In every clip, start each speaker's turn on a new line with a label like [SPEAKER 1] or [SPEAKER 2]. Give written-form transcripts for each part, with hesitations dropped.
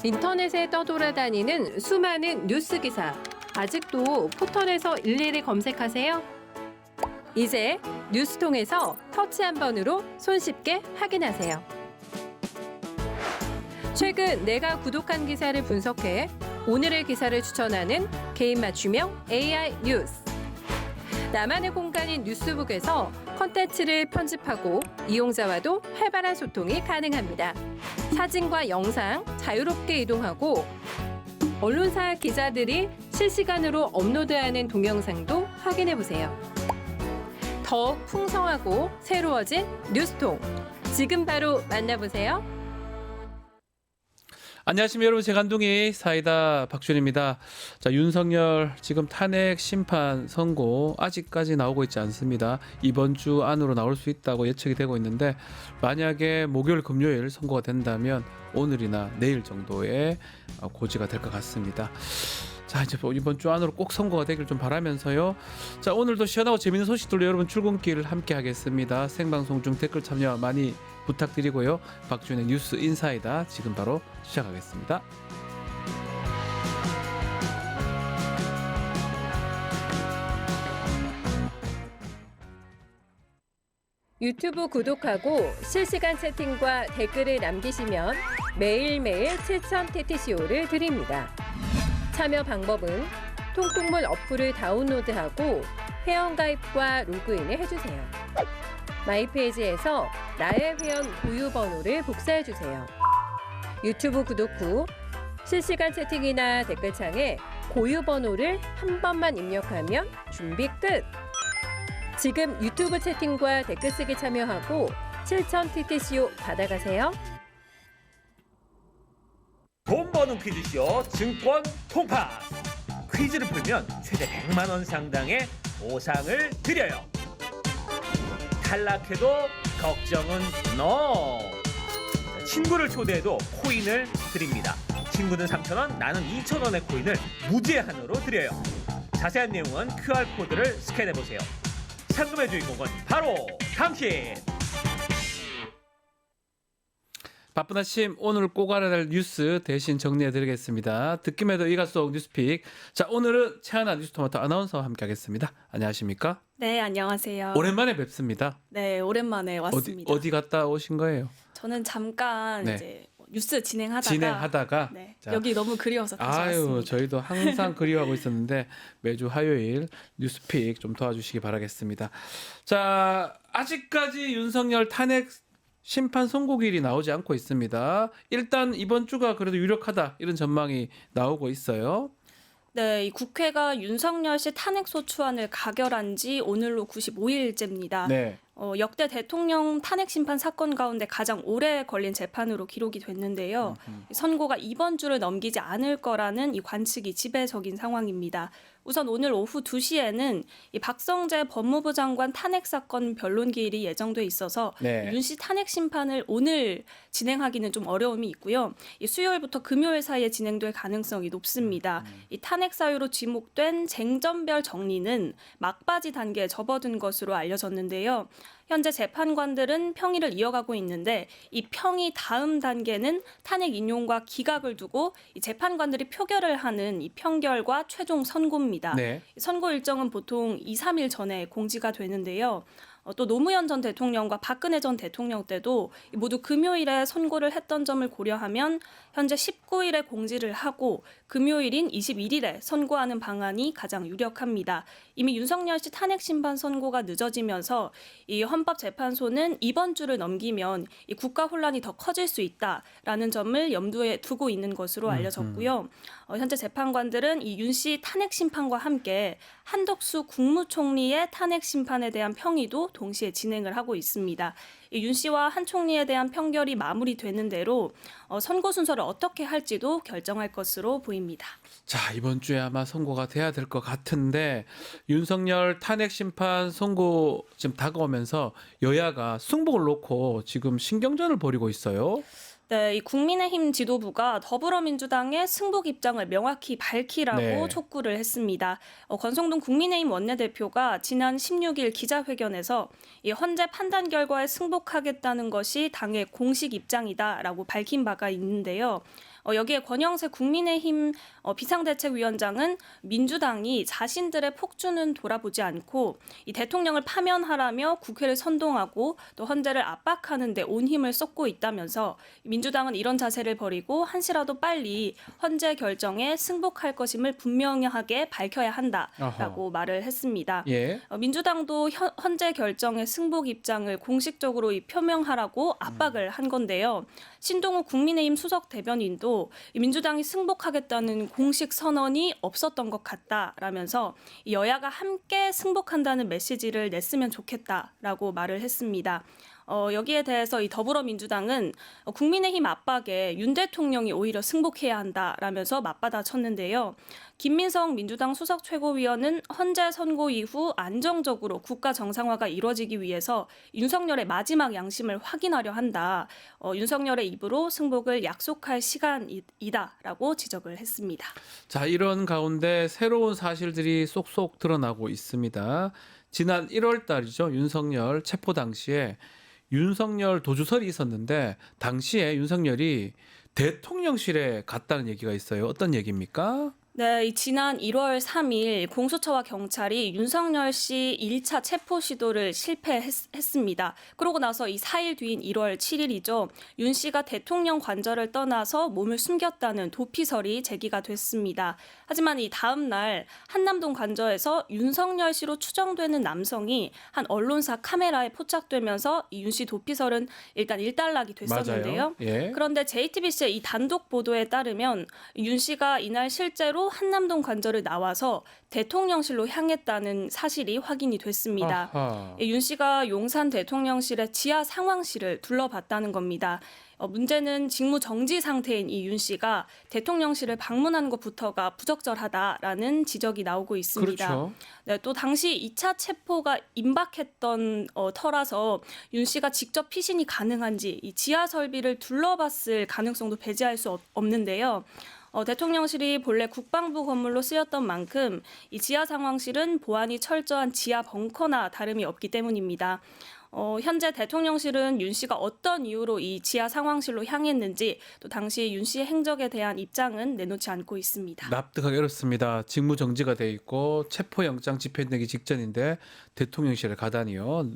[SPEAKER 1] 인터넷에 떠돌아다니는 수많은 뉴스 기사. 아직도 포털에서 일일이 검색하세요? 이제 뉴스통에서 터치 한 번으로 손쉽게 확인하세요. 최근 내가 구독한 기사를 분석해 오늘의 기사를 추천하는 개인 맞춤형 AI 뉴스. 나만의 공간인 뉴스북에서 콘텐츠를 편집하고 이용자와도 활발한 소통이 가능합니다. 사진과 영상 자유롭게 이동하고 언론사 기자들이 실시간으로 업로드하는 동영상도 확인해보세요. 더욱 풍성하고 새로워진 뉴스통. 지금 바로 만나보세요.
[SPEAKER 2] 안녕하십니까 여러분, 제간둥이 사이다 박준입니다. 자, 윤석열 지금 탄핵 심판 선고 아직까지 나오고 있지 않습니다. 이번 주 안으로 나올 수 있다고 예측이 되고 있는데, 만약에 목요일 금요일 선고가 된다면 오늘이나 내일 정도에 고지가 될 것 같습니다. 자, 이제 이번 주 안으로 꼭 선고가 되길 좀 바라면서요. 자, 오늘도 시원하고 재밌는 소식들로 여러분 출근길 함께 하겠습니다. 생방송 중 댓글 참여 많이 부탁드리고요. 박준의 뉴스 인사이다 지금 바로 시작하겠습니다.
[SPEAKER 1] 유튜브 구독하고 실시간 채팅과 댓글을 남기시면 매일매일 7,000TTCO를 드립니다. 참여 방법은 통통물 어플을 다운로드하고 회원가입과 로그인을 해주세요. 마이페이지에서 나의 회원 고유 번호를 복사해주세요. 유튜브 구독 후 실시간 채팅이나 댓글창에 고유 번호를 한 번만 입력하면 준비 끝! 지금 유튜브 채팅과 댓글 쓰기 참여하고 7,000TTCO 받아가세요.
[SPEAKER 3] 돈 버는 퀴즈쇼 증권 통파. 퀴즈를 풀면 최대 100만 원 상당의 보상을 드려요. 탈락해도 걱정은 NO. 친구를 초대해도 코인을 드립니다. 친구는 3,000원, 나는 2,000원의 코인을 무제한으로 드려요. 자세한 내용은 QR코드를 스캔해보세요. 상금의 주인공은 바로 당신!
[SPEAKER 2] 바쁜 아침 오늘 꼭 알아야 할 뉴스 대신 정리해드리겠습니다. 듣기만 해도 이가 속 뉴스픽. 자, 오늘은 최하나 뉴스토마토 아나운서와 함께하겠습니다. 안녕하십니까?
[SPEAKER 4] 네, 안녕하세요.
[SPEAKER 2] 오랜만에 뵙습니다.
[SPEAKER 4] 네, 오랜만에 왔습니다.
[SPEAKER 2] 어디 갔다 오신 거예요?
[SPEAKER 4] 저는 잠깐
[SPEAKER 2] 네.
[SPEAKER 4] 이제 뉴스 진행하다가
[SPEAKER 2] 네.
[SPEAKER 4] 자, 여기 너무 그리워서 다시 왔습니다.
[SPEAKER 2] 저희도 항상 그리워하고 있었는데 매주 화요일 뉴스픽 좀 도와주시기 바라겠습니다. 자, 아직까지 윤석열 탄핵 심판 선고일이 나오지 않고 있습니다. 일단 이번 주가 그래도 유력하다 이런 전망이 나오고 있어요.
[SPEAKER 4] 네, 이 국회가 윤석열 씨 탄핵 소추안을 가결한 지 오늘로 95일째입니다.
[SPEAKER 2] 네.
[SPEAKER 4] 역대 대통령 탄핵 심판 사건 가운데 가장 오래 걸린 재판으로 기록이 됐는데요. 선고가 이번 주를 넘기지 않을 거라는 이 관측이 지배적인 상황입니다. 우선 오늘 오후 2시에는 이 박성재 법무부 장관 탄핵 사건 변론 기일이 예정돼 있어서
[SPEAKER 2] 네.
[SPEAKER 4] 윤 씨 탄핵 심판을 오늘 진행하기는 좀 어려움이 있고요. 이 수요일부터 금요일 사이에 진행될 가능성이 높습니다. 이 탄핵 사유로 지목된 쟁점별 정리는 막바지 단계에 접어든 것으로 알려졌는데요. 현재 재판관들은 평의를 이어가고 있는데 이 평의 다음 단계는 탄핵 인용과 기각을 두고 이 재판관들이 표결을 하는 이 평결과 최종 선고입니다.
[SPEAKER 2] 네.
[SPEAKER 4] 선고 일정은 보통 2, 3일 전에 공지가 되는데요. 또 노무현 전 대통령과 박근혜 전 대통령 때도 모두 금요일에 선고를 했던 점을 고려하면 현재 19일에 공지를 하고 금요일인 21일에 선고하는 방안이 가장 유력합니다. 이미 윤석열 씨 탄핵 심판 선고가 늦어지면서 이 헌법재판소는 이번 주를 넘기면 이 국가 혼란이 더 커질 수 있다라는 점을 염두에 두고 있는 것으로 알려졌고요. 현재 재판관들은 이 윤 씨 탄핵 심판과 함께 한덕수 국무총리의 탄핵 심판에 대한 평의도 동시에 진행을 하고 있습니다. 윤 씨와 한 총리에 대한 평결이 마무리되는 대로 선고 순서를 어떻게 할지도 결정할 것으로 보입니다.
[SPEAKER 2] 자, 이번 주에 아마 선고가 돼야 될 것 같은데, 윤석열 탄핵 심판 선고 지금 다가오면서 여야가 승복을 놓고 지금 신경전을 벌이고 있어요.
[SPEAKER 4] 네, 이 국민의힘 지도부가 더불어민주당의 승복 입장을 명확히 밝히라고
[SPEAKER 2] 네.
[SPEAKER 4] 촉구를 했습니다. 권성동 국민의힘 원내대표가 지난 16일 기자회견에서 이 헌재 판단 결과에 승복하겠다는 것이 당의 공식 입장이다라고 밝힌 바가 있는데요. 여기에 권영세 국민의힘 비상대책위원장은 민주당이 자신들의 폭주는 돌아보지 않고 이 대통령을 파면하라며 국회를 선동하고 또 헌재를 압박하는 데 온 힘을 쏟고 있다면서 민주당은 이런 자세를 버리고 한시라도 빨리 헌재 결정에 승복할 것임을 분명하게 밝혀야 한다라고 말을 했습니다.
[SPEAKER 2] 예.
[SPEAKER 4] 민주당도 헌재 결정의 승복 입장을 공식적으로 표명하라고 압박을 한 건데요. 신동욱 국민의힘 수석 대변인도 민주당이 승복하겠다는 공식 선언이 없었던 것 같다라면서 여야가 함께 승복한다는 메시지를 냈으면 좋겠다라고 말을 했습니다. 여기에 대해서 이 더불어민주당은 국민의힘 압박에 윤 대통령이 오히려 승복해야 한다라면서 맞받아쳤는데요. 김민성 민주당 수석 최고위원은 헌재 선고 이후 안정적으로 국가 정상화가 이루어지기 위해서 윤석열의 마지막 양심을 확인하려 한다. 윤석열의 입으로 승복을 약속할 시간이다라고 지적을 했습니다.
[SPEAKER 2] 자, 이런 가운데 새로운 사실들이 쏙쏙 드러나고 있습니다. 지난 1월 달이죠. 윤석열 체포 당시에 윤석열 도주설이 있었는데 당시에 윤석열이 대통령실에 갔다는 얘기가 있어요. 어떤 얘기입니까?
[SPEAKER 4] 네, 이 지난 1월 3일 공수처와 경찰이 윤석열 씨 1차 체포 시도를 실패했습니다. 그러고 나서 이 4일 뒤인 1월 7일이죠. 윤 씨가 대통령 관저를 떠나서 몸을 숨겼다는 도피설이 제기가 됐습니다. 하지만 이 다음 날 한남동 관저에서 윤석열 씨로 추정되는 남성이 한 언론사 카메라에 포착되면서 이 윤 씨 도피설은 일단 일단락이 됐었는데요.
[SPEAKER 2] 예.
[SPEAKER 4] 그런데 JTBC의 이 단독 보도에 따르면 윤 씨가 이날 실제로 한남동 관저를 나와서 대통령실로 향했다는 사실이 확인이 됐습니다. 윤 씨가 용산 대통령실의 지하 상황실을 둘러봤다는 겁니다. 문제는 직무 정지 상태인 이 윤 씨가 대통령실을 방문하는 것부터가 부적절하다라는 지적이 나오고 있습니다.
[SPEAKER 2] 그렇죠.
[SPEAKER 4] 네, 또 당시 2차 체포가 임박했던 터라서 윤 씨가 직접 피신이 가능한지 이 지하 설비를 둘러봤을 가능성도 배제할 수 없는데요. 대통령실이 본래 국방부 건물로 쓰였던 만큼 이 지하 상황실은 보안이 철저한 지하 벙커나 다름이 없기 때문입니다. 현재 대통령실은 윤 씨가 어떤 이유로 이 지하 상황실로 향했는지 또 당시 윤 씨의 행적에 대한 입장은 내놓지 않고 있습니다.
[SPEAKER 2] 납득하기 어렵습니다. 직무 정지가 돼 있고 체포영장 집행되기 직전인데 대통령실에 가다니요.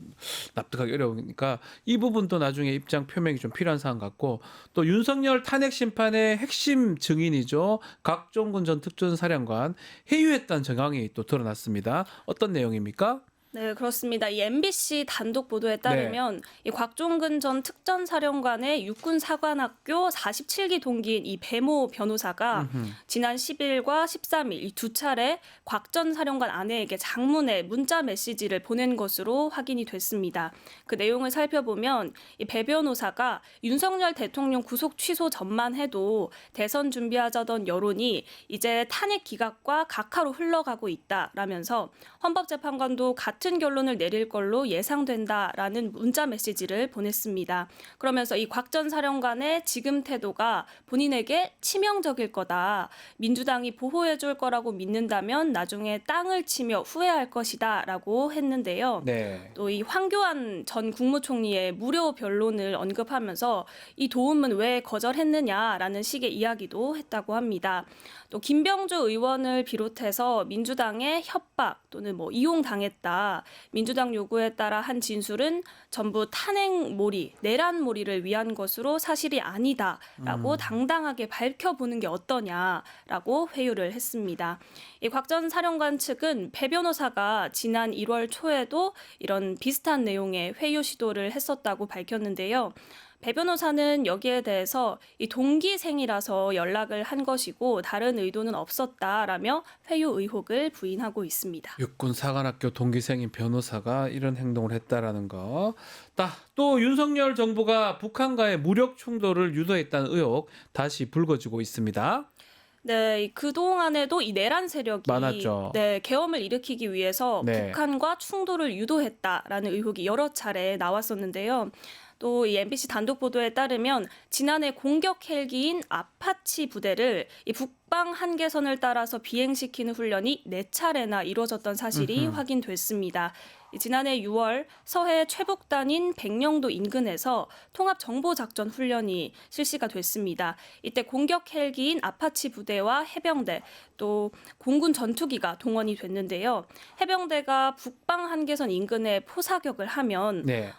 [SPEAKER 2] 납득하기 어려우니까 이 부분도 나중에 입장 표명이 좀 필요한 사안 같고 또 윤석열 탄핵 심판의 핵심 증인이죠. 각종근 전 특전사령관 회유했다는 정황이 또 드러났습니다. 어떤 내용입니까?
[SPEAKER 4] 네, 그렇습니다. 이 MBC 단독 보도에 따르면 이 곽종근 전 특전사령관의 육군사관학교 47기 동기인 이 배모 변호사가 지난 10일과 13일 이 두 차례 곽 전 사령관 아내에게 장문의 문자 메시지를 보낸 것으로 확인이 됐습니다. 그 내용을 살펴보면 이 배 변호사가 윤석열 대통령 구속 취소 전만 해도 대선 준비하자던 여론이 이제 탄핵 기각과 각하로 흘러가고 있다라면서 헌법재판관도 같은 결론을 내릴 걸로 예상된다라는 문자 메시지를 보냈습니다. 그러면서 이 곽 전 사령관의 지금 태도가 본인에게 치명적일 거다. 민주당이 보호해줄 거라고 믿는다면 나중에 땅을 치며 후회할 것이다라고 했는데요.
[SPEAKER 2] 네.
[SPEAKER 4] 또 이 황교안 전 국무총리의 무료 변론을 언급하면서 이 도움은 왜 거절했느냐라는 식의 이야기도 했다고 합니다. 또 김병주 의원을 비롯해서 민주당의 협박 또는 이용당했다. 민주당 요구에 따라 한 진술은 전부 탄핵몰이, 내란몰이를 위한 것으로 사실이 아니다라고 당당하게 밝혀보는 게 어떠냐라고 회유를 했습니다. 이 곽 전 사령관 측은 배 변호사가 지난 1월 초에도 이런 비슷한 내용의 회유 시도를 했었다고 밝혔는데요. 배 변호사는 여기에 대해서 이 동기생이라서 연락을 한 것이고 다른 의도는 없었다라며 회유 의혹을 부인하고 있습니다.
[SPEAKER 2] 육군사관학교 동기생인 변호사가 이런 행동을 했다라는 거. 또 윤석열 정부가 북한과의 무력 충돌을 유도했다는 의혹 다시 불거지고 있습니다.
[SPEAKER 4] 네, 그동안에도 이 내란 세력이
[SPEAKER 2] 많았죠.
[SPEAKER 4] 계엄을 일으키기 위해서
[SPEAKER 2] 네.
[SPEAKER 4] 북한과 충돌을 유도했다라는 의혹이 여러 차례 나왔었는데요. 또 이 MBC 단독 보도에 따르면 지난해 공격 헬기인 아파치 부대를 이 북방 한계선을 따라서 비행시키는 훈련이 4차례나 이루어졌던 사실이 확인됐습니다. 지난해 6월 서해 최북단인 백령도 인근에서 통합정보작전 훈련이 실시가 됐습니다. 이때 공격 헬기인 아파치 부대와 해병대 또 공군 전투기가 동원이 됐는데요. 해병대가 북방 한계선 인근에 포사격을 하면
[SPEAKER 2] 네.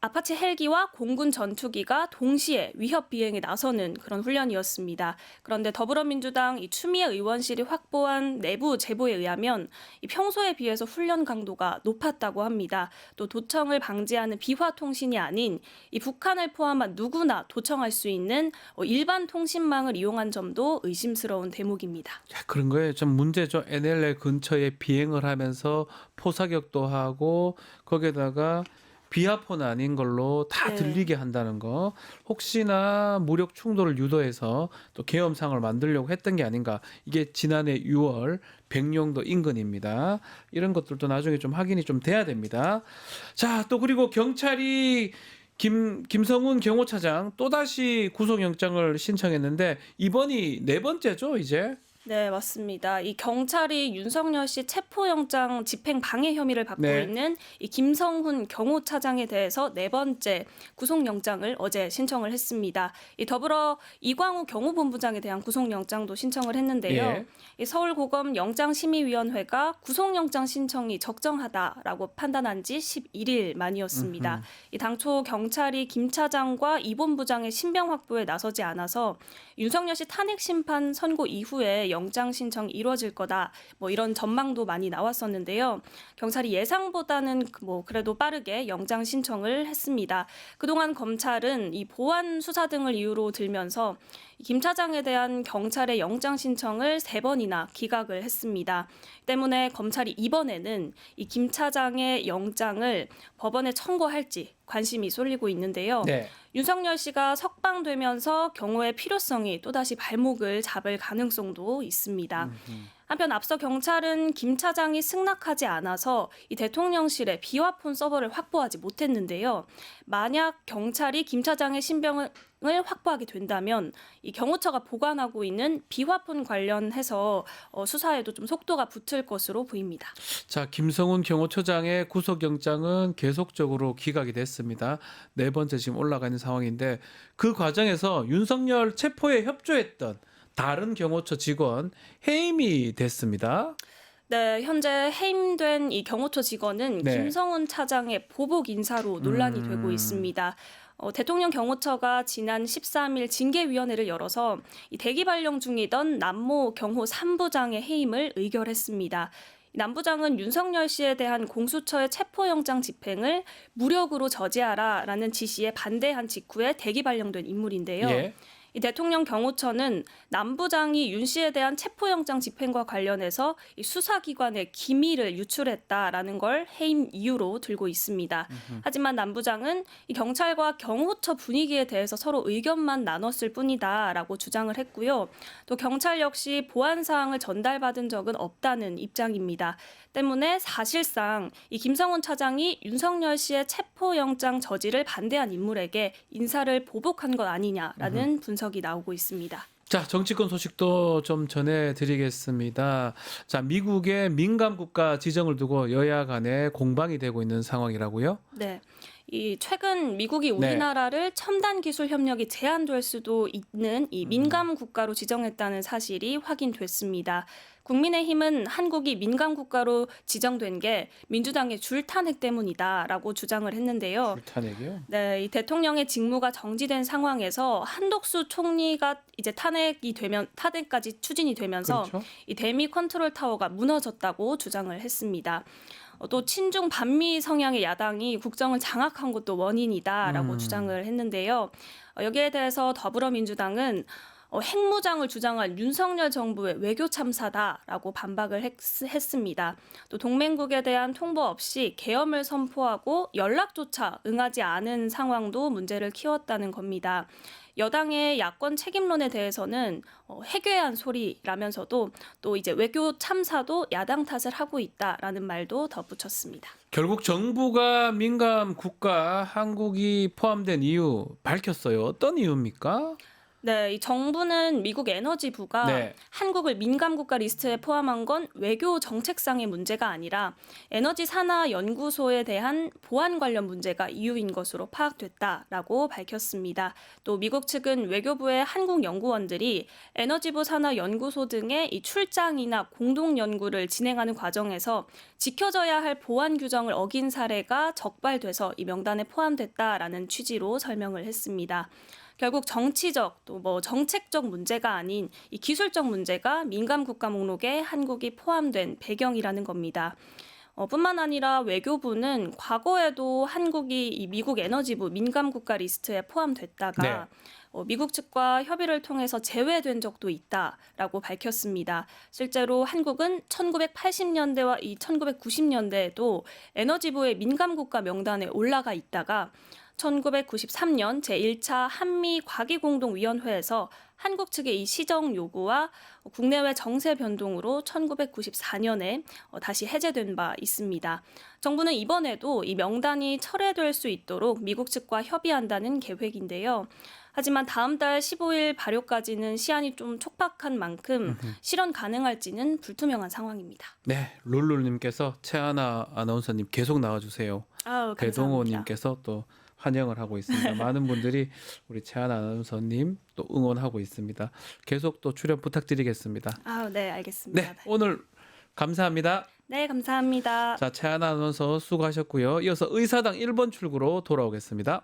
[SPEAKER 4] 아파치 헬기와 공군 전투기가 동시에 위협 비행에 나서는 그런 훈련이었습니다. 그런데 더불어민주당 이 추미애 의원실이 확보한 내부 제보에 의하면 이 평소에 비해서 훈련 강도가 높았다고 합니다. 또 도청을 방지하는 비화 통신이 아닌 이 북한을 포함한 누구나 도청할 수 있는 일반 통신망을 이용한 점도 의심스러운 대목입니다.
[SPEAKER 2] 야, 그런 거에 좀 문제죠. NLL 근처에 비행을 하면서 포사격도 하고 거기에다가 비하폰 아닌 걸로 다
[SPEAKER 4] 네.
[SPEAKER 2] 들리게 한다는 거. 혹시나 무력 충돌을 유도해서 또 계엄상을 만들려고 했던 게 아닌가. 이게 지난해 6월 백령도 인근입니다. 이런 것들도 나중에 좀 확인이 좀 돼야 됩니다. 자, 또 그리고 경찰이 김성훈 경호차장 또다시 구속영장을 신청했는데 이번이 4번째죠, 이제?
[SPEAKER 4] 네, 맞습니다. 이 경찰이 윤석열 씨 체포영장 집행 방해 혐의를 받고
[SPEAKER 2] 네.
[SPEAKER 4] 있는 이 김성훈 경호차장에 대해서 4번째 구속영장을 어제 신청을 했습니다. 이 더불어 이광우 경호본부장에 대한 구속영장도 신청을 했는데요.
[SPEAKER 2] 예.
[SPEAKER 4] 이 서울고검 영장심의위원회가 구속영장 신청이 적정하다라고 판단한 지 11일 만이었습니다. 이 당초 경찰이 김 차장과 이 본부장의 신병 확보에 나서지 않아서 윤석열 씨 탄핵 심판 선고 이후에 영장 신청이 이루어질 거다. 이런 전망도 많이 나왔었는데요. 경찰이 예상보다는 그래도 빠르게 영장 신청을 했습니다. 그동안 검찰은 이 보안 수사 등을 이유로 들면서 김 차장에 대한 경찰의 영장 신청을 3번이나 기각을 했습니다. 때문에 검찰이 이번에는 이 김 차장의 영장을 법원에 청구할지 관심이 쏠리고 있는데요.
[SPEAKER 2] 네.
[SPEAKER 4] 윤석열 씨가 석방되면서 경호의 필요성이 또다시 발목을 잡을 가능성도 있습니다. 한편 앞서 경찰은 김 차장이 승낙하지 않아서 이 대통령실에 비화폰 서버를 확보하지 못했는데요. 만약 경찰이 김 차장의 신병을 확보하게 된다면 이 경호처가 보관하고 있는 비화폰 관련해서 수사에도 좀 속도가 붙을 것으로 보입니다.
[SPEAKER 2] 자, 김성훈 경호처장의 구속영장은 계속적으로 기각이 됐습니다. 4번째 지금 올라가 있는 상황인데 그 과정에서 윤석열 체포에 협조했던 다른 경호처 직원 해임이 됐습니다.
[SPEAKER 4] 네, 현재 해임된 이 경호처 직원은
[SPEAKER 2] 네.
[SPEAKER 4] 김성훈 차장의 보복 인사로 논란이 되고 있습니다. 대통령 경호처가 지난 13일 징계위원회를 열어서 이 대기 발령 중이던 남모 경호 3부장의 해임을 의결했습니다. 남부장은 윤석열 씨에 대한 공수처의 체포영장 집행을 무력으로 저지하라라는 지시에 반대한 직후에 대기 발령된 인물인데요.
[SPEAKER 2] 예.
[SPEAKER 4] 이 대통령 경호처는 남부장이 윤 씨에 대한 체포영장 집행과 관련해서 이 수사기관의 기밀을 유출했다라는 걸 해임 이유로 들고 있습니다. 하지만 남부장은 이 경찰과 경호처 분위기에 대해서 서로 의견만 나눴을 뿐이다라고 주장을 했고요. 또 경찰 역시 보안 사항을 전달받은 적은 없다는 입장입니다. 때문에 사실상 이 김성훈 차장이 윤석열 씨의 체포영장 저지를 반대한 인물에게 인사를 보복한 것 아니냐라는 분석이 나오고 있습니다.
[SPEAKER 2] 자, 정치권 소식도 좀 전해드리겠습니다. 자, 미국의 민감 국가 지정을 두고 여야 간에 공방이 되고 있는 상황이라고요?
[SPEAKER 4] 네. 이 최근 미국이 우리나라를 첨단 기술 협력이 제한될 수도 있는 이 민감 국가로 지정했다는 사실이 확인됐습니다. 국민의힘은 한국이 민감 국가로 지정된 게 민주당의 줄탄핵 때문이다라고 주장을 했는데요.
[SPEAKER 2] 불탄핵이요?
[SPEAKER 4] 네, 이 대통령의 직무가 정지된 상황에서 한덕수 총리가 이제 탄핵까지 추진이 되면서
[SPEAKER 2] 그렇죠.
[SPEAKER 4] 이 대미 컨트롤 타워가 무너졌다고 주장을 했습니다. 또 친중 반미 성향의 야당이 국정을 장악한 것도 원인이다라고 주장을 했는데요. 여기에 대해서 더불어민주당은 핵무장을 주장한 윤석열 정부의 외교 참사다라고 반박을 했습니다. 또 동맹국에 대한 통보 없이 계엄을 선포하고 연락조차 응하지 않은 상황도 문제를 키웠다는 겁니다. 여당의 야권 책임론에 대해서는 해괴한 소리라면서도 또 이제 외교 참사도 야당 탓을 하고 있다라는 말도 덧붙였습니다.
[SPEAKER 2] 결국 정부가 민감 국가 한국이 포함된 이유 밝혔어요. 어떤 이유입니까?
[SPEAKER 4] 네, 이 정부는 미국 에너지부가
[SPEAKER 2] 네.
[SPEAKER 4] 한국을 민감 국가 리스트에 포함한 건 외교 정책상의 문제가 아니라 에너지 산하 연구소에 대한 보안 관련 문제가 이유인 것으로 파악됐다라고 밝혔습니다. 또 미국 측은 외교부의 한국 연구원들이 에너지부 산하 연구소 등의 이 출장이나 공동 연구를 진행하는 과정에서 지켜져야 할 보안 규정을 어긴 사례가 적발돼서 이 명단에 포함됐다라는 취지로 설명을 했습니다. 결국 정치적 또 정책적 문제가 아닌 이 기술적 문제가 민감 국가 목록에 한국이 포함된 배경이라는 겁니다. 뿐만 아니라 외교부는 과거에도 한국이 이 미국 에너지부 민감 국가 리스트에 포함됐다가 미국 측과 협의를 통해서 제외된 적도 있다라고 밝혔습니다. 실제로 한국은 1980년대와 이 1990년대에도 에너지부의 민감 국가 명단에 올라가 있다가 1993년 제1차 한미과기공동위원회에서 한국 측의 이 시정 요구와 국내외 정세 변동으로 1994년에 다시 해제된 바 있습니다. 정부는 이번에도 이 명단이 철회될 수 있도록 미국 측과 협의한다는 계획인데요. 하지만 다음 달 15일 발효까지는 시한이 좀 촉박한 만큼 실현 가능할지는 불투명한 상황입니다.
[SPEAKER 2] 네, 룰루님께서 최하나 아나운서님 계속 나와주세요.
[SPEAKER 4] 아유, 감사합니다.
[SPEAKER 2] 배동호님께서 또 환영을 하고 있습니다. 많은 분들이 우리 최하나 아나운서님 또 응원하고 있습니다. 계속 또 출연 부탁드리겠습니다.
[SPEAKER 4] 네, 알겠습니다.
[SPEAKER 2] 네, 오늘 감사합니다.
[SPEAKER 4] 네, 감사합니다.
[SPEAKER 2] 자, 최하나 아나운서 수고하셨고요. 이어서 의사당 1번 출구로 돌아오겠습니다.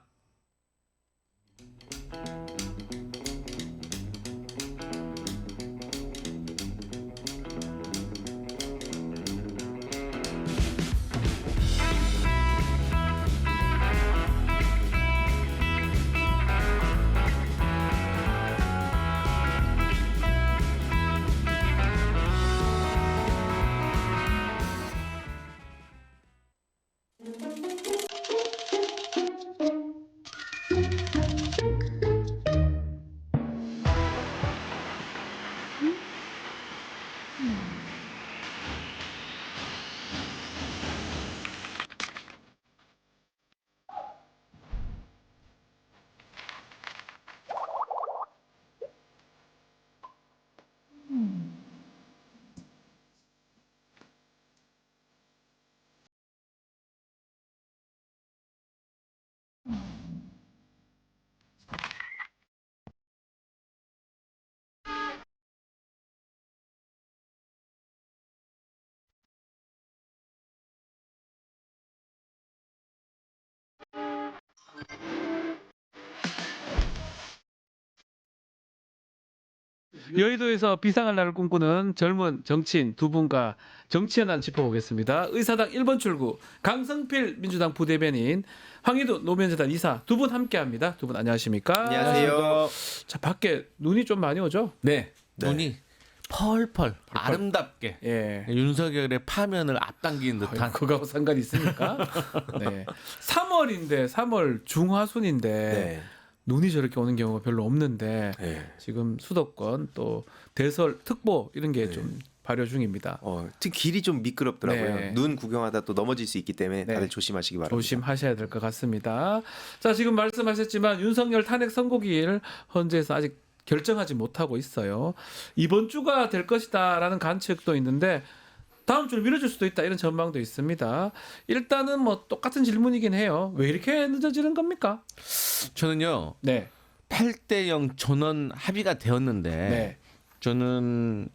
[SPEAKER 2] 여의도에서 비상할 날을 꿈꾸는 젊은 정치인 두 분과 정치 현안 짚어보겠습니다. 의사당 1번 출구 강성필 민주당 부대변인, 황희도 노무현재단 이사 두 분 함께합니다. 두 분 안녕하십니까?
[SPEAKER 5] 안녕하세요.
[SPEAKER 2] 자, 밖에 눈이 좀 많이 오죠?
[SPEAKER 5] 네, 눈이 펄펄 아름답게
[SPEAKER 2] 예.
[SPEAKER 5] 윤석열의 파면을 앞당긴 듯한.
[SPEAKER 2] 그거하고 상관이 있습니까? 네. 3월인데 3월 중하순인데
[SPEAKER 5] 네.
[SPEAKER 2] 눈이 저렇게 오는 경우가 별로 없는데
[SPEAKER 5] 네.
[SPEAKER 2] 지금 수도권 또 대설 특보 이런 게 좀 발효 중입니다.
[SPEAKER 6] 특히 길이 좀 미끄럽더라고요.
[SPEAKER 2] 네.
[SPEAKER 6] 눈 구경하다 또 넘어질 수 있기 때문에
[SPEAKER 2] 네.
[SPEAKER 6] 다들 조심하시기 바랍니다.
[SPEAKER 2] 조심하셔야 될 것 같습니다. 자, 지금 말씀하셨지만 윤석열 탄핵 선고기일 헌재에서 아직 결정하지 못하고 있어요. 이번 주가 될 것이다라는 관측도 있는데 다음 주로 미뤄질 수도 있다 이런 전망도 있습니다. 일단은 뭐 똑같은 질문이긴 해요. 왜 이렇게 늦어지는 겁니까?
[SPEAKER 5] 저는요,
[SPEAKER 2] 네.
[SPEAKER 5] 8대0 전원 합의가 되었는데
[SPEAKER 2] 네.
[SPEAKER 5] 저는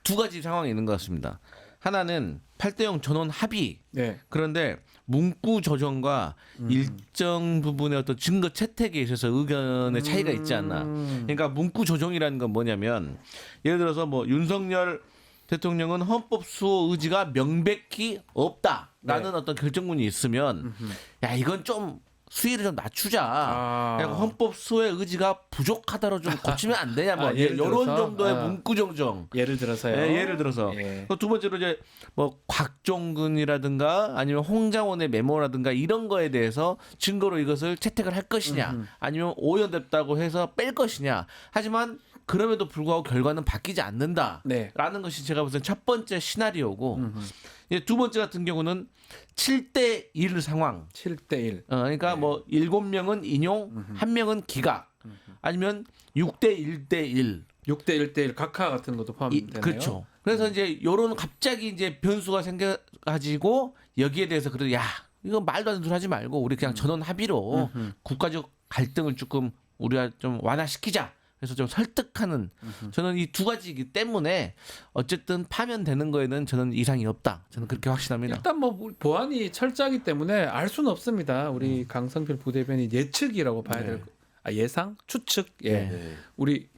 [SPEAKER 5] 두 가지 상황이 있는 것 같습니다. 하나는 8대0 전원 합의.
[SPEAKER 2] 네.
[SPEAKER 5] 그런데 문구 조정과 일정 부분의 어떤 증거 채택에 있어서 의견의 차이가 있지 않나. 그러니까 문구 조정이라는 건 뭐냐면 예를 들어서 뭐 윤석열 대통령은 헌법 수호 의지가 명백히 없다라는 어떤 결정문이 있으면 야 이건 좀 수위를 좀 낮추자. 그리고 헌법 수호의 의지가 부족하다로 좀 고치면 안 되냐 뭐
[SPEAKER 2] 예를
[SPEAKER 5] 이런
[SPEAKER 2] 들어서?
[SPEAKER 5] 정도의 문구 정정.
[SPEAKER 2] 예를 들어서요.
[SPEAKER 5] 예를 들어서
[SPEAKER 2] 예.
[SPEAKER 5] 또 두 번째로 이제 뭐 곽종근이라든가 아니면 홍장원의 메모라든가 이런 거에 대해서 증거로 이것을 채택을 할 것이냐 아니면 오연됐다고 해서 뺄 것이냐. 하지만 그럼에도 불구하고 결과는 바뀌지 않는다라는
[SPEAKER 2] 네.
[SPEAKER 5] 것이 제가 볼 땐 첫 번째 시나리오고 이제 두 번째 같은 경우는 7대1 상황.
[SPEAKER 2] 7대1.
[SPEAKER 5] 그러니까 뭐 7명은 인용, 1명은 기각 아니면 6대1대1
[SPEAKER 2] 6대1대1 각하 같은 것도 포함되네요.
[SPEAKER 5] 그렇죠. 그래서 이제 요런 갑자기 이제 변수가 생겨가지고 여기에 대해서 그래도 야 이거 말도 안 되는 소리 하지 말고 우리 그냥 전원 합의로 국가적 갈등을 조금 우리가 좀 완화시키자. 그래서 좀 설득하는 저는 이 두 가지이기 때문에 어쨌든 파면되는 거에는 저는 이상이 없다. 저는 그렇게 확신합니다.
[SPEAKER 2] 일단 뭐 보안이 철저하기 때문에 알 수는 없습니다. 우리 강성필 부대변인 예측이라고 봐야 될 예상, 추측. 예.
[SPEAKER 6] 네.
[SPEAKER 2] 우리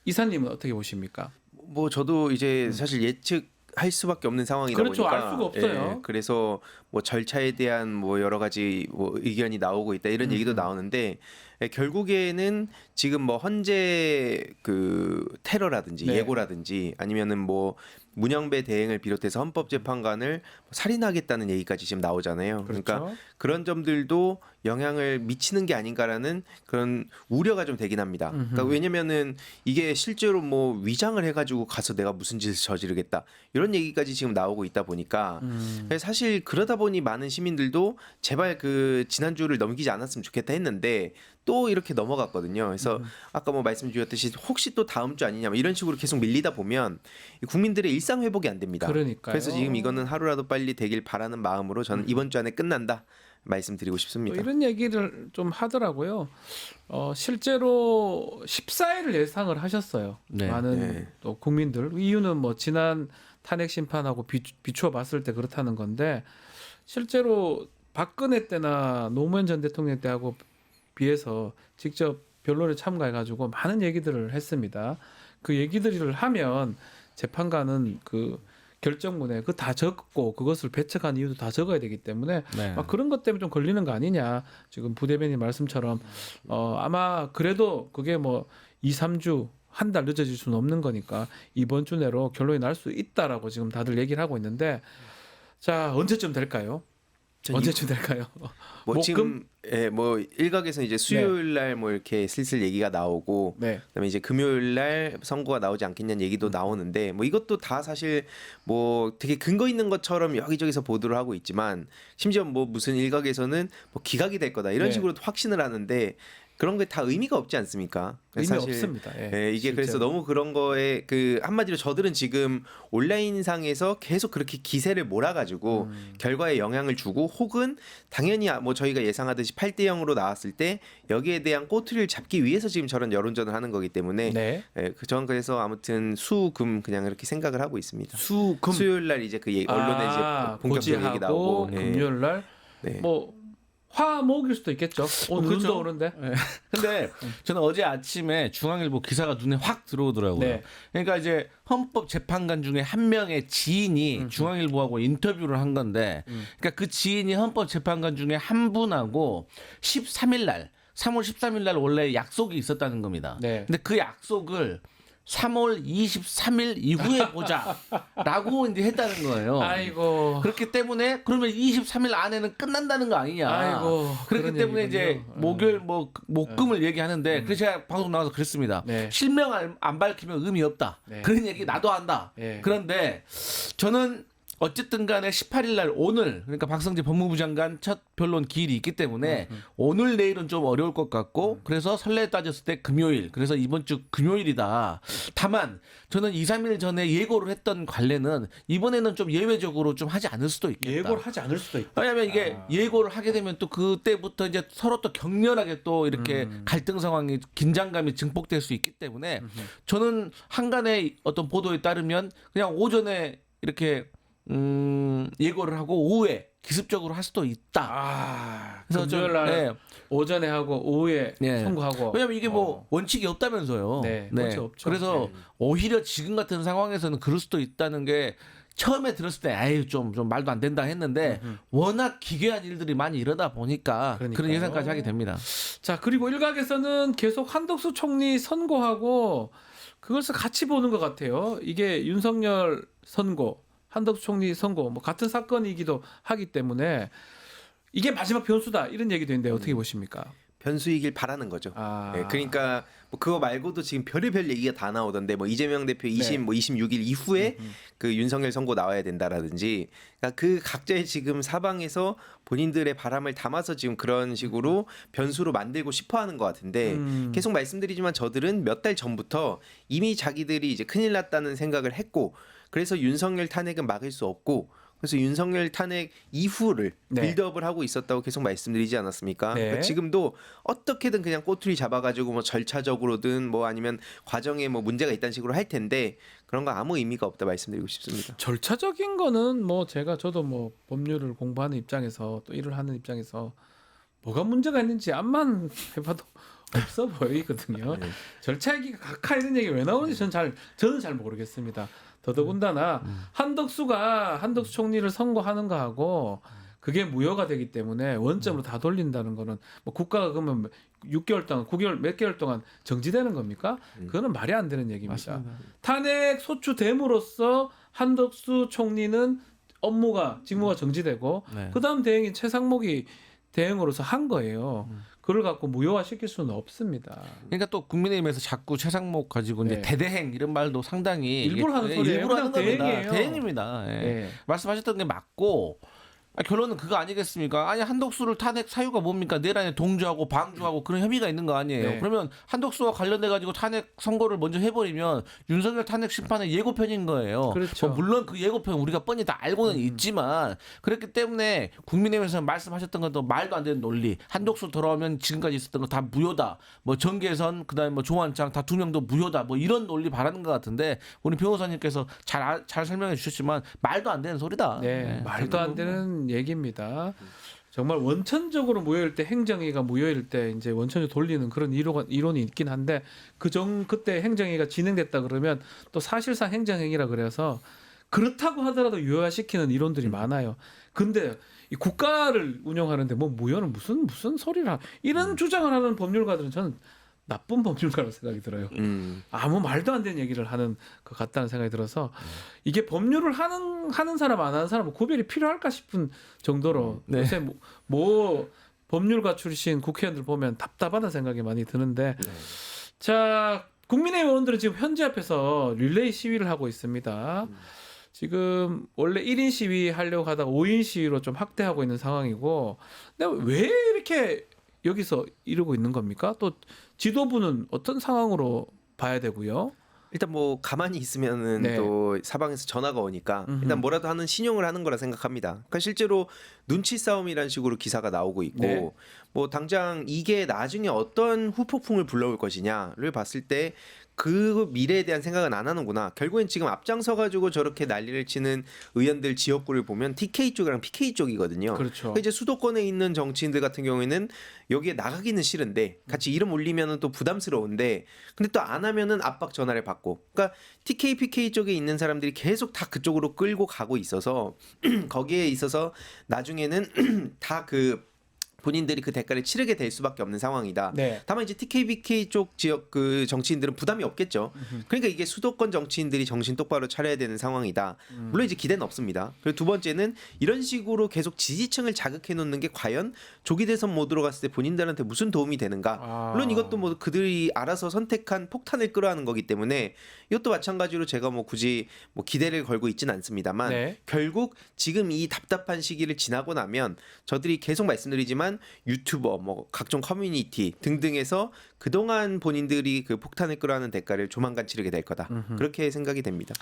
[SPEAKER 2] 이사님은 어떻게 보십니까?
[SPEAKER 6] 뭐 저도 이제 사실 예측할 수밖에 없는 상황이다
[SPEAKER 2] 그렇죠.
[SPEAKER 6] 보니까
[SPEAKER 2] 알 수가 없어요.
[SPEAKER 6] 예, 그래서 뭐 절차에 대한 뭐 여러 가지 뭐 의견이 나오고 있다 이런 얘기도 나오는데 결국에는 지금 뭐 헌재 그 테러라든지
[SPEAKER 2] 네.
[SPEAKER 6] 예고라든지 아니면은 뭐 문영배 대행을 비롯해서 헌법재판관을 살인하겠다는 얘기까지 지금 나오잖아요. 그러니까
[SPEAKER 2] 그렇죠.
[SPEAKER 6] 그런 점들도 영향을 미치는 게 아닌가라는 그런 우려가 좀 되긴 합니다. 그러니까 왜냐면은 이게 실제로 뭐 위장을 해가지고 가서 내가 무슨 짓을 저지르겠다 이런 얘기까지 지금 나오고 있다 보니까 사실 그러다 보니 많은 시민들도 제발 그 지난주를 넘기지 않았으면 좋겠다 했는데 또 이렇게 넘어갔거든요. 그래서 아까 뭐 말씀드렸듯이 혹시 또 다음 주 아니냐 뭐 이런 식으로 계속 밀리다 보면 국민들의 일상 회복이 안 됩니다.
[SPEAKER 2] 그러니까요.
[SPEAKER 6] 그래서 지금 이거는 하루라도 빨리 되길 바라는 마음으로 저는 이번 주 안에 끝난다 말씀드리고
[SPEAKER 2] 또
[SPEAKER 6] 싶습니다.
[SPEAKER 2] 이런 얘기를 좀 하더라고요. 실제로 14일을 예상을 하셨어요.
[SPEAKER 5] 네.
[SPEAKER 2] 많은
[SPEAKER 6] 네.
[SPEAKER 2] 또 국민들. 이유는 뭐 지난 탄핵 심판하고 비추어 봤을 때 그렇다는 건데 실제로 박근혜 때나 노무현 전 대통령 때하고 비해서 직접 변론에 참가해가지고 많은 얘기들을 했습니다. 그 얘기들을 하면 재판관은 그 결정문에 그 다 적고 그것을 배척한 이유도 다 적어야 되기 때문에
[SPEAKER 5] 네.
[SPEAKER 2] 막 그런 것 때문에 좀 걸리는 거 아니냐. 지금 부대변인 말씀처럼 아마 그래도 그게 뭐 2, 3주 한 달 늦어질 수는 없는 거니까 이번 주 내로 결론이 날 수 있다라고 지금 다들 얘기를 하고 있는데 자 언제쯤 될까요? 언제쯤 될까요?
[SPEAKER 6] 뭐
[SPEAKER 2] 목금?
[SPEAKER 6] 지금 뭐 일각에서 이제 수요일 날 뭐 이렇게 슬슬 얘기가 나오고
[SPEAKER 2] 네.
[SPEAKER 6] 그다음에 이제 금요일 날 선고가 나오지 않겠냐는 얘기도 나오는데 뭐 이것도 다 사실 뭐 되게 근거 있는 것처럼 여기저기서 보도를 하고 있지만 심지어 뭐 무슨 일각에서는 뭐 기각이 될 거다 이런
[SPEAKER 2] 네.
[SPEAKER 6] 식으로 확신을 하는데 그런 게 다 의미가 없지 않습니까?
[SPEAKER 2] 의미
[SPEAKER 6] 사실
[SPEAKER 2] 없습니다. 예,
[SPEAKER 6] 이게
[SPEAKER 2] 실제로.
[SPEAKER 6] 그래서 너무 그런 거에 그 한마디로 저들은 지금 온라인상에서 계속 그렇게 기세를 몰아가지고 결과에 영향을 주고 혹은 당연히 뭐 저희가 예상하듯이 8대 0으로 나왔을 때 여기에 대한 꼬투리를 잡기 위해서 지금 저런 여론전을 하는 거기 때문에
[SPEAKER 2] 네.
[SPEAKER 6] 저는 그래서 아무튼 수금 그냥 이렇게 생각을 하고 있습니다.
[SPEAKER 2] 수금
[SPEAKER 6] 수요일 날 이제 그 언론에 이제 본격적으로 얘기 나오고 예.
[SPEAKER 2] 금요일 날
[SPEAKER 6] 네.
[SPEAKER 2] 뭐 화목일 수도 있겠죠. 오늘
[SPEAKER 5] 그렇죠.
[SPEAKER 2] 눈도 오는데.
[SPEAKER 5] 근데 저는 어제 아침에 중앙일보 기사가 눈에 확 들어오더라고요.
[SPEAKER 2] 네.
[SPEAKER 5] 그러니까 이제 헌법재판관 중에 한 명의 지인이 중앙일보하고 인터뷰를 한 건데, 그러니까 그 지인이 헌법재판관 중에 한 분하고 13일 날, 3월 13일 날 원래 약속이 있었다는 겁니다.
[SPEAKER 2] 네.
[SPEAKER 5] 근데 그 약속을 3월 23일 이후에 보자라고 이제 했다는 거예요.
[SPEAKER 2] 아이고.
[SPEAKER 5] 그렇기 때문에 그러면 23일 안에는 끝난다는 거 아니냐.
[SPEAKER 2] 아이고,
[SPEAKER 5] 그렇기
[SPEAKER 2] 그런
[SPEAKER 5] 때문에
[SPEAKER 2] 얘기군요.
[SPEAKER 5] 이제 목요일 뭐 목금을 얘기하는데 그래서 제가 방송 나가서 그랬습니다.
[SPEAKER 2] 네.
[SPEAKER 5] 실명 안 밝히면 의미 없다.
[SPEAKER 2] 네.
[SPEAKER 5] 그런 얘기 나도 한다.
[SPEAKER 2] 네.
[SPEAKER 5] 그런데 저는 어쨌든 간에 18일 날 오늘 그러니까 박성재 법무부 장관 첫 변론 기일이 있기 때문에 오늘 내일은 좀 어려울 것 같고 그래서 선례 따졌을 때 금요일 그래서 이번 주 금요일이다. 다만 저는 2, 3일 전에 예고를 했던 관례는 이번에는 좀 예외적으로 좀 하지 않을 수도 있겠다.
[SPEAKER 2] 예고를 하지 않을 수도 있다.
[SPEAKER 5] 왜냐하면 이게 예고를 하게 되면 또 그때부터 이제 서로 또 격렬하게 또 이렇게 갈등 상황이 긴장감이 증폭될 수 있기 때문에 저는 한간의 어떤 보도에 따르면 그냥 오전에 이렇게 예고를 하고 오후에 기습적으로 할 수도 있다.
[SPEAKER 2] 그래서
[SPEAKER 5] 좀,
[SPEAKER 2] 금요일 날
[SPEAKER 5] 예.
[SPEAKER 2] 오전에 하고 오후에
[SPEAKER 5] 예.
[SPEAKER 2] 선고하고.
[SPEAKER 5] 왜냐면 이게 뭐 원칙이 없다면서요.
[SPEAKER 2] 네, 원칙 없죠.
[SPEAKER 5] 그래서 오히려 지금 같은 상황에서는 그럴 수도 있다는 게 처음에 들었을 때 아유 좀 말도 안 된다 했는데 워낙 기괴한 일들이 많이 일어나 보니까 그런
[SPEAKER 2] 그러니까요.
[SPEAKER 5] 예상까지 하게 됩니다.
[SPEAKER 2] 자, 그리고 일각에서는 계속 한덕수 총리 선고하고 그것을 같이 보는 것 같아요. 이게 윤석열 선고, 한덕수 총리 선고 뭐 같은 사건이기도 하기 때문에 이게 마지막 변수다 이런 얘기도 있는데 어떻게 보십니까?
[SPEAKER 6] 변수이길 바라는 거죠. 네, 그러니까 뭐 그거 말고도 지금 별의별 얘기가 다 나오던데 뭐 이재명 대표 26일 이후에 그 윤석열 선고 나와야 된다라든지 그러니까 그 각자의 지금 사방에서 본인들의 바람을 담아서 지금 그런 식으로 변수로 만들고 싶어하는 것 같은데 계속 말씀드리지만 저들은 몇 달 전부터 이미 자기들이 이제 큰일 났다는 생각을 했고 그래서 윤석열 탄핵은 막을 수 없고 그래서 윤석열 탄핵 이후를 빌드업을 하고 있었다고 계속 말씀드리지 않았습니까?
[SPEAKER 2] 네.
[SPEAKER 6] 그러니까 지금도 어떻게든 그냥 꼬투리 잡아가지고 뭐 절차적으로든 뭐 아니면 과정에 뭐 문제가 있다는 식으로 할 텐데 그런 거 아무 의미가 없다 말씀드리고 싶습니다.
[SPEAKER 2] 절차적인 거는 뭐 저도 뭐 법률을 공부하는 입장에서 또 일을 하는 입장에서 뭐가 문제가 있는지 암만 해봐도 없어 보이거든요. 절차 얘기가 각하 이런 얘기 왜 나오는지 저는 잘 모르겠습니다. 더더군다나 한덕수 총리를 선고하는 거하고 그게 무효가 되기 때문에 원점으로 다 돌린다는 거는 뭐 국가가 그러면 6개월 동안 9개월 몇 개월 동안 정지되는 겁니까? 그거는 말이 안 되는 얘기입니다.
[SPEAKER 5] 맞습니다.
[SPEAKER 2] 탄핵 소추됨으로써 한덕수 총리는 직무가 정지되고
[SPEAKER 5] 네.
[SPEAKER 2] 그다음 대행인 최상목이 대행으로서 한 거예요. 그걸 갖고 무효화시킬 수는 없습니다.
[SPEAKER 5] 그러니까 또 국민의힘에서 자꾸 최상목 가지고 이제
[SPEAKER 2] 네.
[SPEAKER 5] 대대행 이런 말도 상당히
[SPEAKER 2] 일부러 하는 소리예요.
[SPEAKER 5] 일부러 하는
[SPEAKER 2] 그냥
[SPEAKER 5] 겁니다.
[SPEAKER 2] 대행이에요.
[SPEAKER 5] 대행입니다. 예.
[SPEAKER 2] 네.
[SPEAKER 5] 말씀하셨던 게 맞고 결론은 그거 아니겠습니까? 아니 한덕수를 탄핵 사유가 뭡니까? 내란에 동조하고 방조하고 그런 혐의가 있는 거 아니에요?
[SPEAKER 2] 네.
[SPEAKER 5] 그러면 한덕수와 관련돼 가지고 탄핵 선고를 먼저 해버리면 윤석열 탄핵 심판의 예고편인 거예요.
[SPEAKER 2] 그렇죠.
[SPEAKER 5] 뭐 물론 그 예고편 우리가 뻔히 다 알고는 있지만 그렇기 때문에 국민의힘에서 말씀하셨던 것도 말도 안 되는 논리. 한덕수 돌아오면 지금까지 있었던 거 다 무효다. 뭐 정계선 그다음에 뭐 조한창 다 두 명도 무효다. 뭐 이런 논리 바라는 것 같은데 우리 변호사님께서 잘 설명해 주셨지만 말도 안 되는 소리다.
[SPEAKER 2] 네, 말도 안 되는 얘기입니다. 정말 원천적으로 무효일 때 행정위가 무효일 때 이제 원천적으로 돌리는 그런 이론이 있긴 한데 그때 행정위가 진행됐다 그러면 또 사실상 행정행위라 그래서 그렇다고 하더라도 유효화시키는 이론들이 많아요. 근데 이 국가를 운영하는데 뭐 무효는 무슨 소리라 이런 주장을 하는 법률가들은 저는 나쁜 법률가라고 생각이 들어요. 아무 말도 안 되는 얘기를 하는 것 같다는 생각이 들어서 이게 법률을 하는 사람 안 하는 사람 구별이 필요할까 싶은 정도로 요새 뭐 법률가 출신 국회의원들 보면 답답하다는 생각이 많이 드는데 자 국민의힘 의원들은 지금 현지 앞에서 릴레이 시위를 하고 있습니다. 지금 원래 1인 시위 하려고 하다가 5인 시위로 좀 확대하고 있는 상황이고 근데 왜 이렇게 여기서 이러고 있는 겁니까? 또 지도부는 어떤 상황으로 봐야 되고요?
[SPEAKER 6] 일단 뭐 가만히 있으면은
[SPEAKER 2] 네.
[SPEAKER 6] 또 사방에서 전화가 오니까 일단 뭐라도 하는 신용을 하는 거라 생각합니다. 그러니까 실제로 눈치 싸움이라는 식으로 기사가 나오고 있고
[SPEAKER 2] 네.
[SPEAKER 6] 뭐 당장 이게 나중에 어떤 후폭풍을 불러올 것이냐를 봤을 때 그 미래에 대한 생각은 안 하는구나. 결국엔 지금 앞장서 가지고 저렇게 난리를 치는 의원들 지역구를 보면 TK 쪽이랑 PK 쪽이거든요.
[SPEAKER 2] 그렇죠.
[SPEAKER 6] 그러니까 이제 수도권에 있는 정치인들 같은 경우에는 여기에 나가기는 싫은데 같이 이름 올리면은 또 부담스러운데 근데 또 안 하면은 압박 전화를 받고. 그러니까 TK, PK 쪽에 있는 사람들이 계속 다 그쪽으로 끌고 가고 있어서 거기에 있어서 나중에는 다 본인들이 그 대가를 치르게 될 수밖에 없는 상황이다.
[SPEAKER 2] 네.
[SPEAKER 6] 다만 이제 TKBK 쪽 지역 그 정치인들은 부담이 없겠죠. 그러니까 이게 수도권 정치인들이 정신 똑바로 차려야 되는 상황이다. 물론 이제 기대는 없습니다. 그리고 두 번째는 이런 식으로 계속 지지층을 자극해 놓는 게 과연 조기 대선 모드로 갔을 때 본인들한테 무슨 도움이 되는가. 물론 이것도 뭐 그들이 알아서 선택한 폭탄을 끌어하는 거기 때문에 이것도 마찬가지로 제가 뭐 굳이 뭐 기대를 걸고 있지는 않습니다만
[SPEAKER 2] 네.
[SPEAKER 6] 결국 지금 이 답답한 시기를 지나고 나면 저들이 계속 말씀드리지만 유튜버 뭐 각종 커뮤니티 등등에서 그동안 본인들이 그 폭탄을 끌어하는 대가를 조만간 치르게 될 거다. 그렇게 생각이 됩니다.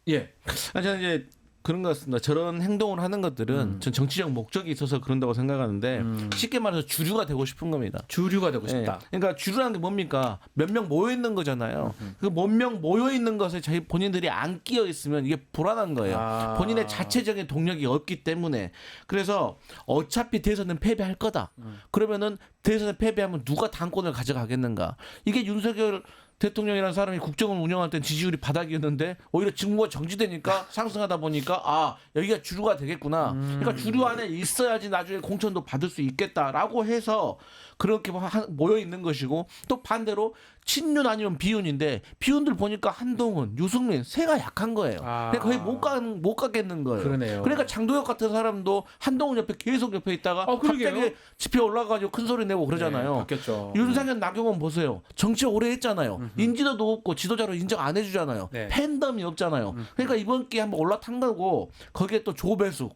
[SPEAKER 2] 예.
[SPEAKER 5] 저는 이제 그런 것 같습니다. 저런 행동을 하는 것들은 전 정치적 목적이 있어서 그런다고 생각하는데 쉽게 말해서 주류가 되고 싶은 겁니다.
[SPEAKER 2] 주류가 되고 싶다.
[SPEAKER 5] 그러니까 주류라는 게 뭡니까? 몇 명 모여 있는 거잖아요. 그 몇 명 모여 있는 것에 자기 본인들이 안 끼어 있으면 이게 불안한 거예요. 본인의 자체적인 동력이 없기 때문에. 그래서 어차피 대선은 패배할 거다. 그러면은 대선에 패배하면 누가 당권을 가져가겠는가? 이게 윤석열 대통령이라는 사람이 국정을 운영할 땐 지지율이 바닥이었는데 오히려 직무가 정지되니까 상승하다 보니까 아 여기가 주류가 되겠구나. 그러니까 주류 안에 있어야지 나중에 공천도 받을 수 있겠다라고 해서 그렇게 모여 있는 것이고 또 반대로 친윤 아니면 비윤인데 비윤들 보니까 한동훈, 유승민 세가 약한 거예요.
[SPEAKER 2] 아.
[SPEAKER 5] 그러니까 거의 못 가겠는 거예요.
[SPEAKER 2] 그러네요.
[SPEAKER 5] 그러니까 장도혁 같은 사람도 한동훈 옆에 계속 옆에 있다가
[SPEAKER 2] 그러게요.
[SPEAKER 5] 갑자기 집회 올라가지고 큰 소리 내고 그러잖아요.
[SPEAKER 2] 네, 바뀌었죠.
[SPEAKER 5] 윤상현, 나경원 보세요. 정치 오래 했잖아요. 인지도도 없고 지도자로 인정 안 해주잖아요.
[SPEAKER 2] 네.
[SPEAKER 5] 팬덤이 없잖아요. 그러니까 이번 기회에 한번 올라탄 거고 거기에 또 조배숙.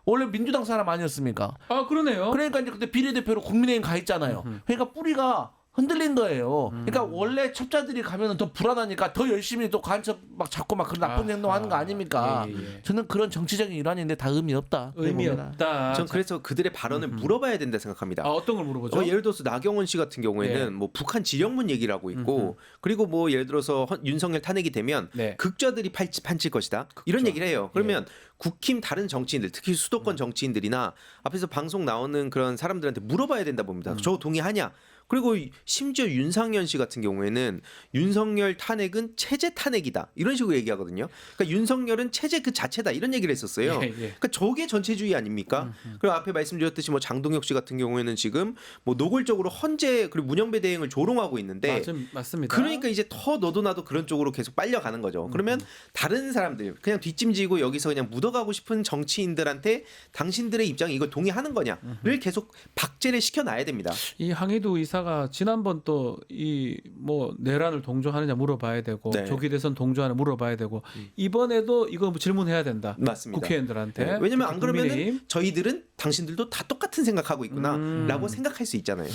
[SPEAKER 5] 원래 민주당 사람 아니었습니까?
[SPEAKER 2] 아 그러네요.
[SPEAKER 5] 그러니까 이제 그때 비례대표로 국민의힘 가 있잖아요. 그러니까 뿌리가 흔들린 거예요. 그러니까 원래 첩자들이 가면은 더 불안하니까 더 열심히 또 간첩 막 잡고 막 그런 나쁜 행동하는 거 아닙니까?
[SPEAKER 2] 예.
[SPEAKER 5] 저는 그런 정치적인 일환인데 다 의미 없다.
[SPEAKER 2] 의미
[SPEAKER 5] 봅니다.
[SPEAKER 2] 없다.
[SPEAKER 6] 전 그래서 그들의 발언을 물어봐야 된다 생각합니다.
[SPEAKER 2] 아, 어떤 걸 물어보죠?
[SPEAKER 6] 예를 들어서 나경원 씨 같은 경우에는
[SPEAKER 2] 네.
[SPEAKER 6] 뭐 북한 지령문 얘기를 하고 있고 그리고 뭐 예를 들어서 윤석열 탄핵이 되면
[SPEAKER 2] 네.
[SPEAKER 6] 극좌들이 판칠 것이다 이런 얘기를 해요. 그러면 국힘 다른 정치인들 특히 수도권 정치인들이나 앞에서 방송 나오는 그런 사람들한테 물어봐야 된다 봅니다. 저 동의하냐? 그리고 심지어 윤상현 씨 같은 경우에는 윤석열 탄핵은 체제 탄핵이다 이런 식으로 얘기하거든요. 그러니까 윤석열은 체제 그 자체다 이런 얘기를 했었어요.
[SPEAKER 2] 예.
[SPEAKER 6] 그러니까 저게 전체주의 아닙니까? 그리고 앞에 말씀드렸듯이 뭐 장동혁 씨 같은 경우에는 지금 뭐 노골적으로 헌재 그리고 문영배 대행을 조롱하고 있는데
[SPEAKER 2] 맞습니다.
[SPEAKER 6] 그러니까 이제 더 너도 나도 그런 쪽으로 계속 빨려가는 거죠. 그러면 다른 사람들 그냥 뒷짐지고 여기서 그냥 묻어가고 싶은 정치인들한테 당신들의 입장이 이걸 동의하는 거냐를 계속 박제를 시켜놔야 됩니다.
[SPEAKER 2] 이 항의도 이사가 지난번 또 이 뭐 내란을 동조하느냐 물어봐야 되고
[SPEAKER 6] 네.
[SPEAKER 2] 조기 대선 동조하느냐 물어봐야 되고 이번에도 이거 질문해야 된다.
[SPEAKER 6] 맞습니다.
[SPEAKER 2] 국회의원들한테.
[SPEAKER 6] 네. 왜냐면 안 그러면은
[SPEAKER 2] 국민의힘.
[SPEAKER 6] 저희들은 당신들도 다 똑같은 생각하고 있구나라고 생각할 수 있잖아요.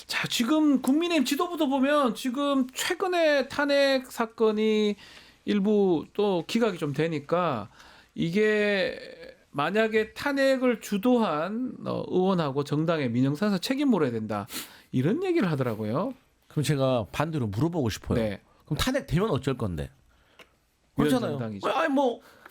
[SPEAKER 2] 자, 지금 국민의힘 지도부도 보면 지금 최근에 탄핵 사건이 일부 또 기각이 좀 되니까 이게 만약에 탄핵을 주도한 의원하고 정당의 민영사에서 책임 물어야 된다. 이런 얘기를 하더라고요.
[SPEAKER 5] 그럼 제가 반대로 물어보고 싶어요.
[SPEAKER 2] 네.
[SPEAKER 5] 그럼 탄핵 되면 어쩔 건데? 그렇잖아요.
[SPEAKER 2] 위원장당이죠.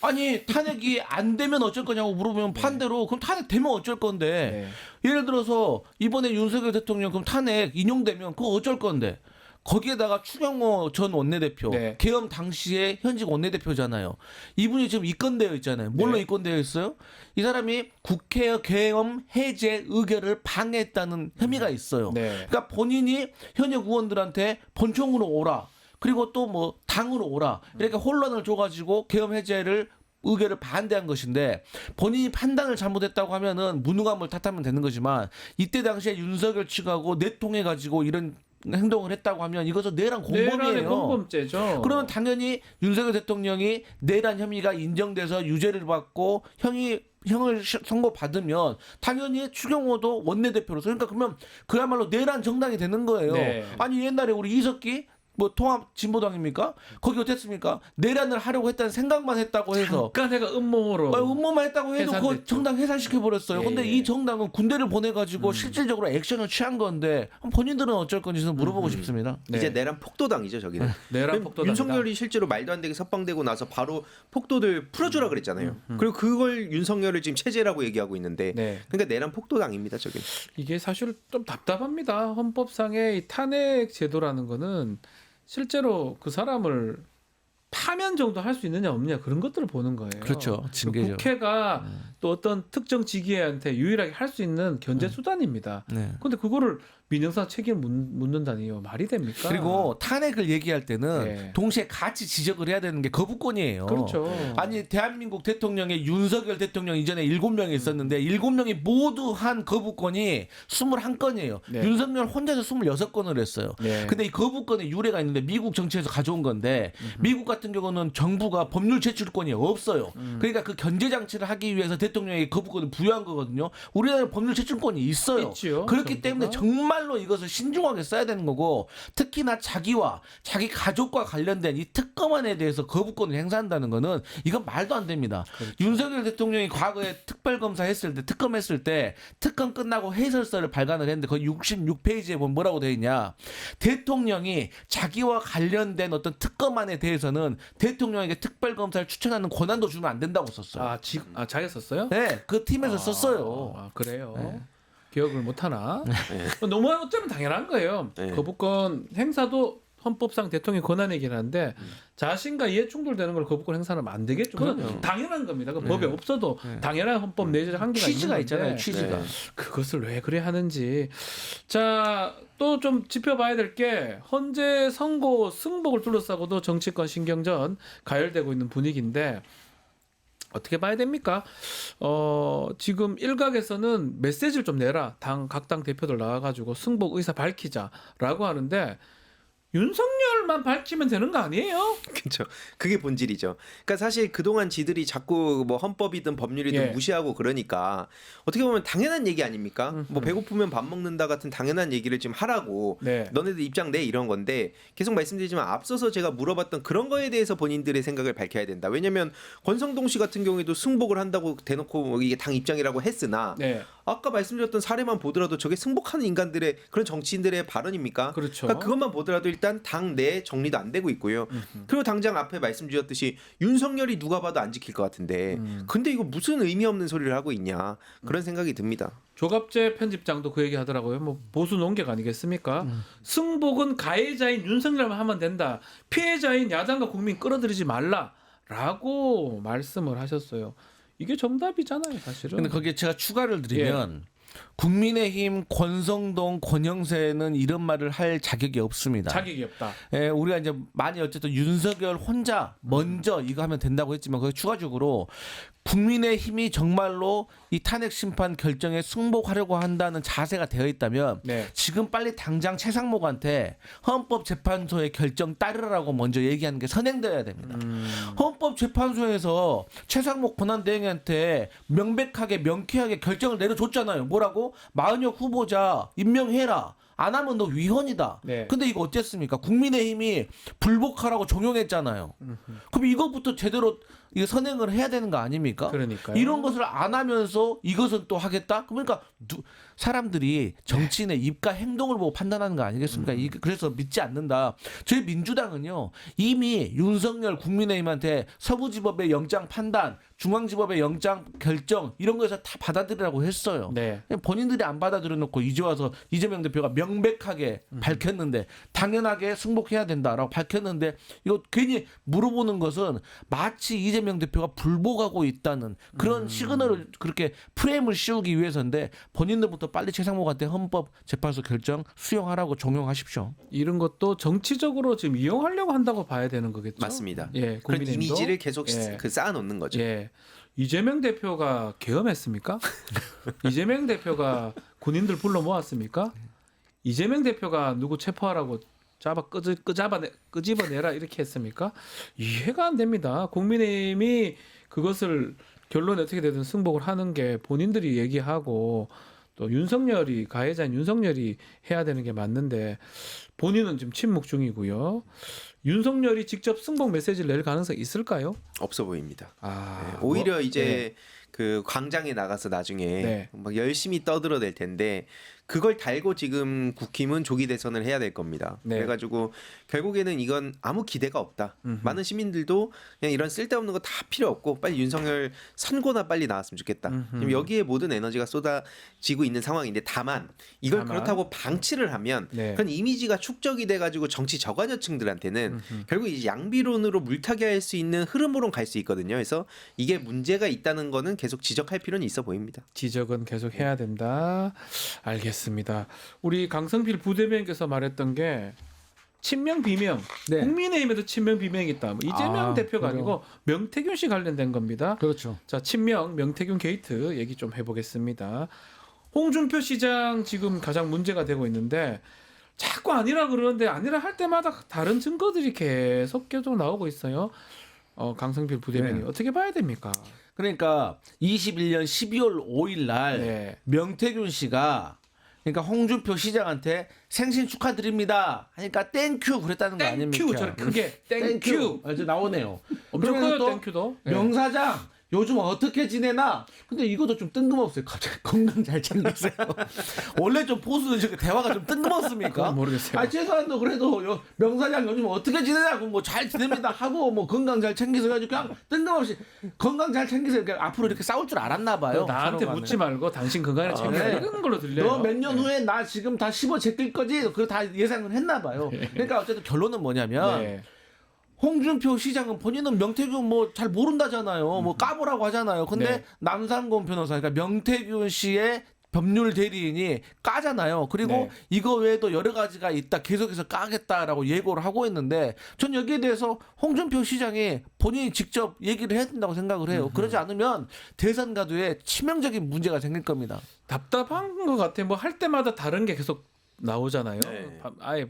[SPEAKER 5] 아니 탄핵이 안 되면 어쩔 거냐고 물어보면 반대로 그럼 탄핵 되면 어쩔 건데? 예를 들어서 이번에 윤석열 대통령 그럼 탄핵 인용되면 그거 어쩔 건데? 거기에다가 추경호 전 원내대표
[SPEAKER 2] 네.
[SPEAKER 5] 계엄 당시에 현직 원내대표잖아요. 이분이 지금 입건되어 있잖아요. 뭘로
[SPEAKER 2] 네.
[SPEAKER 5] 입건되어 있어요? 이 사람이 국회 계엄 해제 의결을 방해했다는 혐의가 있어요.
[SPEAKER 2] 네.
[SPEAKER 5] 그러니까 본인이 현역 의원들한테 본청으로 오라. 그리고 또 뭐 당으로 오라. 이렇게 혼란을 줘가지고 계엄 해제를 의결을 반대한 것인데 본인이 판단을 잘못했다고 하면은 무능함을 탓하면 되는 거지만 이때 당시에 윤석열 측하고 내통해가지고 이런 행동을 했다고 하면 이것은 내란
[SPEAKER 2] 내란의
[SPEAKER 5] 공범이에요.
[SPEAKER 2] 공범죄죠.
[SPEAKER 5] 그러면 당연히 윤석열 대통령이 내란 혐의가 인정돼서 유죄를 받고 형을 선고받으면 당연히 추경호도 원내대표로서 그러면 그야말로 내란 정당이 되는 거예요.
[SPEAKER 2] 네.
[SPEAKER 5] 아니 옛날에 우리 이석기 뭐 통합 진보당입니까? 거기 어땠습니까? 내란을 하려고 했다는 생각만 했다고 해서
[SPEAKER 2] 잠깐 해가 음모로
[SPEAKER 5] 음모만 했다고 해도 그
[SPEAKER 2] 해산됐죠.
[SPEAKER 5] 정당 해산시켜 버렸어요.
[SPEAKER 2] 예,
[SPEAKER 5] 근데
[SPEAKER 2] 예.
[SPEAKER 5] 이 정당은 군대를 보내가지고 실질적으로 액션을 취한 건데 본인들은 어쩔 건지 저는 물어보고 싶습니다.
[SPEAKER 2] 네.
[SPEAKER 6] 이제 내란 폭도당이죠 저기는.
[SPEAKER 2] 내란 폭도당이다.
[SPEAKER 6] 윤석열이 실제로 말도 안 되게 석방되고 나서 바로 폭도들 풀어주라 그랬잖아요. 그리고 그걸 윤석열을 지금 체제라고 얘기하고 있는데
[SPEAKER 2] 네.
[SPEAKER 6] 그러니까 내란 폭도당입니다 저게.
[SPEAKER 2] 이게 사실 좀 답답합니다. 헌법상의 이 탄핵 제도라는 거는 실제로 그 사람을 파면 정도 할 수 있느냐 없느냐 그런 것들을 보는 거예요.
[SPEAKER 5] 그렇죠. 징계죠.
[SPEAKER 2] 국회가 또 어떤 특정 직위한테 유일하게 할 수 있는 견제 수단입니다.
[SPEAKER 5] 네.
[SPEAKER 2] 그런데 그거를 민영사 책임을 묻는다니요. 말이 됩니까?
[SPEAKER 5] 그리고 탄핵을 얘기할 때는
[SPEAKER 2] 네.
[SPEAKER 5] 동시에 같이 지적을 해야 되는 게 거부권이에요.
[SPEAKER 2] 그렇죠.
[SPEAKER 5] 아니 대한민국 대통령에 윤석열 대통령 이전에 7명이 있었는데 7명이 모두 한 거부권이 21건이에요.
[SPEAKER 2] 네.
[SPEAKER 5] 윤석열 혼자서 26건을 했어요.
[SPEAKER 2] 네.
[SPEAKER 5] 근데 이 거부권의 유래가 있는데 미국 정치에서 가져온 건데 미국 같은 경우는 정부가 법률 제출권이 없어요. 그러니까 그 견제 장치를 하기 위해서 대통령에게 거부권을 부여한 거거든요. 우리나라에 법률 제출권이 있어요.
[SPEAKER 2] 있지요,
[SPEAKER 5] 그렇기
[SPEAKER 2] 정부가.
[SPEAKER 5] 때문에 정말로 이것을 신중하게 써야 되는 거고 특히나 자기와 자기 가족과 관련된 이 특검안에 대해서 거부권을 행사한다는 거는 이건 말도 안 됩니다.
[SPEAKER 2] 그렇죠.
[SPEAKER 5] 윤석열 대통령이 과거에 특별검사 했을 때 특검했을 때 특검 끝나고 해설서를 발간을 했는데 거기 66페이지에 보면 뭐라고 되어 있냐. 대통령이 자기와 관련된 어떤 특검안에 대해서는 대통령에게 특별검사를 추천하는 권한도 주면 안 된다고 썼어요.
[SPEAKER 2] 자기가 썼어요?
[SPEAKER 5] 네, 그 팀에서 썼어요.
[SPEAKER 2] 아, 그래요.
[SPEAKER 5] 네.
[SPEAKER 2] 기억을 못 하나? 너무 어쩌면 당연한 거예요.
[SPEAKER 6] 네.
[SPEAKER 2] 거부권 행사도 헌법상 대통령 권한이긴 한데 자신과 이해 충돌되는 걸 거부권 행사하면 안 되겠죠.
[SPEAKER 5] 그럼요.
[SPEAKER 2] 당연한 겁니다. 그
[SPEAKER 5] 네.
[SPEAKER 2] 법에 없어도
[SPEAKER 5] 네.
[SPEAKER 2] 당연한 헌법 내재적 한계가
[SPEAKER 5] 취지가
[SPEAKER 2] 있는 건데
[SPEAKER 5] 있잖아요. 취지가.
[SPEAKER 6] 네.
[SPEAKER 2] 그것을 왜 그래 하는지. 자, 또 좀 짚어봐야 될 게 헌재 선고 승복을 둘러싸고도 정치권 신경전 가열되고 있는 분위기인데 어떻게 봐야 됩니까? 지금 일각에서는 메시지를 좀 내라. 각 당 대표들 나와가지고 승복 의사 밝히자라고 하는데 윤석열만 밝히면 되는 거 아니에요?
[SPEAKER 6] 그렇죠. 그게 본질이죠. 그러니까 사실 그동안 지들이 자꾸 뭐 헌법이든 법률이든
[SPEAKER 2] 예.
[SPEAKER 6] 무시하고 그러니까 어떻게 보면 당연한 얘기 아닙니까? 뭐 배고프면 밥 먹는다 같은 당연한 얘기를 지금 하라고
[SPEAKER 2] 네.
[SPEAKER 6] 너네들 입장 내 이런 건데 계속 말씀드리지만 앞서서 제가 물어봤던 그런 거에 대해서 본인들의 생각을 밝혀야 된다. 왜냐하면 권성동 씨 같은 경우에도 승복을 한다고 대놓고 뭐 이게 당 입장이라고 했으나
[SPEAKER 2] 네.
[SPEAKER 6] 아까 말씀드렸던 사례만 보더라도 저게 승복하는 인간들의 그런 정치인들의 발언입니까?
[SPEAKER 2] 그렇죠.
[SPEAKER 6] 그러니까 그것만 보더라도 일단 당 내 정리도 안 되고 있고요. 그리고 당장 앞에 말씀드렸듯이 윤석열이 누가 봐도 안 지킬 것 같은데 근데 이거 무슨 의미 없는 소리를 하고 있냐 그런 생각이 듭니다.
[SPEAKER 2] 조갑재 편집장도 그 얘기 하더라고요. 뭐 보수 논객 아니겠습니까? 승복은 가해자인 윤석열만 하면 된다. 피해자인 야당과 국민 끌어들이지 말라라고 말씀을 하셨어요. 이게 정답이잖아요, 사실은.
[SPEAKER 5] 근데 거기에 제가 추가를 드리면 국민의힘 권성동 권영세는 이런 말을 할 자격이 없습니다.
[SPEAKER 2] 자격이 없다.
[SPEAKER 5] 예, 우리가 이제 많이 어쨌든 윤석열 혼자 먼저 이거 하면 된다고 했지만 거기 추가적으로 국민의힘이 정말로 이 탄핵 심판 결정에 승복하려고 한다는 자세가 되어 있다면
[SPEAKER 2] 네.
[SPEAKER 5] 지금 빨리 당장 최상목한테 헌법재판소의 결정 따르라고 먼저 얘기하는 게 선행되어야 됩니다. 헌법재판소에서 최상목 권한대행한테 명백하게 명쾌하게 결정을 내려줬잖아요. 뭐라고? 마은혁 후보자 임명해라. 안 하면 너 위헌이다.
[SPEAKER 2] 네.
[SPEAKER 5] 근데 이거 어땠습니까? 국민의힘이 불복하라고 종용했잖아요. 그럼 이것부터 제대로 이거 선행을 해야 되는 거 아닙니까?
[SPEAKER 2] 그러니까요.
[SPEAKER 5] 이런 것을 안 하면서 이것은 또 하겠다? 그러니까 사람들이 정치인의 입과 행동을 보고 판단하는 거 아니겠습니까? 그래서 믿지 않는다. 저희 민주당은요. 이미 윤석열 국민의힘한테 서부지법의 영장 판단, 중앙지법의 영장 결정 이런 거에서 다 받아들이라고 했어요.
[SPEAKER 2] 네.
[SPEAKER 5] 본인들이 안 받아들여놓고 이제 와서 이재명 대표가 명백하게 밝혔는데 당연하게 승복해야 된다라고 밝혔는데 이거 괜히 물어보는 것은 마치 이재명 대표가 불복하고 있다는 그런 시그널을 그렇게 프레임을 씌우기 위해서인데 본인들부터 빨리 최상목한테 헌법재판소 결정 수용하라고 종용하십시오.
[SPEAKER 2] 이런 것도 정치적으로 지금 이용하려고 한다고 봐야 되는 거겠죠.
[SPEAKER 6] 맞습니다.
[SPEAKER 2] 예,
[SPEAKER 6] 그런
[SPEAKER 2] 국민의힘도.
[SPEAKER 6] 이미지를 계속
[SPEAKER 2] 예.
[SPEAKER 6] 쌓아놓는 거죠.
[SPEAKER 2] 예. 이재명 대표가 계엄했습니까? 이재명 대표가 군인들 불러 모았습니까? 이재명 대표가 누구 체포하라고 끄집어내라 이렇게 했습니까? 이해가 안 됩니다. 국민의힘이 그것을 결론에 어떻게 되든 승복을 하는 게 본인들이 얘기하고 또 윤석열이 가해자인 윤석열이 해야 되는 게 맞는데 본인은 지금 침묵 중이고요. 윤석열이 직접 승복 메시지를 낼 가능성이 있을까요?
[SPEAKER 6] 없어 보입니다.
[SPEAKER 2] 아,
[SPEAKER 6] 네, 오히려
[SPEAKER 2] 뭐,
[SPEAKER 6] 이제 그 광장에 나가서 나중에
[SPEAKER 2] 네.
[SPEAKER 6] 막 열심히 떠들어댈 텐데 그걸 달고 지금 국힘은 조기 대선을 해야 될 겁니다.
[SPEAKER 2] 네.
[SPEAKER 6] 그래가지고 결국에는 이건 아무 기대가 없다. 많은 시민들도 그냥 이런 쓸데없는 거 다 필요 없고 빨리 윤석열 선고나 빨리 나왔으면 좋겠다. 지금 여기에 모든 에너지가 쏟아지고 있는 상황인데 다만 이걸 그렇다고 방치를 하면
[SPEAKER 2] 네.
[SPEAKER 6] 그런 이미지가 축적이 돼가지고 정치 저관여층들한테는 결국 이제 양비론으로 물타기 할 수 있는 흐름으로 갈 수 있거든요. 그래서 이게 문제가 있다는 거는 계속 지적할 필요는 있어 보입니다.
[SPEAKER 2] 지적은 계속 해야 된다. 알겠습니다. 우리 강성필 부대변인께서 말했던 게 친명 비명.
[SPEAKER 7] 네.
[SPEAKER 2] 국민의힘에도 친명 비명이 있다. 뭐 이재명
[SPEAKER 7] 아,
[SPEAKER 2] 대표가
[SPEAKER 7] 그래요?
[SPEAKER 2] 아니고 명태균 씨 관련된 겁니다.
[SPEAKER 7] 그렇죠.
[SPEAKER 2] 자, 친명 명태균 게이트 얘기 좀 해보겠습니다. 홍준표 시장 지금 가장 문제가 되고 있는데 자꾸 아니라 그러는데 아니라 할 때마다 다른 증거들이 계속 나오고 있어요. 강성필 부대변인
[SPEAKER 7] 네.
[SPEAKER 2] 어떻게 봐야 됩니까?
[SPEAKER 5] 그러니까 21년 12월 5일 날
[SPEAKER 2] 네.
[SPEAKER 5] 명태균 씨가 그러니까 홍준표 시장한테 생신 축하드립니다 하니까 땡큐 그랬다는 거
[SPEAKER 2] 땡큐
[SPEAKER 5] 아닙니까?
[SPEAKER 2] 저를 크게 땡큐
[SPEAKER 5] 이제 나오네요.
[SPEAKER 2] 엄청
[SPEAKER 5] 그러면
[SPEAKER 2] 커요
[SPEAKER 5] 또
[SPEAKER 2] 땡큐도.
[SPEAKER 5] 명사장 요즘 어떻게 지내나? 근데 이것도 좀 뜬금없어요. 갑자기 건강 잘 챙기세요. 원래 좀 보수는 저렇게 대화가 좀 뜬금없습니까?
[SPEAKER 2] 그건 모르겠어요.
[SPEAKER 5] 아, 최소한도 그래도 명사장 요즘 어떻게 지내냐고 뭐 잘 지냅니다 하고 뭐 건강 잘 챙기세요 가지고 그냥 뜬금없이 건강 잘 챙기세요. 그러니까 앞으로 이렇게 싸울 줄 알았나 봐요.
[SPEAKER 2] 나한테
[SPEAKER 5] 서로가.
[SPEAKER 2] 묻지 말고 당신 건강을 챙겨
[SPEAKER 5] 네.
[SPEAKER 2] 이런 걸로 들려요.
[SPEAKER 5] 너 몇 년 후에 나 지금 다 씹어 제낄 거지? 그거 다 예상을 했나 봐요. 그러니까 어쨌든 결론은 뭐냐면
[SPEAKER 2] 네.
[SPEAKER 5] 홍준표 시장은 본인은 명태균 뭐 잘 모른다잖아요. 뭐 까보라고 하잖아요. 근데
[SPEAKER 2] 네.
[SPEAKER 5] 남상곤 변호사, 그러니까 명태균 씨의 법률 대리인이 까잖아요. 그리고
[SPEAKER 2] 네.
[SPEAKER 5] 이거 외에도 여러 가지가 있다. 계속해서 까겠다라고 예고를 하고 있는데 전 여기에 대해서 홍준표 시장이 본인이 직접 얘기를 해야 된다고 생각을 해요. 그러지 않으면 대선 가도에 치명적인 문제가 생길 겁니다.
[SPEAKER 2] 답답한 것 같아. 뭐 할 때마다 다른 게 계속 나오잖아요.
[SPEAKER 6] 네.
[SPEAKER 2] 아예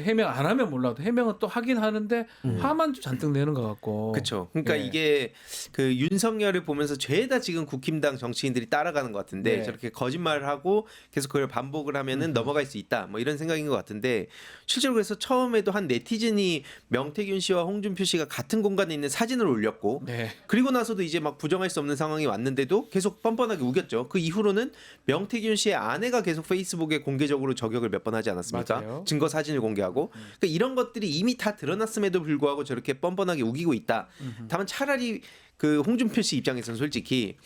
[SPEAKER 2] 해명 안 하면 몰라도 해명은 또 하긴 하는데 화만 좀 잔뜩 내는 것 같고.
[SPEAKER 6] 그렇죠. 그러니까
[SPEAKER 2] 네.
[SPEAKER 6] 이게 그 윤석열을 보면서 죄다 지금 국힘당 정치인들이 따라가는 것 같은데
[SPEAKER 2] 네.
[SPEAKER 6] 저렇게 거짓말을 하고 계속 그걸 반복을 하면은 넘어갈 수 있다. 뭐 이런 생각인 것 같은데 실제로 그래서 처음에도 한 네티즌이 명태균 씨와 홍준표 씨가 같은 공간에 있는 사진을 올렸고
[SPEAKER 2] 네.
[SPEAKER 6] 그리고 나서도 이제 막 부정할 수 없는 상황이 왔는데도 계속 뻔뻔하게 우겼죠. 그 이후로는 명태균 씨의 아내가 계속 페이스북에 공개적으로 저격을 몇 번 하지 않았습니까?
[SPEAKER 2] 맞아요.
[SPEAKER 6] 증거 사진을 공개하고 그러니까 이런 것들이 이미 다 드러났음에도 불구하고 저렇게 뻔뻔하게 우기고 있다. 다만 차라리 그 홍준표 씨 입장에서는 솔직히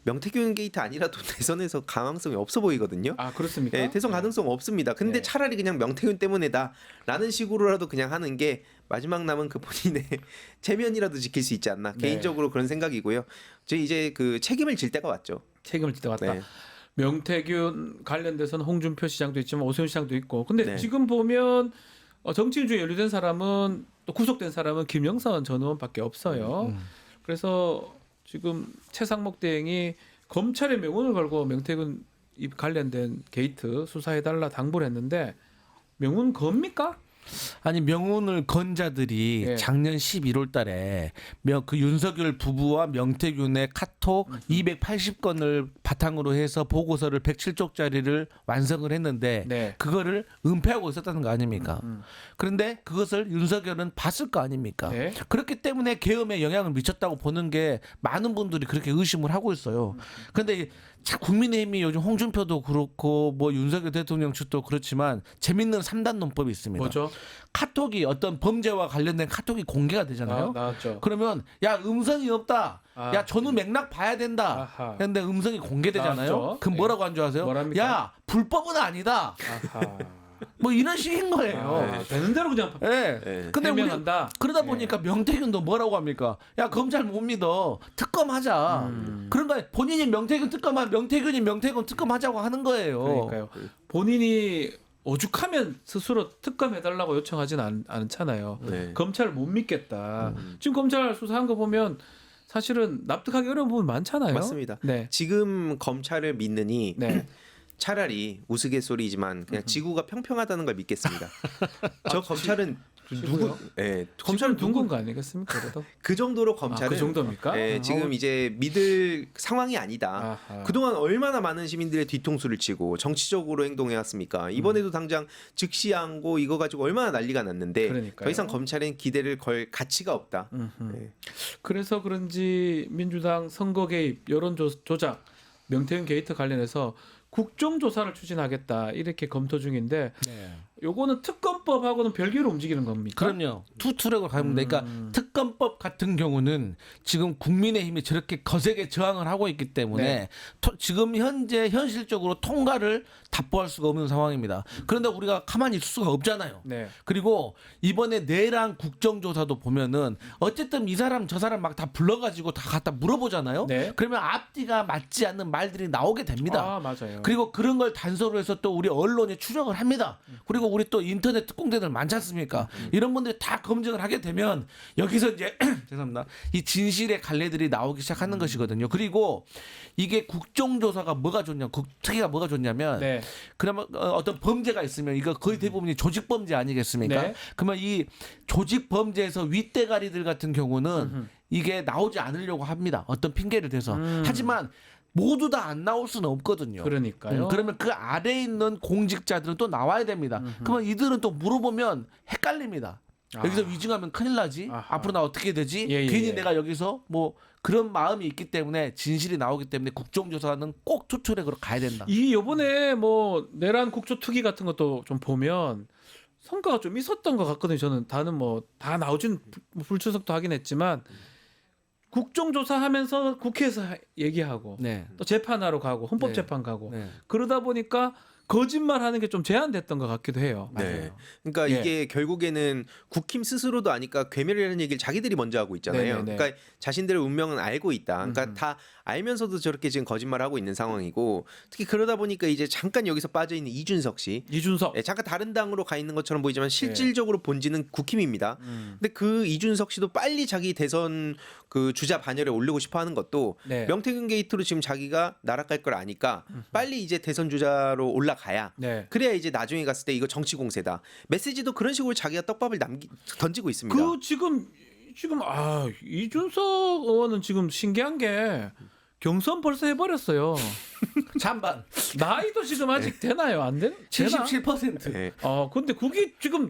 [SPEAKER 6] 명태균 게이트 아니라도 대선에서 가망성이 없어 보이거든요.
[SPEAKER 2] 아 그렇습니까?
[SPEAKER 6] 네, 대선 가능성 없습니다. 근데
[SPEAKER 2] 네.
[SPEAKER 6] 차라리 그냥 명태균 때문에다라는 식으로라도 그냥 하는 게 마지막 남은 그 본인의 체면이라도 지킬 수 있지 않나.
[SPEAKER 2] 네.
[SPEAKER 6] 개인적으로 그런 생각이고요. 이제 그 책임을 질 때가 왔죠.
[SPEAKER 2] 책임을 질 때 왔다.
[SPEAKER 6] 네.
[SPEAKER 2] 명태균 관련돼서는 홍준표 시장도 있지만 오세훈 시장도 있고. 근데
[SPEAKER 6] 네.
[SPEAKER 2] 지금 보면 정치인 중에 연루된 사람은 또 구속된 사람은 김영선 전 의원밖에 없어요. 그래서 지금 최상목 대행이 검찰에 명운을 걸고 명태균 이 관련된 게이트 수사해달라 당부를 했는데 명운 겁니까?
[SPEAKER 5] 아니 명운을 건 자들이
[SPEAKER 2] 예.
[SPEAKER 5] 작년 11월 달에 그 윤석열 부부와 명태균의 카톡 280건을 바탕으로 해서 보고서를 107쪽짜리를 완성을 했는데
[SPEAKER 2] 네.
[SPEAKER 5] 그거를 은폐하고 있었다는 거 아닙니까? 그런데 그것을 윤석열은 봤을 거 아닙니까?
[SPEAKER 2] 네.
[SPEAKER 5] 그렇기 때문에 계엄에 영향을 미쳤다고 보는 게 많은 분들이 그렇게 의심을 하고 있어요. 그런데 국민의힘이 요즘 홍준표도 그렇고 뭐 윤석열 대통령 측도 그렇지만 재밌는 3단 논법이 있습니다.
[SPEAKER 2] 뭐죠?
[SPEAKER 5] 카톡이 어떤 범죄와 관련된 카톡이 공개가 되잖아요.
[SPEAKER 2] 나왔죠.
[SPEAKER 5] 그러면 야 음성이 없다.
[SPEAKER 2] 아,
[SPEAKER 5] 야 전후 맥락 봐야 된다.
[SPEAKER 2] 아하.
[SPEAKER 5] 그런데 음성이 공개되잖아요.
[SPEAKER 2] 나왔죠.
[SPEAKER 5] 그럼 뭐라고 한 줄 아세요?
[SPEAKER 2] 뭐랍니까?
[SPEAKER 5] 야 불법은 아니다.
[SPEAKER 2] 아하.
[SPEAKER 5] 뭐 이런 식인 거예요.
[SPEAKER 2] 아, 되는 대로 그냥
[SPEAKER 5] 예.
[SPEAKER 6] 네.
[SPEAKER 5] 근데 우리
[SPEAKER 2] 해명한다.
[SPEAKER 5] 그러다 보니까 명태균도 뭐라고 합니까? 야 검찰 못 믿어. 특검하자. 그런 거 본인이 명태균 특검한 명태균이 명태균 특검하자고 하는 거예요.
[SPEAKER 2] 그러니까요. 본인이 오죽하면 스스로 특검해달라고 요청하진 않잖아요.
[SPEAKER 6] 네.
[SPEAKER 2] 검찰을 못 믿겠다. 지금 검찰 수사한 거 보면 사실은 납득하기 어려운 부분 많잖아요.
[SPEAKER 6] 맞습니다.
[SPEAKER 2] 네.
[SPEAKER 6] 지금 검찰을 믿느니
[SPEAKER 2] 네.
[SPEAKER 6] 차라리 우스갯소리지만 그냥 지구가 평평하다는 걸 믿겠습니다. 저 검찰은 누구? 예,
[SPEAKER 2] 검찰은
[SPEAKER 6] 검찰은 누구?
[SPEAKER 2] 둥근 거 아니겠습니까? 그래도
[SPEAKER 6] 그 정도로 검찰은
[SPEAKER 2] 그 정도입니까?
[SPEAKER 6] 예, 지금 이제 믿을 상황이 아니다.
[SPEAKER 2] 아하.
[SPEAKER 6] 그동안 얼마나 많은 시민들의 뒤통수를 치고 정치적으로 행동해 왔습니까? 이번에도 당장 즉시항고 이거 가지고 얼마나 난리가 났는데
[SPEAKER 2] 그러니까요.
[SPEAKER 6] 더 이상 검찰엔 기대를 걸 가치가 없다. 예.
[SPEAKER 2] 그래서 그런지 민주당 선거 개입, 여론 조작, 명태균 게이트 관련해서 국정조사를 추진하겠다 이렇게 검토 중인데
[SPEAKER 5] 네.
[SPEAKER 2] 요거는 특검법하고는 별개로 움직이는 겁니까?
[SPEAKER 5] 그럼요. 투트랙으로 가면 되니까 특검법 같은 경우는 지금 국민의힘이 저렇게 거세게 저항을 하고 있기 때문에
[SPEAKER 2] 네.
[SPEAKER 5] 지금 현재 현실적으로 통과를 답보할 수가 없는 상황입니다. 그런데 우리가 가만히 있을 수가 없잖아요.
[SPEAKER 2] 네.
[SPEAKER 5] 그리고 이번에 내란 국정조사도 보면은 어쨌든 이 사람 저 사람 막 다 불러가지고 다 갖다 물어보잖아요.
[SPEAKER 2] 네.
[SPEAKER 5] 그러면 앞뒤가 맞지 않는 말들이 나오게 됩니다.
[SPEAKER 2] 아 맞아요.
[SPEAKER 5] 그리고 그런 걸 단서로 해서 또 우리 언론이 추적을 합니다. 그리고 우리 또 인터넷 특공대들 많지 않습니까? 이런 분들이 다 검증을 하게 되면 여기서 이제 죄송합니다. 이 진실의 갈래들이 나오기 시작하는 것이거든요. 그리고 이게 국정조사가 뭐가 좋냐, 특이가 뭐가 좋냐면
[SPEAKER 2] 네.
[SPEAKER 5] 그러면 어떤 범죄가 있으면 이거 거의 대부분이 조직 범죄 아니겠습니까?
[SPEAKER 2] 네.
[SPEAKER 5] 그러면 이 조직 범죄에서 윗대가리들 같은 경우는 이게 나오지 않으려고 합니다. 어떤 핑계를 대서. 하지만 모두 다 안 나올 수는 없거든요.
[SPEAKER 2] 그러니까요.
[SPEAKER 5] 그러면 그 아래에 있는 공직자들은 또 나와야 됩니다. 그러면 이들은 또 물어보면 헷갈립니다. 여기서 위증하면 큰일 나지.
[SPEAKER 2] 아하.
[SPEAKER 5] 앞으로 나 어떻게 되지?
[SPEAKER 2] 예, 예,
[SPEAKER 5] 괜히
[SPEAKER 2] 예.
[SPEAKER 5] 내가 여기서 뭐 그런 마음이 있기 때문에 진실이 나오기 때문에 국정조사는 꼭 투철액으로 가야 된다.
[SPEAKER 2] 이 요번에 뭐 내란 국조특위 같은 것도 좀 보면 성과가 좀 있었던 것 같거든요. 저는 다는 뭐 다 나오진 불출석도 하긴 했지만 국정조사하면서 국회에서 얘기하고
[SPEAKER 5] 네.
[SPEAKER 2] 또 재판하러 가고 헌법재판 가고
[SPEAKER 5] 네.
[SPEAKER 2] 그러다 보니까 거짓말하는 게 좀 제한됐던 것 같기도 해요.
[SPEAKER 6] 네. 그러니까
[SPEAKER 2] 예.
[SPEAKER 6] 이게 결국에는 국힘 스스로도 아니까 괴멸이라는 얘기를 자기들이 먼저 하고 있잖아요.
[SPEAKER 2] 네네네.
[SPEAKER 6] 그러니까 자신들의 운명은 알고 있다. 그러니까
[SPEAKER 2] 음흠.
[SPEAKER 6] 다 알면서도 저렇게 지금 거짓말하고 있는 상황이고 특히 그러다 보니까 이제 잠깐 여기서 빠져 있는 이준석 씨
[SPEAKER 2] 이준석.
[SPEAKER 6] 예, 잠깐 다른 당으로 가 있는 것처럼 보이지만 실질적으로 본질은 국힘입니다. 근데 그 이준석 씨도 빨리 자기 대선 그 주자 반열에 오르고 싶어 하는 것도
[SPEAKER 2] 네.
[SPEAKER 6] 명태균 게이트로 지금 자기가 날아갈 걸 아니까 빨리 이제 대선 주자로 올라가야
[SPEAKER 2] 네.
[SPEAKER 6] 그래야 이제 나중에 갔을 때 이거 정치 공세다. 메시지도 그런 식으로 자기가 떡밥을 던지고 있습니다.
[SPEAKER 2] 그 지금 이준석 의원은 지금 신기한 게 경선 벌써 해버렸어요.
[SPEAKER 5] 찬반
[SPEAKER 2] 나이도 지금 아직 되나요? 안 되나?
[SPEAKER 5] 77%.
[SPEAKER 6] 네.
[SPEAKER 2] 근데 그게 지금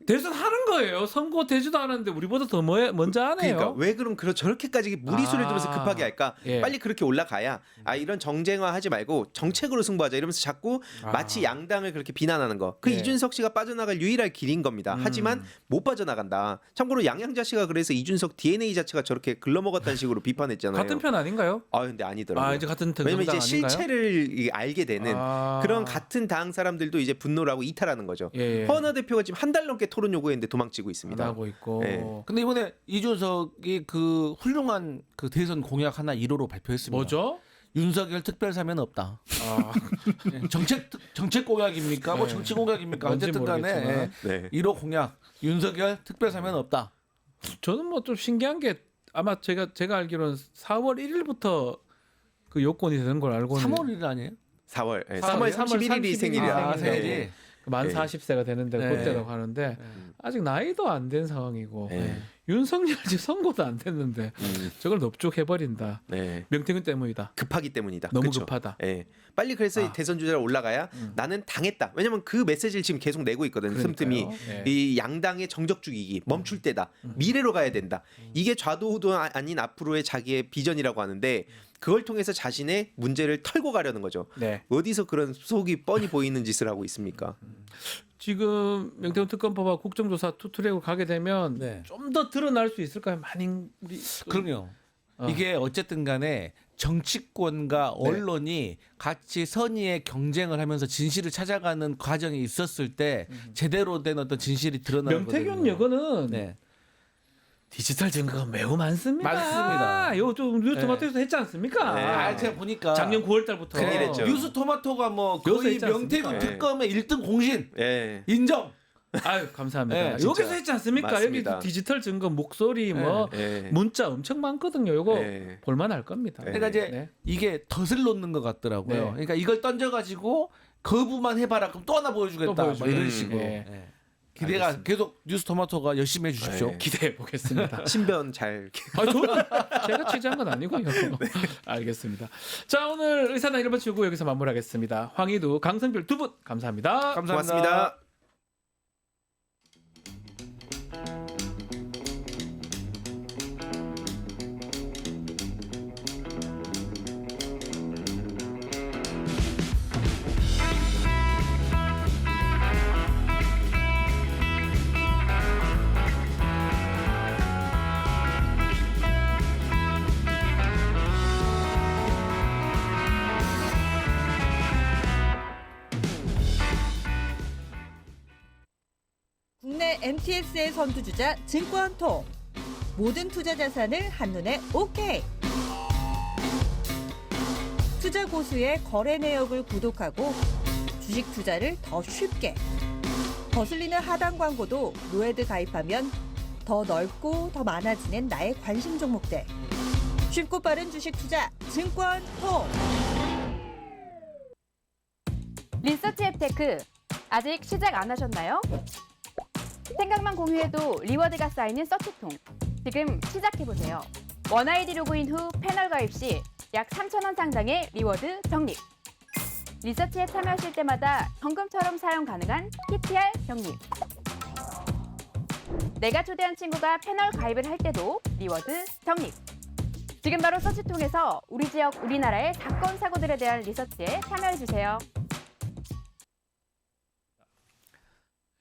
[SPEAKER 2] 대선 하는 거예요. 선거 되지도 않았는데 우리보다 더 먼저 하네요.
[SPEAKER 6] 그러니까 왜 그럼 저렇게까지 무리수를 두면서 급하게 할까?
[SPEAKER 2] 예.
[SPEAKER 6] 빨리 그렇게 올라가야 이런 정쟁화하지 말고 정책으로 승부하자 이러면서 자꾸 마치 양당을 그렇게 비난하는 거. 그
[SPEAKER 2] 예.
[SPEAKER 6] 이준석 씨가 빠져나갈 유일한 길인 겁니다. 하지만 못 빠져나간다. 참고로 양양자 씨가 그래서 이준석 DNA 자체가 저렇게 글러먹었다는 식으로 비판했잖아요.
[SPEAKER 2] 같은 편 아닌가요?
[SPEAKER 6] 근데 아니더라고요.
[SPEAKER 2] 이제 같은 당
[SPEAKER 6] 왜냐면 이제
[SPEAKER 2] 아닌가요?
[SPEAKER 6] 실체를 알게 되는
[SPEAKER 2] 아.
[SPEAKER 6] 그런 같은 당 사람들도 이제 분노를 하고 이탈하는 거죠.
[SPEAKER 2] 예.
[SPEAKER 6] 허은하 대표가 지금 한 달 넘게 토론 요구했는데 도망치고
[SPEAKER 2] 안
[SPEAKER 6] 있습니다.
[SPEAKER 2] 하고 있고.
[SPEAKER 6] 예.
[SPEAKER 5] 근데 이번에 이준석이 그 훌륭한 그 대선 공약 하나 1호로 발표했습니다.
[SPEAKER 2] 뭐죠?
[SPEAKER 5] 윤석열 특별 사면 없다.
[SPEAKER 2] 아,
[SPEAKER 5] 네, 정책 공약입니까? 뭐
[SPEAKER 2] 네.
[SPEAKER 5] 정치 공약입니까?
[SPEAKER 2] 뭔지
[SPEAKER 5] 어쨌든 간에
[SPEAKER 2] 모르겠지만.
[SPEAKER 6] 네.
[SPEAKER 5] 1호 공약 윤석열 특별 사면 없다.
[SPEAKER 2] 저는 뭐 좀 신기한 게 아마 제가 알기로는 4월 1일부터 그 요건이 되는 걸 알고
[SPEAKER 5] 3월 1일 아니에요?
[SPEAKER 6] 4월
[SPEAKER 2] 3월
[SPEAKER 6] 31일이 생일이라.
[SPEAKER 5] 아, 생일이.
[SPEAKER 6] 네.
[SPEAKER 2] 만
[SPEAKER 6] 네.
[SPEAKER 2] 40세가 되는데
[SPEAKER 5] 네.
[SPEAKER 2] 그때라고 하는데 아직 나이도 안 된 상황이고
[SPEAKER 6] 네.
[SPEAKER 2] 윤석열 지 선거도 안 됐는데 저걸 넙죽해버린다.
[SPEAKER 6] 네.
[SPEAKER 2] 명태균 때문이다.
[SPEAKER 6] 급하기 때문이다.
[SPEAKER 2] 너무
[SPEAKER 6] 그쵸?
[SPEAKER 2] 급하다.
[SPEAKER 6] 예. 빨리 그래서 대선 주자로 올라가야 나는 당했다. 왜냐면 그 메시지를 지금 계속 내고 있거든요. 틈틈이
[SPEAKER 2] 예.
[SPEAKER 6] 이 양당의 정적 죽이기 멈출 때다. 미래로 가야 된다. 이게 좌도우도 아닌 앞으로의 자기의 비전이라고 하는데 그걸 통해서 자신의 문제를 털고 가려는 거죠.
[SPEAKER 2] 네.
[SPEAKER 6] 어디서 그런 속이 뻔히 보이는 짓을 하고 있습니까?
[SPEAKER 2] 지금 명태균 특검법과 국정조사 투트랙으로 가게 되면
[SPEAKER 5] 네.
[SPEAKER 2] 좀 더 드러날 수 있을까요? 많이 우리
[SPEAKER 5] 그럼요. 이게 어쨌든 간에 정치권과 언론이 같이 선의의 경쟁을 하면서 진실을 찾아가는 과정이 있었을 때 제대로 된 어떤 진실이 드러나거든요.
[SPEAKER 2] 명태균 여거는
[SPEAKER 5] 네.
[SPEAKER 2] 디지털 증거가 매우 많습니다.
[SPEAKER 5] 많습니다.
[SPEAKER 2] 요좀 뉴스토마토에서 했지 않습니까?
[SPEAKER 6] 네.
[SPEAKER 5] 아, 제가 보니까
[SPEAKER 2] 작년 9월 달부터
[SPEAKER 6] 큰일 했죠.
[SPEAKER 5] 뉴스토마토가 뭐
[SPEAKER 2] 여기서
[SPEAKER 5] 거의
[SPEAKER 2] 했지 않습니까?
[SPEAKER 5] 명태균
[SPEAKER 6] 네.
[SPEAKER 5] 특검의 1등 공신
[SPEAKER 6] 예.
[SPEAKER 5] 인정.
[SPEAKER 2] 아유 감사합니다.
[SPEAKER 5] 네,
[SPEAKER 6] 진짜.
[SPEAKER 2] 여기서 했지 않습니까?
[SPEAKER 6] 맞습니다.
[SPEAKER 2] 여기 디지털 증거 목소리 뭐
[SPEAKER 6] 예.
[SPEAKER 2] 문자 엄청 많거든요. 요거
[SPEAKER 6] 예.
[SPEAKER 2] 볼만할 겁니다.
[SPEAKER 6] 네.
[SPEAKER 5] 그러니까 이제
[SPEAKER 2] 네.
[SPEAKER 5] 이게 덫을 놓는 것 같더라고요.
[SPEAKER 2] 네.
[SPEAKER 5] 그러니까 이걸 던져가지고 거부만 해봐라. 그럼 또 하나 보여주겠다.
[SPEAKER 2] 또 보여주겠다.
[SPEAKER 5] 뭐 이런 식으로.
[SPEAKER 2] 네.
[SPEAKER 5] 네. 기대가 계속 뉴스토마토가 열심히 해주십시오.
[SPEAKER 6] 네.
[SPEAKER 2] 기대해 보겠습니다.
[SPEAKER 6] 신변 잘
[SPEAKER 2] 저는 제가 취재한 건 아니고요. 알겠습니다. 자 오늘 의사당 1번 치고 여기서 마무리하겠습니다. 황희두, 강성필 두 분 감사합니다.
[SPEAKER 6] 고맙습니다.
[SPEAKER 7] 국내 MTS의 선두주자 증권통. 모든 투자 자산을 한눈에 오케이. 투자 고수의 거래 내역을 구독하고 주식 투자를 더 쉽게. 거슬리는 하단 광고도 노에드 가입하면 더 넓고 더 많아지는 나의 관심 종목들. 쉽고 빠른 주식 투자 증권통.
[SPEAKER 8] 리서치 앱테크 아직 시작 안 하셨나요? 생각만 공유해도 리워드가 쌓이는 서치통. 지금 시작해보세요. 원아이디 로그인 후 패널 가입 시 약 3,000원 상당의 리워드 적립. 리서치에 참여하실 때마다 현금처럼 사용 가능한 PTR 적립. 내가 초대한 친구가 패널 가입을 할 때도 리워드 적립. 지금 바로 서치 통해서 우리 지역, 우리나라의 사건, 사고들에 대한 리서치에 참여해주세요.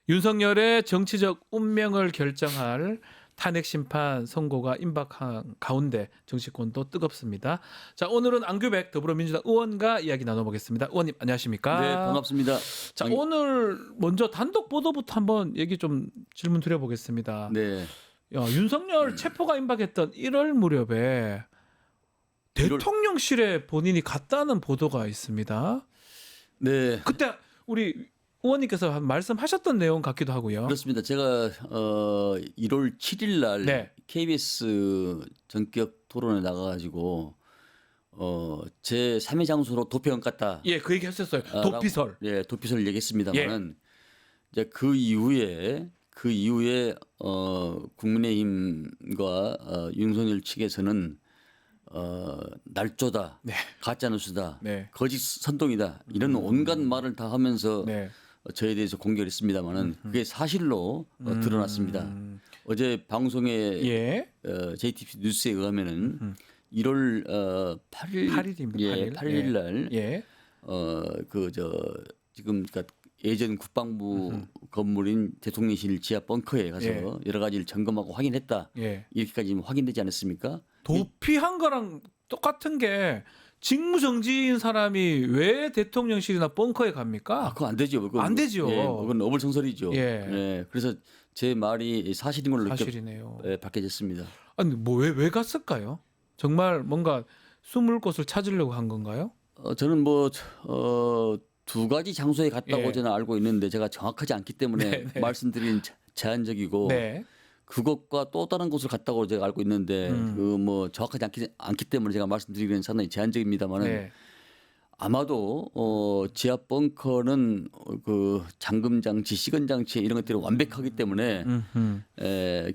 [SPEAKER 2] 윤석열의 정치적 운명을 결정할 탄핵 심판 선고가 임박한 가운데 정치권도 뜨겁습니다. 자, 오늘은 안규백 더불어민주당 의원과 이야기 나눠보겠습니다. 의원님 안녕하십니까?
[SPEAKER 9] 네, 반갑습니다.
[SPEAKER 2] 자, 오늘 먼저 단독 보도부터 한번 얘기 좀 질문 드려보겠습니다.
[SPEAKER 9] 네.
[SPEAKER 2] 윤석열 체포가 임박했던 1월 무렵에 대통령실에 본인이 갔다는 보도가 있습니다.
[SPEAKER 9] 네.
[SPEAKER 2] 그때 우리 의원님께서 말씀하셨던 내용 같기도 하고요.
[SPEAKER 9] 그렇습니다. 제가 1월 7일 날
[SPEAKER 2] 네.
[SPEAKER 9] KBS 전격 토론에 나가가지고 제 3회 장소로 도피원 갔다.
[SPEAKER 2] 예, 그 얘기 하셨어요. 도피설.
[SPEAKER 9] 예, 도피설 얘기했습니다만은 이제 그 이후에 국민의힘과 윤석열 측에서는 날조다,
[SPEAKER 2] 네.
[SPEAKER 9] 가짜 뉴스다,
[SPEAKER 2] 네.
[SPEAKER 9] 거짓 선동이다 이런 온갖 말을 다 하면서
[SPEAKER 2] 네.
[SPEAKER 9] 저에 대해서 공격을 했습니다만은 그게 사실로 드러났습니다. 어제 방송에
[SPEAKER 2] 예.
[SPEAKER 9] JTBC 뉴스에 의하면은 1월 8일
[SPEAKER 2] 8일입니다.
[SPEAKER 9] 예, 8일 날
[SPEAKER 2] 예.
[SPEAKER 9] 지금 그러니까 예전 국방부 건물인 대통령실 지하 벙커에 가서
[SPEAKER 2] 예.
[SPEAKER 9] 여러 가지를 점검하고 확인했다.
[SPEAKER 2] 예.
[SPEAKER 9] 이렇게까지 확인되지 않았습니까?
[SPEAKER 2] 도피한 거랑 똑같은 게 직무정지인 사람이 왜 대통령실이나 벙커에 갑니까?
[SPEAKER 9] 그거 안 되죠. 그건,
[SPEAKER 2] 안 되죠.
[SPEAKER 9] 예, 그건 어불성설이죠.
[SPEAKER 2] 예.
[SPEAKER 9] 예, 그래서 제 말이 사실인 걸로 이렇게
[SPEAKER 2] 사실이네요.
[SPEAKER 9] 밝혀졌습니다.
[SPEAKER 2] 아니 뭐 왜 갔을까요? 정말 뭔가 숨을 곳을 찾으려고 한 건가요?
[SPEAKER 9] 저는 두 가지 장소에 갔다고
[SPEAKER 2] 예.
[SPEAKER 9] 저는 알고 있는데 제가 정확하지 않기 때문에
[SPEAKER 2] 네, 네.
[SPEAKER 9] 말씀드린 제한적이고
[SPEAKER 2] 네.
[SPEAKER 9] 그것과 또 다른 곳을 갔다고 제가 알고 있는데 정확하지 않기 때문에 제가 말씀드리기는 상당히 제한적입니다만은
[SPEAKER 2] 네.
[SPEAKER 9] 아마도 지하 벙커는 그 잠금 장치, 시건 장치 이런 것들이 완벽하기 때문에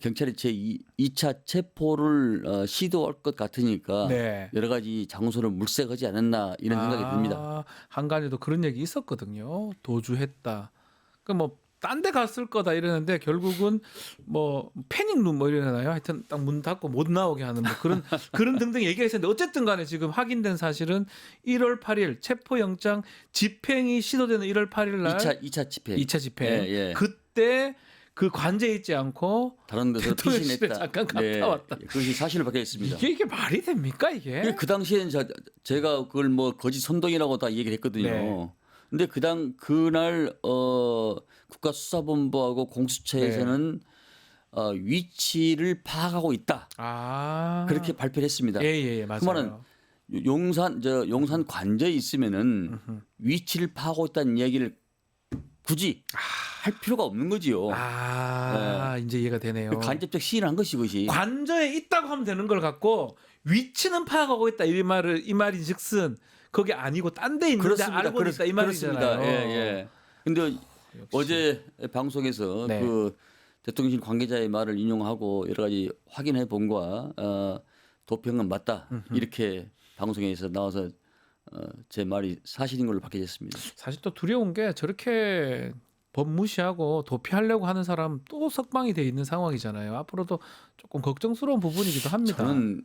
[SPEAKER 9] 경찰이 제 2차 체포를 시도할 것 같으니까
[SPEAKER 2] 네.
[SPEAKER 9] 여러 가지 장소를 물색하지 않았나 이런 생각이 듭니다.
[SPEAKER 2] 한간에도 그런 얘기 있었거든요. 도주했다. 그 뭐 딴 데 갔을 거다 이러는데 결국은 뭐 패닉룸 뭐 이러나요? 하여튼 딱 문 닫고 못 나오게 하는 뭐 그런 등등 얘기가 있었는데 어쨌든 간에 지금 확인된 사실은 1월 8일 체포영장 집행이 시도되는 1월 8일 날
[SPEAKER 9] 2차 집행.
[SPEAKER 2] 2차 집행.
[SPEAKER 9] 예, 예.
[SPEAKER 2] 그때 그 관제에 있지 않고
[SPEAKER 9] 다른 데서
[SPEAKER 2] 대통령실에
[SPEAKER 9] 피신했다.
[SPEAKER 2] 잠깐 갔다 왔다.
[SPEAKER 9] 그것이 사실로 박혀있습니다.
[SPEAKER 2] 이게 말이 됩니까 이게?
[SPEAKER 9] 그 당시에는 제가 그걸 뭐 거짓 선동이라고 다 얘기를 했거든요.
[SPEAKER 2] 네.
[SPEAKER 9] 근데 그날 국가수사본부하고 공수처에서는 위치를 파악하고 있다. 그렇게 발표를 했습니다.
[SPEAKER 2] 예, 맞아요.
[SPEAKER 9] 그 말은 용산 관저에 있으면은 위치를 파악하고 있다는 얘기를 굳이 할 필요가 없는 거지요.
[SPEAKER 2] 이제 이해가 되네요.
[SPEAKER 9] 간접적 시인을 한 것이 그것이.
[SPEAKER 2] 관저에 있다고 하면 되는 걸 갖고 위치는 파악하고 있다 이 말인즉슨 그게 아니고 딴 데 있는데 알고 있다 이 말이잖아요.
[SPEAKER 9] 예. 근데 어제 방송에서
[SPEAKER 2] 네.
[SPEAKER 9] 그 대통령실 관계자의 말을 인용하고 여러 가지 확인해 본과 도평은 맞다 이렇게 방송에서 나와서 제 말이 사실인 걸로 밝혀졌습니다.
[SPEAKER 2] 사실 또 두려운 게 저렇게 법 무시하고 도피하려고 하는 사람 또 석방이 돼 있는 상황이잖아요. 앞으로도 조금 걱정스러운 부분이기도 합니다.
[SPEAKER 9] 저는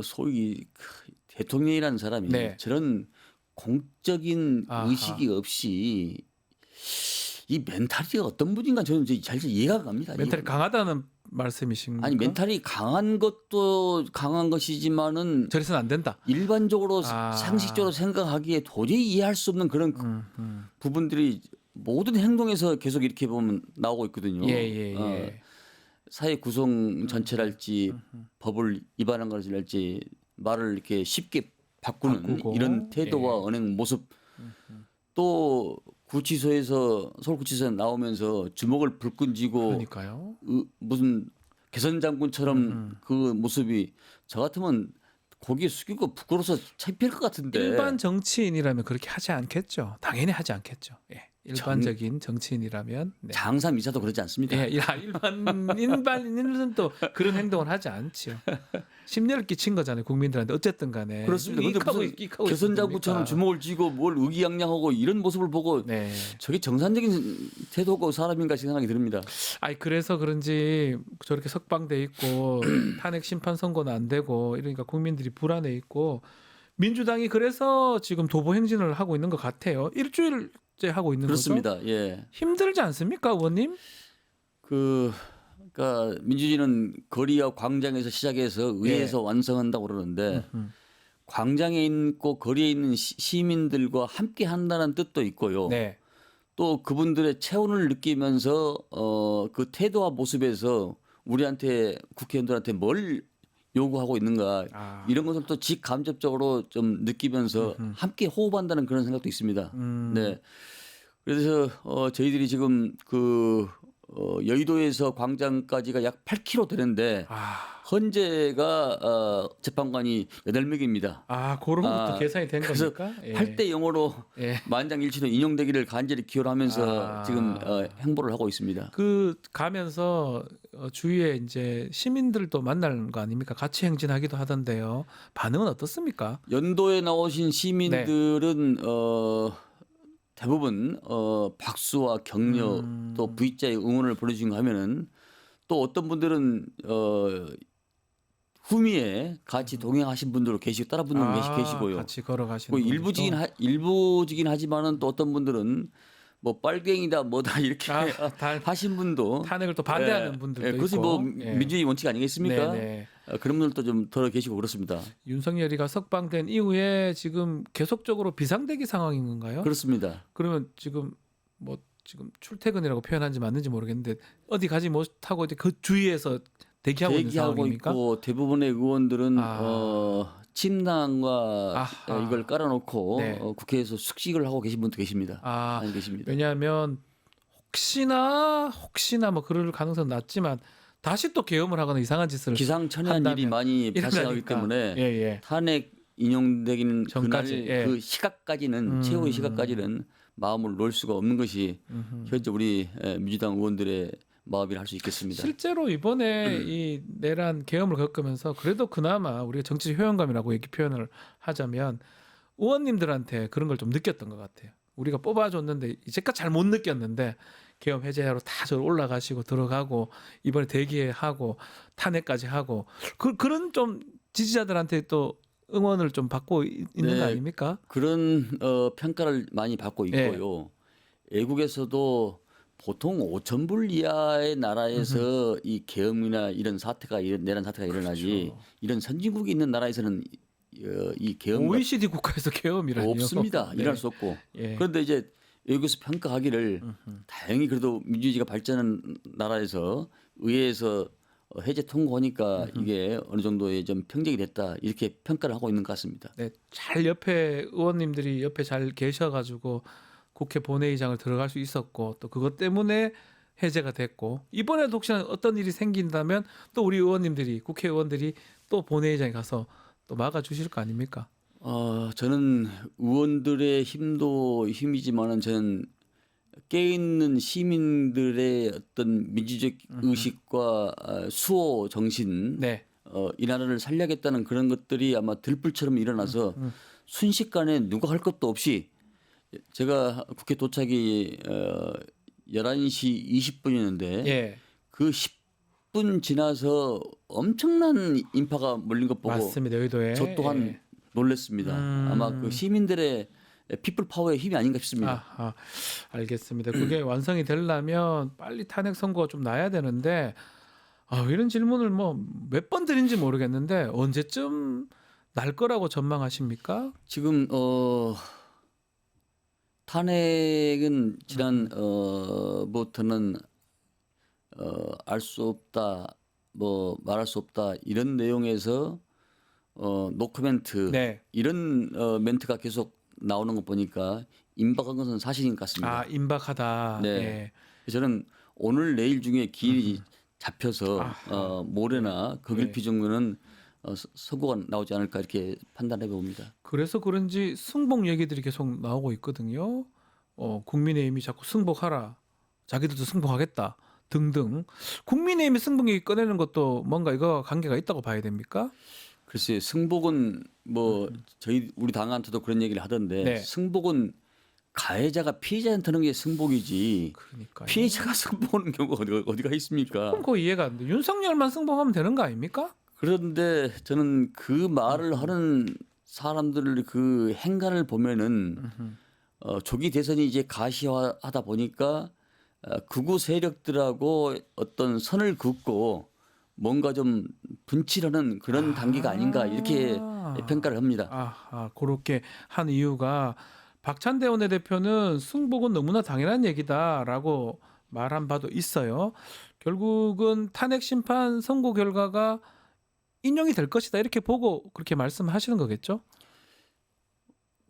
[SPEAKER 9] 소위 대통령이라는 사람이
[SPEAKER 2] 네.
[SPEAKER 9] 저런 공적인
[SPEAKER 2] 아하.
[SPEAKER 9] 의식이 없이 이 멘탈이 어떤 분인가 저는 잘 이해가 안 갑니다.
[SPEAKER 2] 멘탈이 강하다는 말씀이신가요?
[SPEAKER 9] 아니 멘탈이 강한 것도 강한 것이지만은
[SPEAKER 2] 저래서는 안 된다.
[SPEAKER 9] 일반적으로 상식적으로 생각하기에 도저히 이해할 수 없는 그런 부분들이 모든 행동에서 계속 이렇게 보면 나오고 있거든요.
[SPEAKER 2] 예.
[SPEAKER 9] 사회 구성 전체랄지 법을 위반한 것이랄지 말을 이렇게 쉽게 바꾸는
[SPEAKER 2] 바꾸고.
[SPEAKER 9] 이런 태도와 언행 모습 또 서울구치소에 나오면서 주먹을 불끈 쥐고
[SPEAKER 2] 그러니까요.
[SPEAKER 9] 무슨 개선 장군처럼 그 모습이 저 같으면 고개 숙이고 부끄러워서 창피할 것 같은데.
[SPEAKER 2] 일반 정치인이라면 그렇게 하지 않겠죠. 당연히 하지 않겠죠. 예. 일반적인 정치인이라면 네.
[SPEAKER 9] 장사 미사도 그러지 않습니다.
[SPEAKER 2] 예, 일반인은 또 그런 행동을 하지 않죠. 심려를 끼친 거잖아요, 국민들한테. 어쨌든 간에.
[SPEAKER 9] 그렇습니다. 근데 무슨 개선자구처럼 주먹을 쥐고 뭘 의기양양하고 이런 모습을 보고
[SPEAKER 2] 네.
[SPEAKER 9] 저게 정상적인 태도고 사람인가 생각이 듭니다.
[SPEAKER 2] 아니 그래서 그런지 저렇게 석방돼 있고 탄핵 심판 선고는 안 되고 이러니까 국민들이 불안해 있고 민주당이 그래서 지금 도보 행진을 하고 있는 것 같아요. 일주일째 하고 있는
[SPEAKER 9] 그렇습니다.
[SPEAKER 2] 거죠.
[SPEAKER 9] 예.
[SPEAKER 2] 힘들지 않습니까, 의원님?
[SPEAKER 9] 그러니까 민주주의는 거리와 광장에서 시작해서 의회에서 완성한다고 그러는데 광장에 있고 거리에 있는 시민들과 함께 한다는 뜻도 있고요.
[SPEAKER 2] 네.
[SPEAKER 9] 또 그분들의 체온을 느끼면서 그 태도와 모습에서 우리한테 국회의원들한테 뭘 요구하고 있는가 이런 것을 또 직간접적으로 좀 느끼면서 함께 호흡한다는 그런 생각도 있습니다. 네. 그래서 저희들이 지금 여의도에서 광장까지가 약 8km 되는데 헌재가 재판관이 8명입니다.
[SPEAKER 2] 그런 것도 계산이 된
[SPEAKER 9] 그래서
[SPEAKER 2] 겁니까? 예.
[SPEAKER 9] 8대 0으로
[SPEAKER 2] 예.
[SPEAKER 9] 만장일치로 인용되기를 간절히 기원하면서 지금 행보를 하고 있습니다.
[SPEAKER 2] 가면서 주위에 이제 시민들도 만나는 거 아닙니까? 같이 행진하기도 하던데요. 반응은 어떻습니까?
[SPEAKER 9] 연도에 나오신 시민들은 대부분 박수와 격려 또 V자의 응원을 보내주신 거 하면은 또 어떤 분들은 후미에 같이 동행하신 분들 계시고 따라 붙는 분 계시고요.
[SPEAKER 2] 같이 걸어가시는
[SPEAKER 9] 일부지긴 하지만은 또 어떤 분들은 뭐 빨갱이다 뭐다 이렇게 하신 분도
[SPEAKER 2] 탄핵을 또 반대하는 분들도 있고.
[SPEAKER 9] 그것이 뭐 민주주의 원칙 아니겠습니까?
[SPEAKER 2] 네네.
[SPEAKER 9] 그런 분들도 좀 더 계시고 그렇습니다.
[SPEAKER 2] 윤석열이가 석방된 이후에 지금 계속적으로 비상대기 상황인 건가요?
[SPEAKER 9] 그렇습니다.
[SPEAKER 2] 그러면 지금 출퇴근이라고 표현한지 맞는지 모르겠는데 어디 가지 못하고 그 주위에서 대기하고 있는 상황입니까?
[SPEAKER 9] 있고 대부분의 의원들은 침낭과 이걸 깔아놓고
[SPEAKER 2] 네.
[SPEAKER 9] 국회에서 숙식을 하고 계신 분도 계십니다. 많이 계십니다.
[SPEAKER 2] 왜냐하면 혹시나 뭐 그럴 가능성은 낮지만 다시 또 계엄을 하거나 이상한 짓을
[SPEAKER 9] 기상천외한 일이 많이 발생하기 때문에 탄핵 인용되기는
[SPEAKER 2] 전까지,
[SPEAKER 9] 그날 그 시각까지는 최후의 시각까지는 마음을 놓을 수가 없는 것이 현재 우리 민주당 의원들의 마음이라 할 수 있겠습니다.
[SPEAKER 2] 실제로 이번에 이 내란 계엄을 겪으면서 그래도 그나마 우리가 정치 효용감이라고 이렇게 표현을 하자면 의원님들한테 그런 걸 좀 느꼈던 것 같아요. 우리가 뽑아줬는데 이제까지 잘 못 느꼈는데 계엄 해제하러 다 저 올라가시고 들어가고 이번에 대기하고 탄핵까지 하고 그런 좀 지지자들한테 또 응원을 좀 받고 있는 거 아닙니까?
[SPEAKER 9] 그런 평가를 많이 받고 있고요. 외국에서도 보통 5천 불 이하의 나라에서 이 계엄이나 이런 내란 사태가 일어나지
[SPEAKER 2] 그렇죠.
[SPEAKER 9] 이런 선진국이 있는 나라에서는 이 계엄
[SPEAKER 2] OECD 국가에서 계엄이라니요?
[SPEAKER 9] 없습니다. 일어날 수 없고. 그런데 이제 여기서 평가하기를 다행히 그래도 민주주의가 발전한 나라에서 의회에서 해제 통과하니까 이게 어느 정도의 좀 평정이 됐다 이렇게 평가를 하고 있는 것 같습니다.
[SPEAKER 2] 네, 잘 옆에 의원님들이 옆에 잘 계셔가지고 국회 본회의장을 들어갈 수 있었고 또 그것 때문에 해제가 됐고 이번에도 혹시나 어떤 일이 생긴다면 또 우리 의원님들이 국회의원들이 또 본회의장에 가서 또 막아주실 거 아닙니까?
[SPEAKER 9] 저는 의원들의 힘도 힘이지만은 저는 깨있는 시민들의 어떤 민주적 의식과 수호 정신, 이 나라를 살려야겠다는 그런 것들이 아마 들불처럼 일어나서 순식간에 누가 할 것도 없이 제가 국회 도착이 11시 20분이었는데 그 10분 지나서 엄청난 인파가 몰린 것 보고
[SPEAKER 2] 맞습니다. 여의도에.
[SPEAKER 9] 저 또한 놀랐습니다. 아마 그 시민들의 피플 파워의 힘이 아닌가 싶습니다.
[SPEAKER 2] 알겠습니다. 그게 완성이 되려면 빨리 탄핵 선고가 좀 나야 되는데 이런 질문을 뭐 몇 번 드린지 모르겠는데 언제쯤 날 거라고 전망하십니까?
[SPEAKER 9] 지금 탄핵은 지난부터는 알 수 없다, 뭐 말할 수 없다 이런 내용에서 노코멘트 이런 멘트가 계속 나오는 거 보니까 임박한 것은 사실인 것 같습니다.
[SPEAKER 2] 임박하다.
[SPEAKER 9] 네. 저는 오늘 내일 중에 기일이 잡혀서 모레나 거길피 정도는 선고가 나오지 않을까 이렇게 판단해 봅니다.
[SPEAKER 2] 그래서 그런지 승복 얘기들이 계속 나오고 있거든요. 국민의힘이 자꾸 승복하라, 자기들도 승복하겠다 등등 국민의힘이 승복이 꺼내는 것도 뭔가 이거와 관계가 있다고 봐야 됩니까?
[SPEAKER 9] 글쎄 승복은 뭐 저희 우리 당한테도 그런 얘기를 하던데
[SPEAKER 2] 네.
[SPEAKER 9] 승복은 가해자가 피해자한테 하는 게 승복이지
[SPEAKER 2] 그러니까
[SPEAKER 9] 피해자가 승복하는 경우가 어디가 있습니까?
[SPEAKER 2] 그럼 그거 이해가 안 돼. 윤석열만 승복하면 되는 거 아닙니까?
[SPEAKER 9] 그런데 저는 그 말을 하는 사람들 그 행간을 보면은 조기 대선이 이제 가시화하다 보니까 극우 세력들하고 어떤 선을 긋고 뭔가 좀 분칠하는 그런 단계가 아닌가 이렇게 평가를 합니다.
[SPEAKER 2] 그렇게 한 이유가 박찬대 원내대표는 승복은 너무나 당연한 얘기다라고 말한 바도 있어요. 결국은 탄핵 심판 선고 결과가 인용이 될 것이다 이렇게 보고 그렇게 말씀하시는 거겠죠?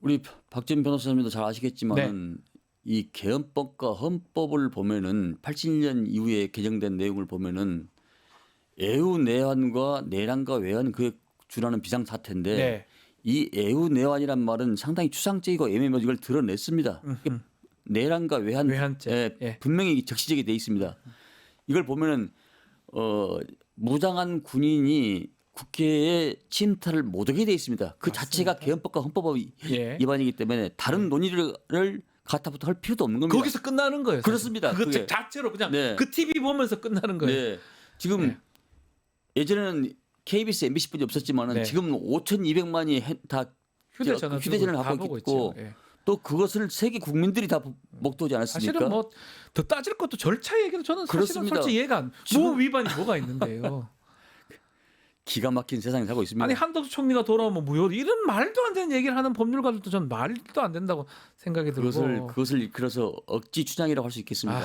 [SPEAKER 9] 우리 박진 변호사님도 잘 아시겠지만 이 개헌법과 헌법을 보면은 81년 이후에 개정된 내용을 보면은 애우내환과 내란과 외환 그에 준하는 비상 사태인데
[SPEAKER 2] 네.
[SPEAKER 9] 이 애우내환이란 말은 상당히 추상적이고 애매모호한 걸 드러냈습니다. 내란과
[SPEAKER 2] 외환죄.
[SPEAKER 9] 예, 분명히 적시적이 돼 있습니다. 이걸 보면은 무장한 군인이 국회에 침탈을 못하게 돼 있습니다. 그 자체가 개헌법과 헌법 위반이기 때문에 다른 논의를 갖다부터 할 필요도 없는 겁니다.
[SPEAKER 2] 거기서 끝나는 거예요.
[SPEAKER 9] 그렇습니다.
[SPEAKER 2] 그
[SPEAKER 9] 그게.
[SPEAKER 2] 자체로 그냥
[SPEAKER 9] 네.
[SPEAKER 2] 그 TV 보면서 끝나는 거예요.
[SPEAKER 9] 네. 지금 예전에는 KBS, MBC뿐이 없었지만은
[SPEAKER 2] 네.
[SPEAKER 9] 지금 5,200만이 다 휴대전화를
[SPEAKER 2] 다
[SPEAKER 9] 갖고
[SPEAKER 2] 보고
[SPEAKER 9] 있고
[SPEAKER 2] 있죠. 예.
[SPEAKER 9] 또 그것을 세계 국민들이 다 목도하지 않았습니까?
[SPEAKER 2] 사실은 뭐 더 따질 것도 절차 얘기도 저는 사실은
[SPEAKER 9] 그렇습니다.
[SPEAKER 2] 솔직히 이해가 안. 뭐 위반이 뭐가 있는데요?
[SPEAKER 9] 기가 막힌 세상에 살고 있습니다.
[SPEAKER 2] 아니 한덕수 총리가 돌아오면 무효 이런 말도 안 되는 얘기를 하는 법률가들도 전 말도 안 된다고 생각이 들고
[SPEAKER 9] 그것을 그래서 억지 추장이라고 할 수 있겠습니다.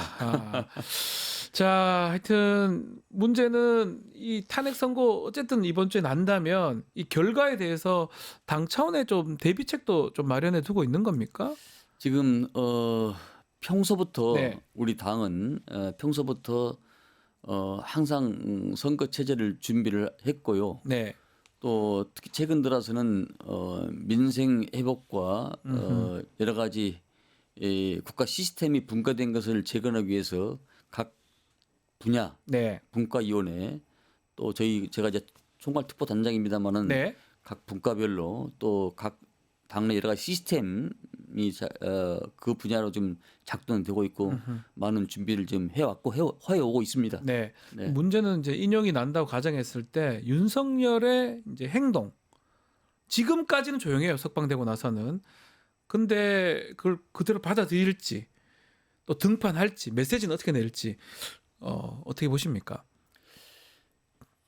[SPEAKER 2] 자, 하여튼 문제는 이 탄핵 선고 어쨌든 이번 주에 난다면 이 결과에 대해서 당 차원의 좀 대비책도 좀 마련해 두고 있는 겁니까?
[SPEAKER 9] 지금 평소부터
[SPEAKER 2] 네.
[SPEAKER 9] 우리 당은 평소부터 항상 선거 체제를 준비를 했고요.
[SPEAKER 2] 네.
[SPEAKER 9] 또 특히 최근 들어서는 민생 회복과 여러 가지 국가 시스템이 분과된 것을 재건하기 위해서 각 분야
[SPEAKER 2] 네.
[SPEAKER 9] 분과위원회 또 제가 이제 총괄특보 단장입니다만은
[SPEAKER 2] 네.
[SPEAKER 9] 각 분과별로 또 각 당내 여러 가지 시스템이 그 분야로 좀 작동되고 있고 많은 준비를 좀 해왔고 해오고 있습니다.
[SPEAKER 2] 네.
[SPEAKER 9] 네.
[SPEAKER 2] 문제는 이제 인용이 난다고 가정했을 때 윤석열의 이제 행동 지금까지는 조용해요. 석방되고 나서는. 근데 그걸 그대로 받아들일지 또 등판할지 메시지는 어떻게 낼지 어떻게 보십니까?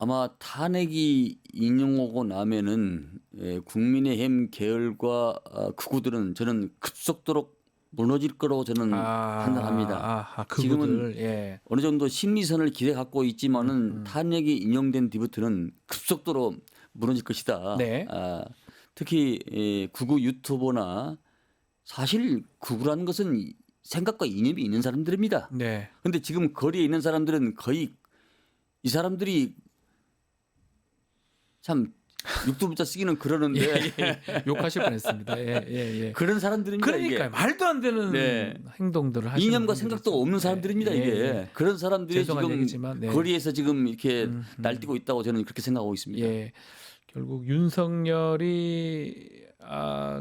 [SPEAKER 9] 아마 탄핵이 인용오고 나면은 국민의힘 계열과 극우들은 저는 급속도로 무너질 거라고 저는 판단합니다. 지금은 어느 정도 심리선을 기대 갖고 있지만은 탄핵이 인용된 뒤부터는 급속도로 무너질 것이다.
[SPEAKER 2] 네.
[SPEAKER 9] 특히 극우 유튜버나 사실 극우라는 것은 생각과 이념이 있는 사람들입니다.
[SPEAKER 2] 네.
[SPEAKER 9] 근데 지금 거리에 있는 사람들은 거의 이 사람들이 참 육두문자 쓰기는 그러는데
[SPEAKER 2] 욕하실 뻔했습니다. 예.
[SPEAKER 9] 그런 사람들입니다.
[SPEAKER 2] 그러니까
[SPEAKER 9] 이게.
[SPEAKER 2] 말도 안 되는
[SPEAKER 9] 네.
[SPEAKER 2] 행동들을 하시는
[SPEAKER 9] 이념과
[SPEAKER 2] 분들이
[SPEAKER 9] 생각도
[SPEAKER 2] 있어요.
[SPEAKER 9] 없는 사람들입니다. 이게 그런 사람들이
[SPEAKER 2] 죄송한
[SPEAKER 9] 지금
[SPEAKER 2] 얘기지만, 네.
[SPEAKER 9] 거리에서 지금 이렇게 날뛰고 있다고 저는 그렇게 생각하고 있습니다.
[SPEAKER 2] 예. 결국 윤석열이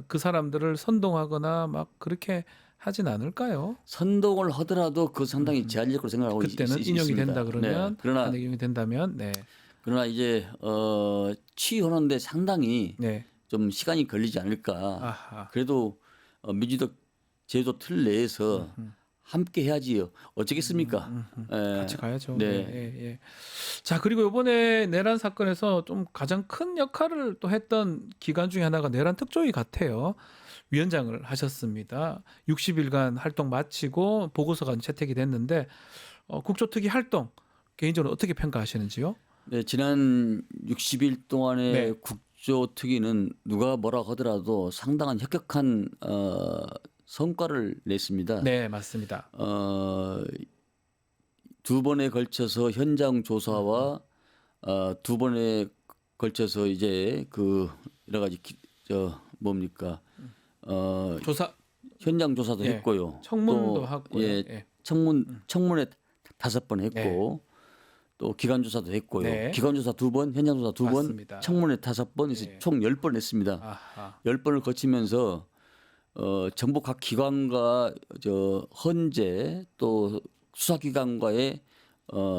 [SPEAKER 2] 그 사람들을 선동하거나 막 그렇게 하진 않을까요?
[SPEAKER 9] 선동을 하더라도 그 상당히 제한적으로 생각하고
[SPEAKER 2] 그때는
[SPEAKER 9] 있습니다.
[SPEAKER 2] 인용이 된다 그러면
[SPEAKER 9] 네. 그러나
[SPEAKER 2] 인용이 된다면
[SPEAKER 9] 그러나 이제 취하는데 상당히
[SPEAKER 2] 네.
[SPEAKER 9] 좀 시간이 걸리지 않을까.
[SPEAKER 2] 아하.
[SPEAKER 9] 그래도 민주적 제도 틀 내에서 함께 해야지요. 어쩌겠습니까?
[SPEAKER 2] 같이 가야죠.
[SPEAKER 9] 네.
[SPEAKER 2] 예. 자, 그리고 이번에 내란 사건에서 좀 가장 큰 역할을 또 했던 기관 중에 하나가 내란 특조위 같아요. 위원장을 하셨습니다. 60일간 활동 마치고 보고서가 채택이 됐는데 국조특위 활동 개인적으로 어떻게 평가하시는지요?
[SPEAKER 9] 네, 지난 60일 동안의
[SPEAKER 2] 네.
[SPEAKER 9] 국조특위는 누가 뭐라 하더라도 상당한 혁혁한 성과를 냈습니다.
[SPEAKER 2] 네, 맞습니다.
[SPEAKER 9] 두 번에 걸쳐서 현장 조사와 두 번에 걸쳐서 이제 그 여러 가지 뭡니까?
[SPEAKER 2] 조사
[SPEAKER 9] 현장 조사도
[SPEAKER 2] 예.
[SPEAKER 9] 했고요.
[SPEAKER 2] 청문도
[SPEAKER 9] 또,
[SPEAKER 2] 하고요.
[SPEAKER 9] 예,
[SPEAKER 2] 예.
[SPEAKER 9] 청문회 5번 했고 또 기관 조사도 했고요.
[SPEAKER 2] 네.
[SPEAKER 9] 기관 조사 2번, 현장 조사 2번,
[SPEAKER 2] 맞습니다.
[SPEAKER 9] 청문회 5번, 그래서
[SPEAKER 2] 예.
[SPEAKER 9] 총 10번 했습니다.
[SPEAKER 2] 아하.
[SPEAKER 9] 10번을 거치면서 정부 각 기관과 헌재 또 수사기관과의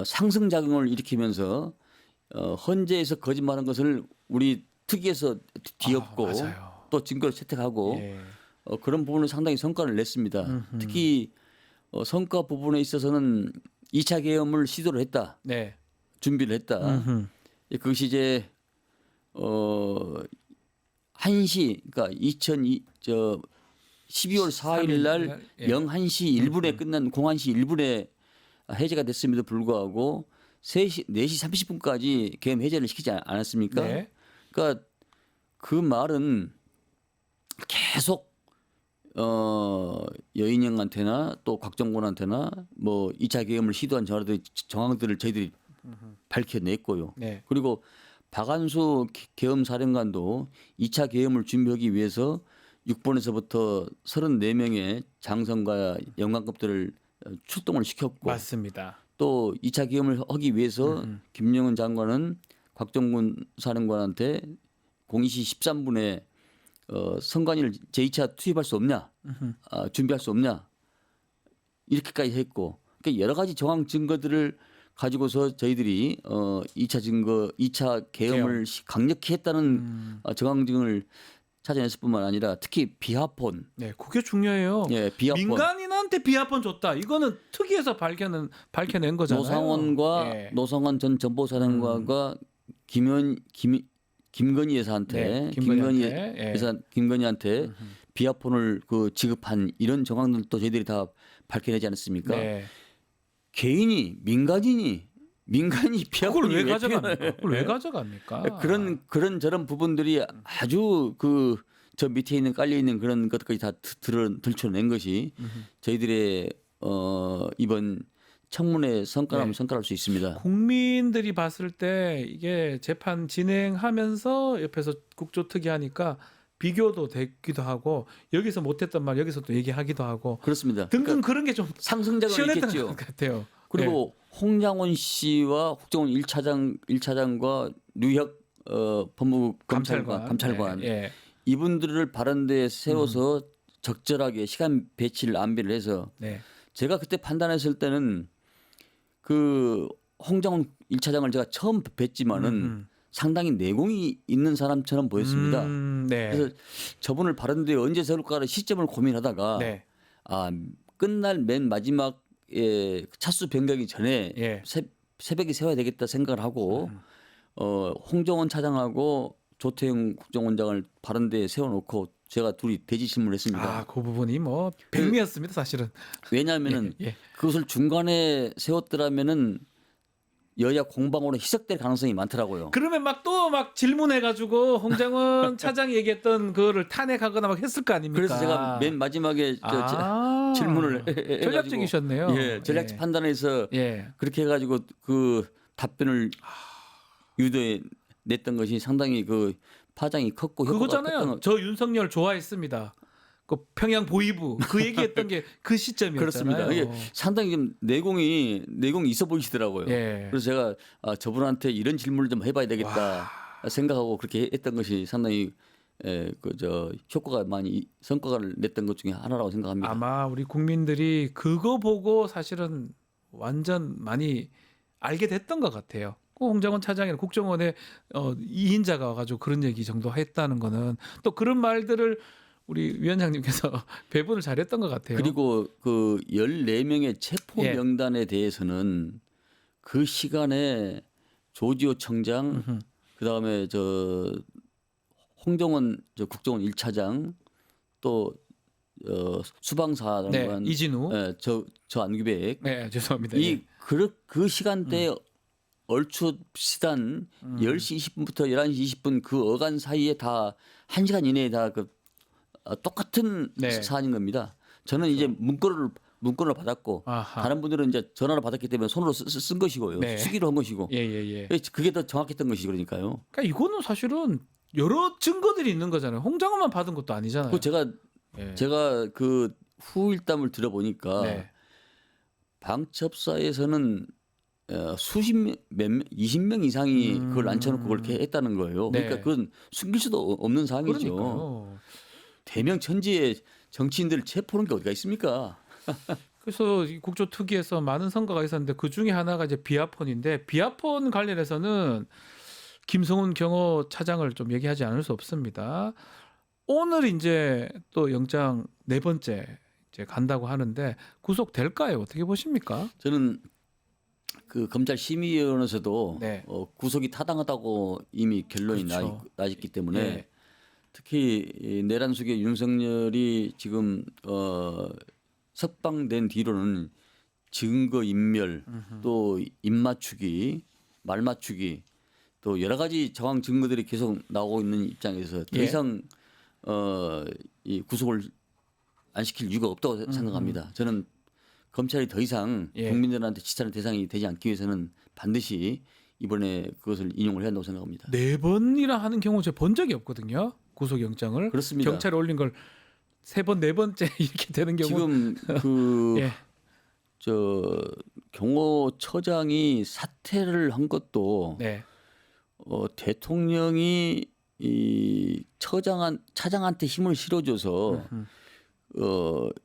[SPEAKER 9] 상승작용을 일으키면서 헌재에서 거짓말한 것을 우리 특위에서 뒤엎고
[SPEAKER 2] 맞아요.
[SPEAKER 9] 또 증거를 채택하고
[SPEAKER 2] 예.
[SPEAKER 9] 그런 부분을 상당히 성과를 냈습니다.
[SPEAKER 2] 음흠.
[SPEAKER 9] 특히 성과 부분에 있어서는 2차 계엄을 시도를 했다.
[SPEAKER 2] 네.
[SPEAKER 9] 준비를 했다.
[SPEAKER 2] 음흠.
[SPEAKER 9] 그것이 이제 1시 그러니까 12월 4일 날
[SPEAKER 2] 예.
[SPEAKER 9] 01시 1분에 끝난 01시 1분에 해제가 됐음에도 불구하고 4시 30분까지 계엄 해제를 시키지 않았습니까?
[SPEAKER 2] 네.
[SPEAKER 9] 그러니까 그 말은 계속 여인영한테나 또 곽정곤한테나 뭐 2차 계엄을 시도한 정황들을 저희들이 밝혀냈고요.
[SPEAKER 2] 네.
[SPEAKER 9] 그리고 박안수 계엄 사령관도 2차 계엄을 준비하기 위해서 6번에서부터 34명의 장성과 영관급들을 출동을 시켰고
[SPEAKER 2] 맞습니다.
[SPEAKER 9] 또 2차 계엄을 하기 위해서 김영은 장관은 곽정군 사령관한테 02시 13분에 선관위를 제2차 투입할 수 없냐, 준비할 수 없냐 이렇게까지 했고, 그러니까 여러 가지 정황 증거들을 가지고서 저희들이 2차 계엄을 강력히 했다는 정황증을 찾아냈을 뿐만 아니라 특히 비하폰,
[SPEAKER 2] 네, 그게 중요해요.
[SPEAKER 9] 예, 비하폰.
[SPEAKER 2] 민간인한테 비하폰 줬다. 이거는 특위에서 밝혀낸 거잖아요.
[SPEAKER 9] 노상원 전 정보사령관과 김건희 여사한테 김건희한테 비하폰을 지급한 이런 정황들도 저희들이 다 밝혀내지 않았습니까?
[SPEAKER 2] 네.
[SPEAKER 9] 민간인이 비하폰을
[SPEAKER 2] 왜 가져갑니까? 그걸 왜 가져갑니까?
[SPEAKER 9] 그런 저런 부분들이 아주 저 밑에 있는 깔려 있는 그런 것까지 다 들춰낸 것이 저희들의 이번 청문회 성과라면 성과할 수 있습니다.
[SPEAKER 2] 국민들이 봤을 때 이게 재판 진행하면서 옆에서 국조특위 하니까 비교도 되기도 하고 여기서 못했던 말 여기서 또 얘기하기도 하고
[SPEAKER 9] 그렇습니다.
[SPEAKER 2] 등등 그런 게 좀
[SPEAKER 9] 상승작용을
[SPEAKER 2] 시원했던
[SPEAKER 9] 일으켰죠.
[SPEAKER 2] 것 같아요.
[SPEAKER 9] 그리고 홍장원 씨와 국정원 1차장과 류혁 법무부 감찰관
[SPEAKER 2] 예.
[SPEAKER 9] 이분들을 바른데 세워서 적절하게 시간 배치를 안배를 해서
[SPEAKER 2] 네.
[SPEAKER 9] 제가 그때 판단했을 때는 그 홍장원 1차장을 제가 처음 뵀지만은 상당히 내공이 있는 사람처럼 보였습니다.
[SPEAKER 2] 네.
[SPEAKER 9] 그래서 저분을 바른데 언제 세울까를 시점을 고민하다가
[SPEAKER 2] 네.
[SPEAKER 9] 끝날 맨 마지막에 차수 변경이 전에
[SPEAKER 2] 예.
[SPEAKER 9] 새벽에 세워야 되겠다 생각을 하고 홍정원 차장하고 조태영 국정원장을 바른데 세워놓고 제가 둘이 대지 신문을 했습니다.
[SPEAKER 2] 그 부분이 뭐 백미였습니다, 사실은.
[SPEAKER 9] 왜냐하면은
[SPEAKER 2] 예.
[SPEAKER 9] 그것을 중간에 세웠더라면은 여야 공방으로 희석될 가능성이 많더라고요.
[SPEAKER 2] 그러면 또 질문해가지고 홍장원 차장이 얘기했던 그거를 탄핵하거나 막 했을 거 아닙니까?
[SPEAKER 9] 그래서 제가 맨 마지막에 질문을 해가지고
[SPEAKER 2] 전략적이셨네요.
[SPEAKER 9] 예, 전략적 판단에서
[SPEAKER 2] 예.
[SPEAKER 9] 그렇게 해가지고 그 답변을 유도해 냈던 것이 상당히 파장이 컸고
[SPEAKER 2] 그거잖아요. 저 윤석열 좋아했습니다. 그 평양 보위부 그 얘기했던 게 그 시점이었잖아요.
[SPEAKER 9] 그렇습니다. 이게 상당히 좀 내공이 있어 보이시더라고요.
[SPEAKER 2] 예.
[SPEAKER 9] 그래서 제가 저분한테 이런 질문을 좀 해봐야 되겠다 생각하고 그렇게 했던 것이 상당히 성과를 냈던 것 중에 하나라고 생각합니다.
[SPEAKER 2] 아마 우리 국민들이 그거 보고 사실은 완전 많이 알게 됐던 것 같아요. 홍장원 차장이나 국정원의 2인자가 와가지고 그런 얘기 정도 했다는 거는 또 그런 말들을 우리 위원장님께서 배분을 잘했던 것 같아요.
[SPEAKER 9] 그리고 그 14명의 체포
[SPEAKER 2] 예.
[SPEAKER 9] 명단에 대해서는 그 시간에 조지호 청장, 그다음에 홍정원 국정원 1차장 또 수방사령관
[SPEAKER 2] 네, 이진우,
[SPEAKER 9] 저 안규백,
[SPEAKER 2] 네, 죄송합니다.
[SPEAKER 9] 그 시간대에 얼추 비슷한 10시 20분부터 11시 20분 그 어간 사이에 다 1시간 이내에 다 똑같은
[SPEAKER 2] 네.
[SPEAKER 9] 사안인 겁니다. 저는 이제 문건을 받았고
[SPEAKER 2] 아하.
[SPEAKER 9] 다른 분들은 이제 전화를 받았기 때문에 손으로 쓴 것이고요.
[SPEAKER 2] 네.
[SPEAKER 9] 수기로 한 것이고.
[SPEAKER 2] 예.
[SPEAKER 9] 그게 더 정확했던 것이 그러니까요.
[SPEAKER 2] 그러니까 이거는 사실은 여러 증거들이 있는 거잖아요. 홍장원만 받은 것도 아니잖아요.
[SPEAKER 9] 그 제가
[SPEAKER 2] 예.
[SPEAKER 9] 제가 그 후일담을 들어보니까
[SPEAKER 2] 네.
[SPEAKER 9] 방첩사에서는 수십 명, 20명 이상이 그걸 앉혀놓고 그렇게 했다는 거예요.
[SPEAKER 2] 네.
[SPEAKER 9] 그러니까 그건 숨길 수도 없는 사항이죠.
[SPEAKER 2] 그러니까요.
[SPEAKER 9] 대명천지의 정치인들을 체포하는 게 어디가 있습니까?
[SPEAKER 2] 그래서 이 국조특위에서 많은 선거가 있었는데 그 중에 하나가 이제 비아폰인데 비아폰 관련해서는 김성훈 경호차장을 좀 얘기하지 않을 수 없습니다. 오늘 이제 또 영장 네 번째 이제 간다고 하는데 구속될까요? 어떻게 보십니까?
[SPEAKER 9] 저는 그 검찰 심의위원회에서도
[SPEAKER 2] 네.
[SPEAKER 9] 구속이 타당하다고 이미 결론이
[SPEAKER 2] 그렇죠.
[SPEAKER 9] 나 있기 때문에
[SPEAKER 2] 네.
[SPEAKER 9] 특히 이 내란숙의 윤석열이 지금 석방된 뒤로는 증거 인멸 또 입맞추기 말맞추기 또 여러 가지 정황 증거들이 계속 나오고 있는 입장에서 더
[SPEAKER 2] 예.
[SPEAKER 9] 이상 이 구속을 안 시킬 이유가 없다고 생각합니다. 저는 검찰이 더 이상
[SPEAKER 2] 예.
[SPEAKER 9] 국민들한테 지탄의 대상이 되지 않기 위해서는 반드시 이번에 그것을 인용을 해야 한다고 생각합니다.
[SPEAKER 2] 네 번이나 하는 경우 제가 본 적이 없거든요. 구속영장을
[SPEAKER 9] 그렇습니다.
[SPEAKER 2] 경찰에 올린 걸 세 번 네 번째 이렇게 되는 경우
[SPEAKER 9] 지금 그
[SPEAKER 2] 예.
[SPEAKER 9] 저 경호처장이 사퇴를 한 것도
[SPEAKER 2] 네.
[SPEAKER 9] 대통령이 이 차장한테 힘을 실어줘서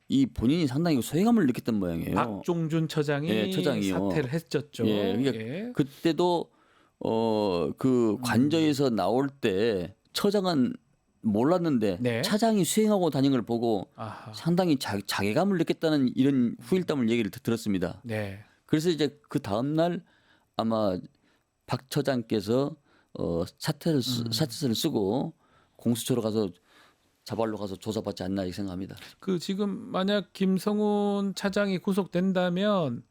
[SPEAKER 9] 이 본인이 상당히 소외감을 느꼈던 모양이에요.
[SPEAKER 2] 박종준 처장이
[SPEAKER 9] 예, 처장이요.
[SPEAKER 2] 사퇴를 했었죠.
[SPEAKER 9] 예, 그러니까
[SPEAKER 2] 예.
[SPEAKER 9] 그때도 그 관저에서 나올 때 처장은 몰랐는데
[SPEAKER 2] 네.
[SPEAKER 9] 차장이 수행하고 다닌 걸 보고
[SPEAKER 2] 아하.
[SPEAKER 9] 상당히 자괴감을 느꼈다는 이런 후일담을 얘기를 들었습니다.
[SPEAKER 2] 네.
[SPEAKER 9] 그래서 이제 그 다음 날 아마 박 처장께서 사퇴서를 쓰고 공수처로 가서 자발로 가서 조사받지 않나 이렇게 생각합니다.
[SPEAKER 2] 그 지금 만약 김성훈 차장이 구속된다면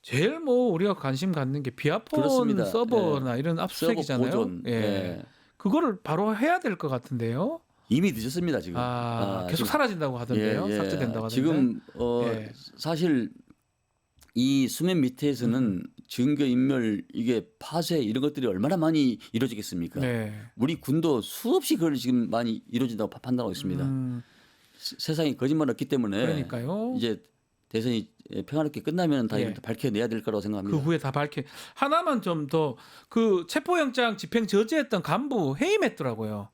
[SPEAKER 2] 제일 뭐 우리가 관심 갖는 게 비아폰
[SPEAKER 9] 그렇습니다.
[SPEAKER 2] 서버나 이런
[SPEAKER 9] 서버
[SPEAKER 2] 압수수색이잖아요.
[SPEAKER 9] 보존.
[SPEAKER 2] 예.
[SPEAKER 9] 예.
[SPEAKER 2] 그거를 바로 해야 될 것 같은데요.
[SPEAKER 9] 이미 늦었습니다 지금.
[SPEAKER 2] 계속
[SPEAKER 9] 지금.
[SPEAKER 2] 사라진다고 하던데요.
[SPEAKER 9] 예, 예.
[SPEAKER 2] 삭제된다고 하던데.
[SPEAKER 9] 지금
[SPEAKER 2] 예.
[SPEAKER 9] 사실 이 수면 밑에서는 증거 인멸 이게 파쇄 이런 것들이 얼마나 많이 이루어지겠습니까?
[SPEAKER 2] 네.
[SPEAKER 9] 우리 군도 수없이 그걸 지금 많이 이루어진다고 판단하고 있습니다. 세상에 거짓말 없기 때문에
[SPEAKER 2] 그러니까요.
[SPEAKER 9] 이제 대선이 평화롭게 끝나면 다
[SPEAKER 2] 예.
[SPEAKER 9] 이걸 다 밝혀내야 될 거라고 생각합니다.
[SPEAKER 2] 그 후에 다 하나만 좀 더 그 체포영장 집행 저지했던 간부 해임했더라고요.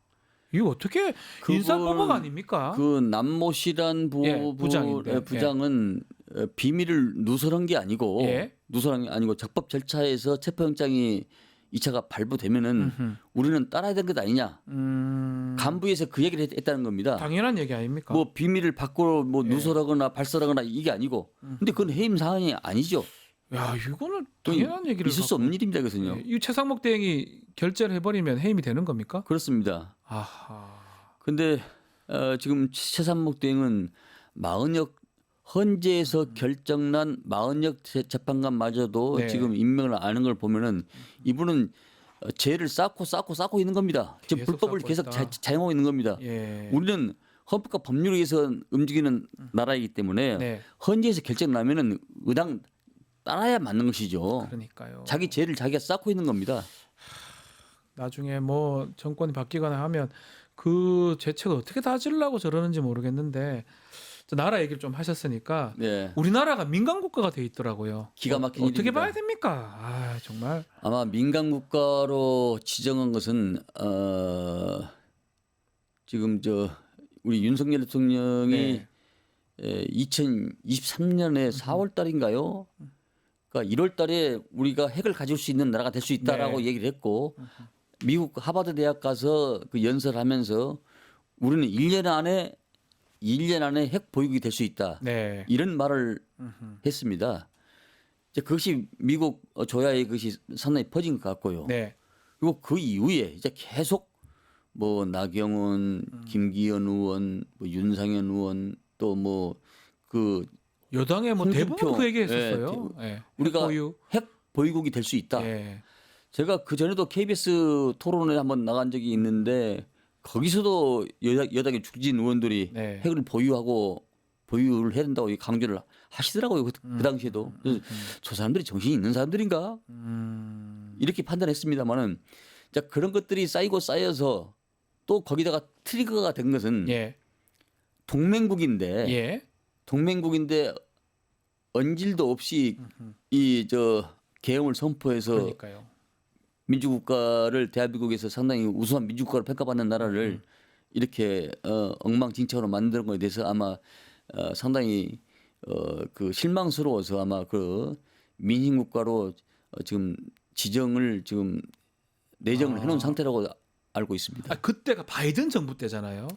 [SPEAKER 2] 이거 어떻게 인사보복 아닙니까?
[SPEAKER 9] 그 남모씨란
[SPEAKER 2] 부장인데.
[SPEAKER 9] 부장은 비밀을 누설한 게 아니고
[SPEAKER 2] 예.
[SPEAKER 9] 누설한 게 아니고 적법 절차에서 체포영장이 2차가 발부되면은 우리는 따라야 되는 것 아니냐. 간부에서 그 얘기를 했다는 겁니다.
[SPEAKER 2] 당연한 얘기 아닙니까?
[SPEAKER 9] 뭐 비밀을 밖으로 뭐
[SPEAKER 2] 예.
[SPEAKER 9] 누설하거나 발설하거나 이게 아니고. 근데 그건 해임 사항이 아니죠.
[SPEAKER 2] 야, 이거는 당연한 얘기를
[SPEAKER 9] 있을 수 없는 일입니다, 그것은요.
[SPEAKER 2] 예. 이 최상목 대행이 결재를 해버리면 해임이 되는 겁니까?
[SPEAKER 9] 그렇습니다.
[SPEAKER 2] 아하.
[SPEAKER 9] 근데 지금 최상목 대행은 마은혁 헌재에서 결정난 마은혁 재판관마저도
[SPEAKER 2] 네.
[SPEAKER 9] 지금 임명을 안 하는 걸 보면은 이분은 죄를 쌓고 있는 겁니다. 지금
[SPEAKER 2] 계속
[SPEAKER 9] 불법을
[SPEAKER 2] 쌓고
[SPEAKER 9] 계속
[SPEAKER 2] 있다.
[SPEAKER 9] 자행하고 있는 겁니다.
[SPEAKER 2] 예.
[SPEAKER 9] 우리는 헌법과 법률에 의해서 움직이는 나라이기 때문에
[SPEAKER 2] 네.
[SPEAKER 9] 헌재에서 결정 나면은 의당 따라야 맞는 것이죠.
[SPEAKER 2] 그러니까요.
[SPEAKER 9] 자기 죄를 자기가 쌓고 있는 겁니다.
[SPEAKER 2] 나중에 뭐 정권이 바뀌거나 하면 그 죄책을 어떻게 다지려고 저러는지 모르겠는데 나라 얘기를 좀 하셨으니까
[SPEAKER 9] 네.
[SPEAKER 2] 우리나라가 민간 국가가 돼 있더라고요.
[SPEAKER 9] 기가 막힌
[SPEAKER 2] 어떻게
[SPEAKER 9] 일입니다.
[SPEAKER 2] 봐야 됩니까? 아, 정말.
[SPEAKER 9] 아마 민간 국가로 지정한 것은 지금 우리 윤석열 대통령이
[SPEAKER 2] 네.
[SPEAKER 9] 2023년에 4월 달인가요? 그러니까 1월 달에 우리가 핵을 가질 수 있는 나라가 될 수 있다라고
[SPEAKER 2] 네.
[SPEAKER 9] 얘기를 했고 미국 하버드 대학 가서 그 연설하면서 우리는 1년 안에 핵 보유국이 될 수 있다.
[SPEAKER 2] 네.
[SPEAKER 9] 이런 말을 했습니다. 이제 그것이 미국 조야에 그것이 상당히 퍼진 것 같고요.
[SPEAKER 2] 네.
[SPEAKER 9] 그리고 그 이후에 이제 계속 뭐 나경원, 김기현 의원, 뭐 윤상현 의원 또 뭐 그
[SPEAKER 2] 여당에 뭐
[SPEAKER 9] 홍준표,
[SPEAKER 2] 대부분 그 얘기했었어요.
[SPEAKER 9] 예,
[SPEAKER 2] 예.
[SPEAKER 9] 우리가
[SPEAKER 2] 핵보유.
[SPEAKER 9] 핵 보유국이 될 수 있다.
[SPEAKER 2] 예.
[SPEAKER 9] 제가 그 전에도 KBS 토론에 한번 나간 적이 있는데 거기서도 여당의 중진 의원들이
[SPEAKER 2] 네.
[SPEAKER 9] 핵을 보유를 해야 된다고 강조를 하시더라고요. 그 당시에도. 그래서 저 사람들이 정신이 있는 사람들인가? 이렇게 판단했습니다만은 그런 것들이 쌓이고 쌓여서 또 거기다가 트리거가 된 것은
[SPEAKER 2] 예.
[SPEAKER 9] 동맹국인데
[SPEAKER 2] 예.
[SPEAKER 9] 동맹국인데 언질도 없이 이 계엄을 선포해서
[SPEAKER 2] 그러니까요.
[SPEAKER 9] 민주국가를 대한민국에서 상당히 우수한 민주국가로 평가받는 나라를 이렇게 엉망진창으로 만드는 것에 대해서 아마 상당히 그 실망스러워서 아마 그 민심국가로 지금 지정을 지금 내정을 해놓은 상태라고 알고 있습니다.
[SPEAKER 2] 그때가 바이든 정부 때잖아요.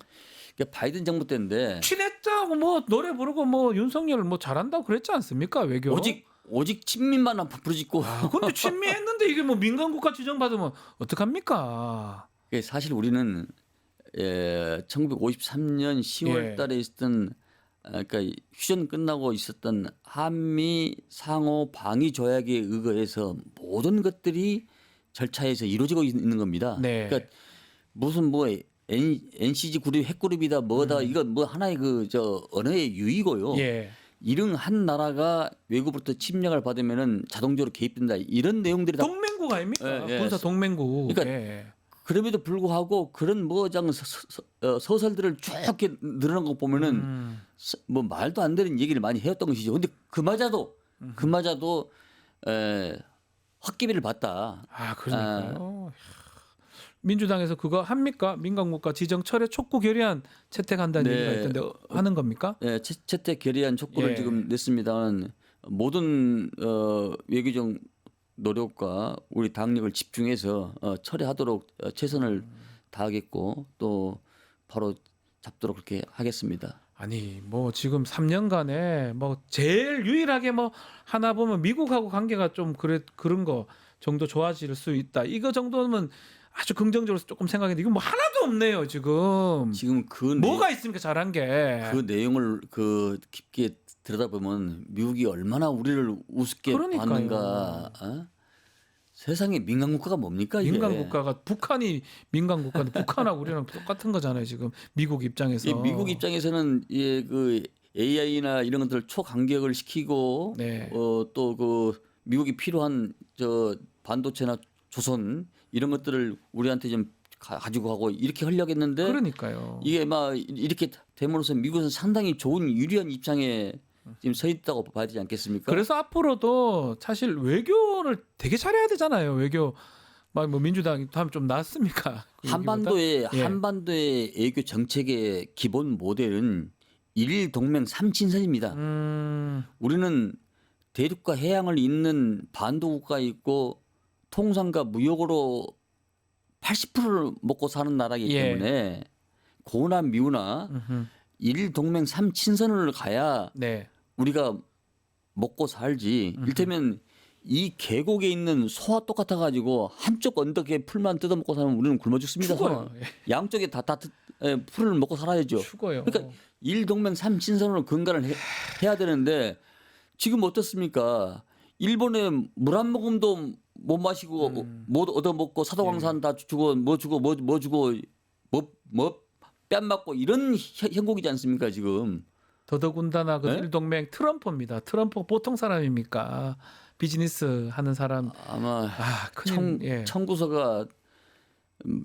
[SPEAKER 9] 그러니까 바이든 정부 때인데
[SPEAKER 2] 친했다고 뭐 노래 부르고 뭐 윤석열 뭐 잘한다고 그랬지 않습니까? 외교.
[SPEAKER 9] 오직 친민만 부르짖고.
[SPEAKER 2] 근데 친미했는데 이게 뭐 민간국가 지정받으면 어떡합니까?
[SPEAKER 9] 사실 우리는 1953년 10월 달에 있었던 그러니까 휴전 끝나고 있었던 한미 상호 방위 조약에 의거해서 모든 것들이 절차에서 이루어지고 있는 겁니다.
[SPEAKER 2] 네.
[SPEAKER 9] 그러니까 무슨 뭐 NCG 그룹 핵그룹이다 뭐다 이건 뭐 하나의 언어의 유의고요.
[SPEAKER 2] 예.
[SPEAKER 9] 이런 한 나라가 외국으로부터 침략을 받으면은 자동적으로 개입된다 이런 내용들이 다
[SPEAKER 2] 동맹국 아닙니까?
[SPEAKER 9] 예, 예.
[SPEAKER 2] 군사 동맹국.
[SPEAKER 9] 그러니까
[SPEAKER 2] 예.
[SPEAKER 9] 그럼에도 불구하고 그런 서설들을 쭉 이렇게 늘어난 거 보면은 뭐 말도 안 되는 얘기를 많이 해왔던 것이죠. 근데 그마저도 헛기비를 봤다.
[SPEAKER 2] 그러니까요. 민주당에서 그거 합니까? 민간국가 지정 철회 촉구 결의안 채택한다는
[SPEAKER 9] 네.
[SPEAKER 2] 얘기가 있던데 하는 겁니까?
[SPEAKER 9] 채택 결의안 촉구를
[SPEAKER 2] 예.
[SPEAKER 9] 지금 냈습니다만 모든 외교적 노력과 우리 당력을 집중해서 처리하도록 최선을 다하겠고 또 바로 잡도록 그렇게 하겠습니다.
[SPEAKER 2] 아니 뭐 지금 3년간에 뭐 제일 유일하게 뭐 하나 보면 미국하고 관계가 좀 그런 거 정도 좋아질 수 있다. 이거 정도면 아주 긍정적으로 조금 생각했는데 이거 뭐 하나도 없네요 지금.
[SPEAKER 9] 지금
[SPEAKER 2] 뭐가 있습니까 잘한 게?
[SPEAKER 9] 그 내용을 깊게 들여다보면 미국이 얼마나 우리를 우습게
[SPEAKER 2] 그러니까요.
[SPEAKER 9] 봤는가. 세상에 민간국가가 뭡니까 이게?
[SPEAKER 2] 민간국가가 북한이 민간국가인데 북한하고 우리랑 똑같은 거잖아요 지금 미국 입장에서.
[SPEAKER 9] 이 미국 입장에서는 그 AI나 이런 것들을 초간격을 시키고
[SPEAKER 2] 네.
[SPEAKER 9] 또 그 미국이 필요한 반도체나 조선 이런 것들을 우리한테 좀 가지고 가고 이렇게 하려고 했는데
[SPEAKER 2] 그러니까요.
[SPEAKER 9] 이게 막 이렇게 됨으로써 미국은 상당히 좋은 유리한 입장에 지금 서 있다고 봐야 되지 않겠습니까?
[SPEAKER 2] 그래서 앞으로도 사실 외교를 되게 잘해야 되잖아요. 외교 막 뭐 민주당이 하면 좀 낫습니까? 그
[SPEAKER 9] 한반도의
[SPEAKER 2] 얘기보다? 예.
[SPEAKER 9] 한반도의 외교 정책의 기본 모델은 일일 동맹 삼친선입니다. 우리는 대륙과 해양을 잇는 반도 국가에 있고 통상과 무역으로 80%를 먹고 사는 나라이기
[SPEAKER 2] 예.
[SPEAKER 9] 때문에 고나 미우나 일일 동맹 삼친선을 가야
[SPEAKER 2] 네.
[SPEAKER 9] 우리가 먹고 살지. 이를테면 이 계곡에 있는 소와 똑같아 가지고 한쪽 언덕에 풀만 뜯어먹고 살면 우리는 굶어 죽습니다.
[SPEAKER 2] 죽어요.
[SPEAKER 9] 양쪽에 다 풀을 먹고 살아야죠.
[SPEAKER 2] 죽어요.
[SPEAKER 9] 그러니까 일동맹 삼친선으로 근간을 해야 되는데 지금 어떻습니까? 일본에 물 한 모금도 못 마시고 못 얻어먹고 사도광산 다 주고 뭐 주고 뭐 주고 뭐 뺨 맞고 이런 형국이지 않습니까 지금?
[SPEAKER 2] 더더군다나 그
[SPEAKER 9] 네?
[SPEAKER 2] 일동맹 트럼프입니다. 트럼프 보통 사람입니까? 비즈니스 하는 사람.
[SPEAKER 9] 아마
[SPEAKER 2] 예.
[SPEAKER 9] 청구서가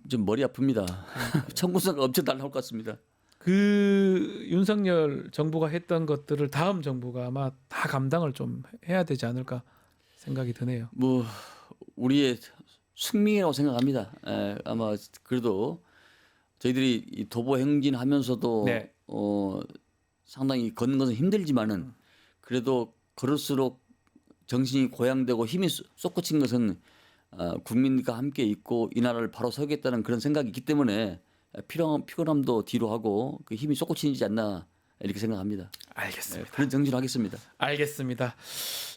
[SPEAKER 9] 좀 머리 아픕니다. 청구서가 엄청 잘 나올 것 같습니다.
[SPEAKER 2] 그 윤석열 정부가 했던 것들을 다음 정부가 아마 다 감당을 좀 해야 되지 않을까 생각이 드네요.
[SPEAKER 9] 뭐 우리의 숙명이라고 생각합니다. 아마 그래도 저희들이 이 도보 행진하면서도
[SPEAKER 2] 네.
[SPEAKER 9] 상당히 걷는 것은 힘들지만은 그래도 걸을수록 정신이 고양되고 힘이 솟구친 것은 국민과 함께 있고 이 나라를 바로 서겠다는 그런 생각이 있기 때문에 피곤함도 뒤로 하고 그 힘이 솟구치지 않나 이렇게 생각합니다.
[SPEAKER 2] 알겠습니다.
[SPEAKER 9] 그런 정신으로 하겠습니다.
[SPEAKER 2] 알겠습니다.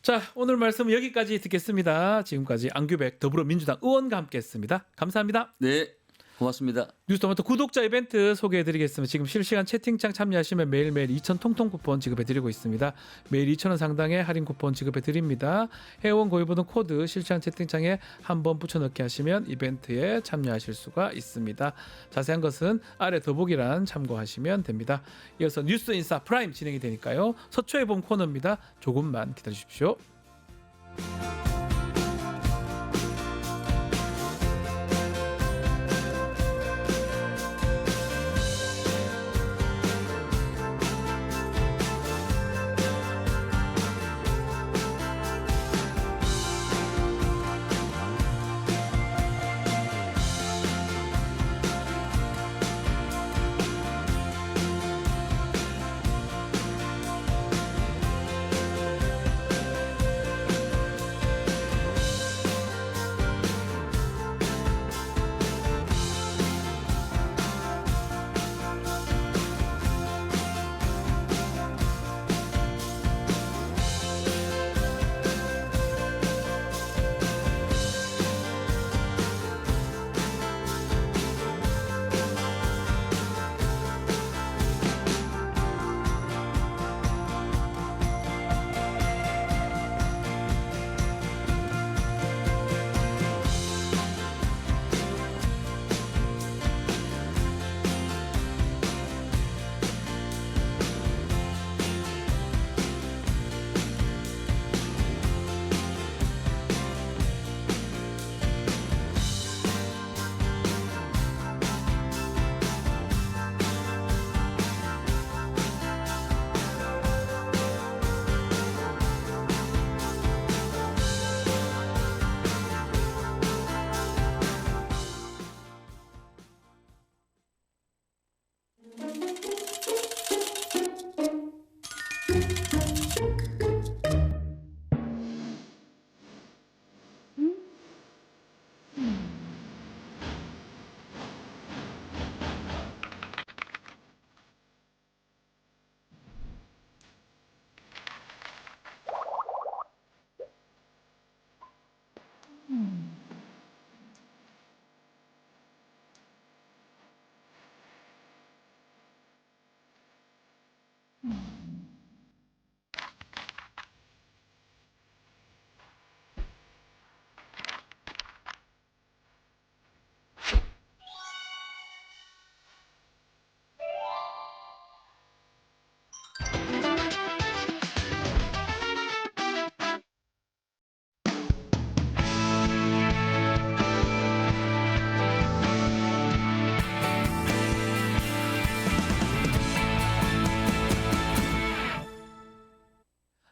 [SPEAKER 2] 자, 오늘 말씀 여기까지 듣겠습니다. 지금까지 안규백 더불어민주당 의원과 함께했습니다. 감사합니다.
[SPEAKER 9] 네, 고맙습니다.
[SPEAKER 2] 뉴스토마토 구독자 이벤트 소개해드리겠습니다. 지금 실시간 채팅창 참여하시면 매일매일 2,000 통통 쿠폰 지급해드리고 있습니다. 매일 2,000원 상당의 할인 쿠폰 지급해드립니다. 회원 고유번호 코드 실시간 채팅창에 한번 붙여넣기 하시면 이벤트에 참여하실 수가 있습니다. 자세한 것은 아래 더보기란 참고하시면 됩니다. 이어서 뉴스인사 프라임 진행이 되니까요. 서초에 본 코너입니다. 조금만 기다려주십시오.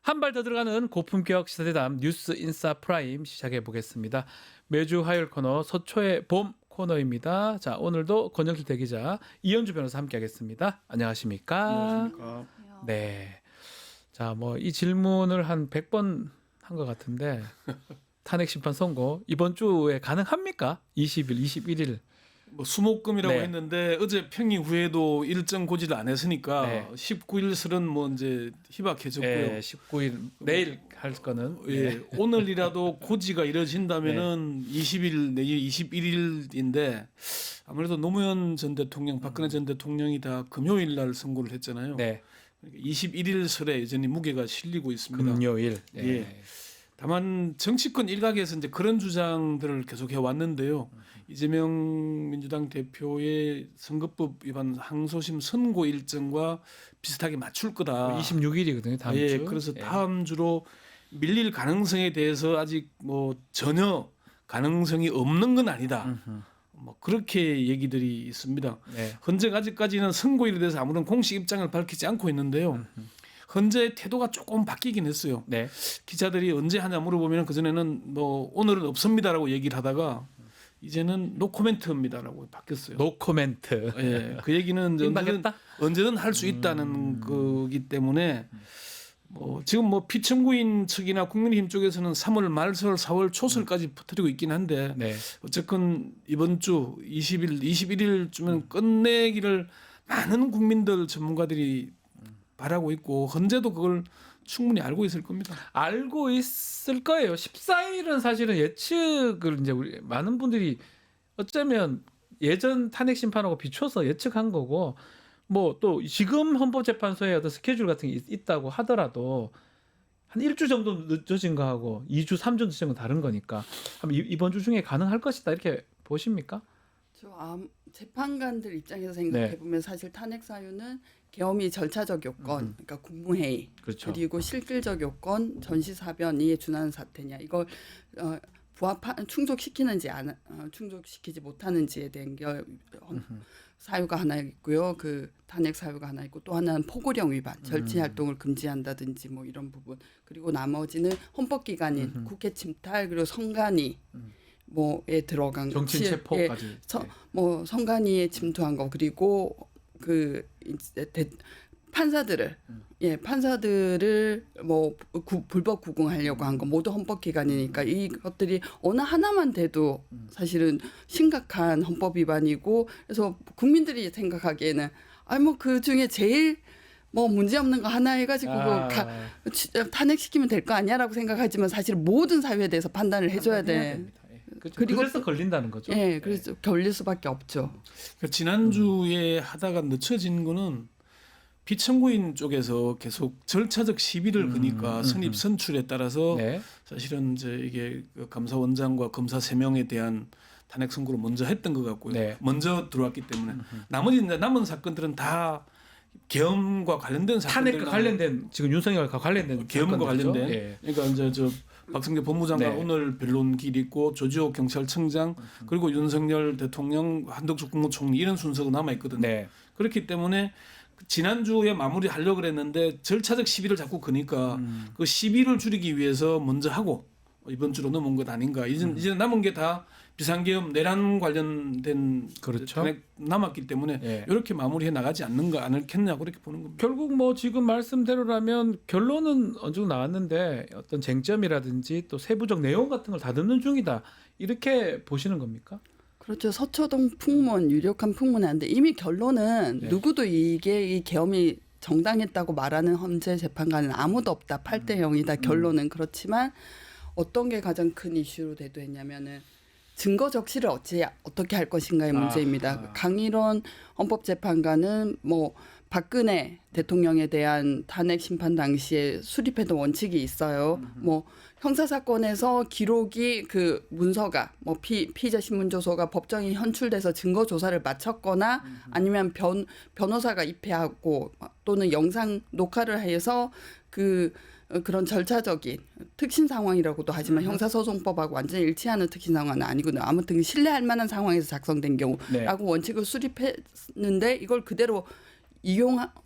[SPEAKER 2] 한 발 더 들어가는 고품격 시사대담 뉴스 인싸 프라임 시작해 보겠습니다. 매주 화요일 코너 서초의 봄 코너입니다. 자, 오늘도 권영길 대기자, 이현주 변호사 함께하겠습니다. 안녕하십니까? 네. 자, 뭐 이 질문을 한 100번 한 것 같은데 탄핵 심판 선고 이번 주에 가능합니까? 20일, 21일.
[SPEAKER 10] 뭐 수목금이라고
[SPEAKER 2] 네.
[SPEAKER 10] 했는데 어제 평의 후에도 일정 고지를 안 했으니까
[SPEAKER 2] 네.
[SPEAKER 10] 19일설은 뭐 이제 희박해졌고요.
[SPEAKER 2] 네, 19일 내일 할 거는
[SPEAKER 10] 예, 오늘이라도 고지가 이뤄진다면은 20일 내일 21일인데 아무래도 노무현 전 대통령, 박근혜 전 대통령이 다 금요일 날 선고를 했잖아요.
[SPEAKER 2] 네.
[SPEAKER 10] 21일 설에 여전히 무게가 실리고 있습니다.
[SPEAKER 2] 금요일.
[SPEAKER 10] 예. 다만 정치권 일각에서 이제 그런 주장들을 계속 해왔는데요. 이재명 민주당 대표의 선거법 위반 항소심 선고 일정과 비슷하게 맞출 거다.
[SPEAKER 2] 26일이거든요, 다음
[SPEAKER 10] 예,
[SPEAKER 2] 주.
[SPEAKER 10] 그래서
[SPEAKER 2] 예.
[SPEAKER 10] 다음 주로 밀릴 가능성에 대해서 아직 뭐 전혀 가능성이 없는 건 아니다. 뭐 그렇게 얘기들이 있습니다.
[SPEAKER 2] 네.
[SPEAKER 10] 현재 아직까지는 선고일에 대해서 아무런 공식 입장을 밝히지 않고 있는데요. 현재 태도가 조금 바뀌긴 했어요.
[SPEAKER 2] 네.
[SPEAKER 10] 기자들이 언제 하냐 물어보면 그전에는 뭐 오늘은 없습니다라고 얘기를 하다가 이제는 노코멘트입니다라고 바뀌었어요.
[SPEAKER 2] 노코멘트.
[SPEAKER 10] 예, 그 얘기는 이제 언제든 할 수 있다는 거기 때문에 뭐 지금 뭐 피청구인 측이나 국민의힘 쪽에서는 3월 말설 4월 초설까지 퍼뜨리고 있긴 한데
[SPEAKER 2] 네.
[SPEAKER 10] 어쨌건 이번 주 20일, 21일쯤은 끝내기를 많은 국민들 전문가들이 바라고 있고 현재도 그걸 충분히 알고 있을 겁니다.
[SPEAKER 2] 알고 있을 거예요. 14일은 사실은 예측을 이제 우리 많은 분들이 어쩌면 예전 탄핵 심판하고 비춰서 예측한 거고 뭐 또 지금 헌법재판소에 어떤 스케줄 같은 게 있다고 하더라도 한 일주 정도 늦어진 거하고 2주, 3주 늦어진 건 다른 거니까 이번 주 중에 가능할 것이다 이렇게 보십니까?
[SPEAKER 11] 재판관들 입장에서 생각해 보면 사실 탄핵 사유는 계엄이 절차적 요건, 그러니까 국무회의,
[SPEAKER 2] 그렇죠.
[SPEAKER 11] 그리고 실질적 요건, 전시사변이 준하는 사태냐 이걸 충족시키는지 충족시키지 못하는지에 대한 사유가 하나 있고요. 그 탄핵 사유가 하나 있고 또 하나는 포고령 위반, 절취 활동을 금지한다든지 뭐 이런 부분. 그리고 나머지는 헌법기관인 국회 침탈 그리고 선관위 뭐에 들어간
[SPEAKER 2] 정치 체포까지.
[SPEAKER 11] 뭐 선관위에 침투한 거 그리고 그 판사들을 판사들을 뭐 불법 구금하려고 한 거 모두 헌법기관이니까 이것들이 어느 하나만 돼도 사실은 심각한 헌법 위반이고 그래서 국민들이 생각하기에는 뭐 그 중에 제일 뭐 문제 없는 거 하나 해가지고 탄핵시키면 될 거 아니야라고 생각하지만 사실 모든 사유에 대해서 판단을 해줘야 돼.
[SPEAKER 2] 그리고 그래서 걸린다는 거죠.
[SPEAKER 11] 예, 그래서 걸릴 수밖에 없죠.
[SPEAKER 10] 그러니까 지난주에 하다가 늦춰진 거는 피청구인 쪽에서 계속 절차적 시비를 거니까 선입 선출에 따라서 사실은 이제 이게 감사원장과 검사 3명에 대한 탄핵 선고를 먼저 했던 것 같고요. 먼저 들어왔기 때문에 나머지 이제 남은 사건들은 다 계엄과 관련된 사건들,
[SPEAKER 2] 탄핵과 관련된 지금 윤석열과 관련된
[SPEAKER 10] 계엄과
[SPEAKER 2] 사건들이죠.
[SPEAKER 10] 관련된 그러니까 이제 저 박성재 법무장관 오늘 변론길 있고 조지호 경찰청장 그리고 윤석열 대통령 한덕수 국무총리 이런 순서가 남아 있거든요. 그렇기 때문에 지난주에 마무리하려고 그랬는데 절차적 시비를 자꾸 거니까 그 시비를 줄이기 위해서 먼저 하고 이번 주로 넘어온 것 아닌가. 이제 남은 게 다 비상계엄 내란 관련된 탄핵 남았기 때문에 이렇게 마무리해 나가지 않겠냐고 그렇게 보는 겁니다.
[SPEAKER 2] 결국 뭐 지금 말씀대로라면 결론은 어느 정도 나왔는데 어떤 쟁점이라든지 또 세부적 내용 같은 걸 다듬는 중이다. 이렇게 보시는 겁니까?
[SPEAKER 11] 그렇죠. 서초동 풍문 유력한 풍문인데 이미 결론은 누구도 이게 이 계엄이 정당했다고 말하는 헌재 재판관은 아무도 없다. 8대 0이다. 결론은 그렇지만 어떤 게 가장 큰 이슈로 대두했냐면은 증거 적시를 어떻게 할 것인가의 문제입니다. 강일원 헌법재판관은 뭐 박근혜 대통령에 대한 탄핵 심판 당시에 수립했던 원칙이 있어요. 뭐 형사 사건에서 기록이 그 문서가 뭐 피의자 신문 조서가 법정에 현출돼서 증거 조사를 마쳤거나 아니면 변호사가 입회하고 또는 영상 녹화를 해서 그런 절차적인 특신 상황이라고도 하지만 형사소송법하고 완전히 일치하는 특신 상황은 아니거든요. 아무튼 신뢰할 만한 상황에서 작성된 경우라고 원칙을 수립했는데 이걸 그대로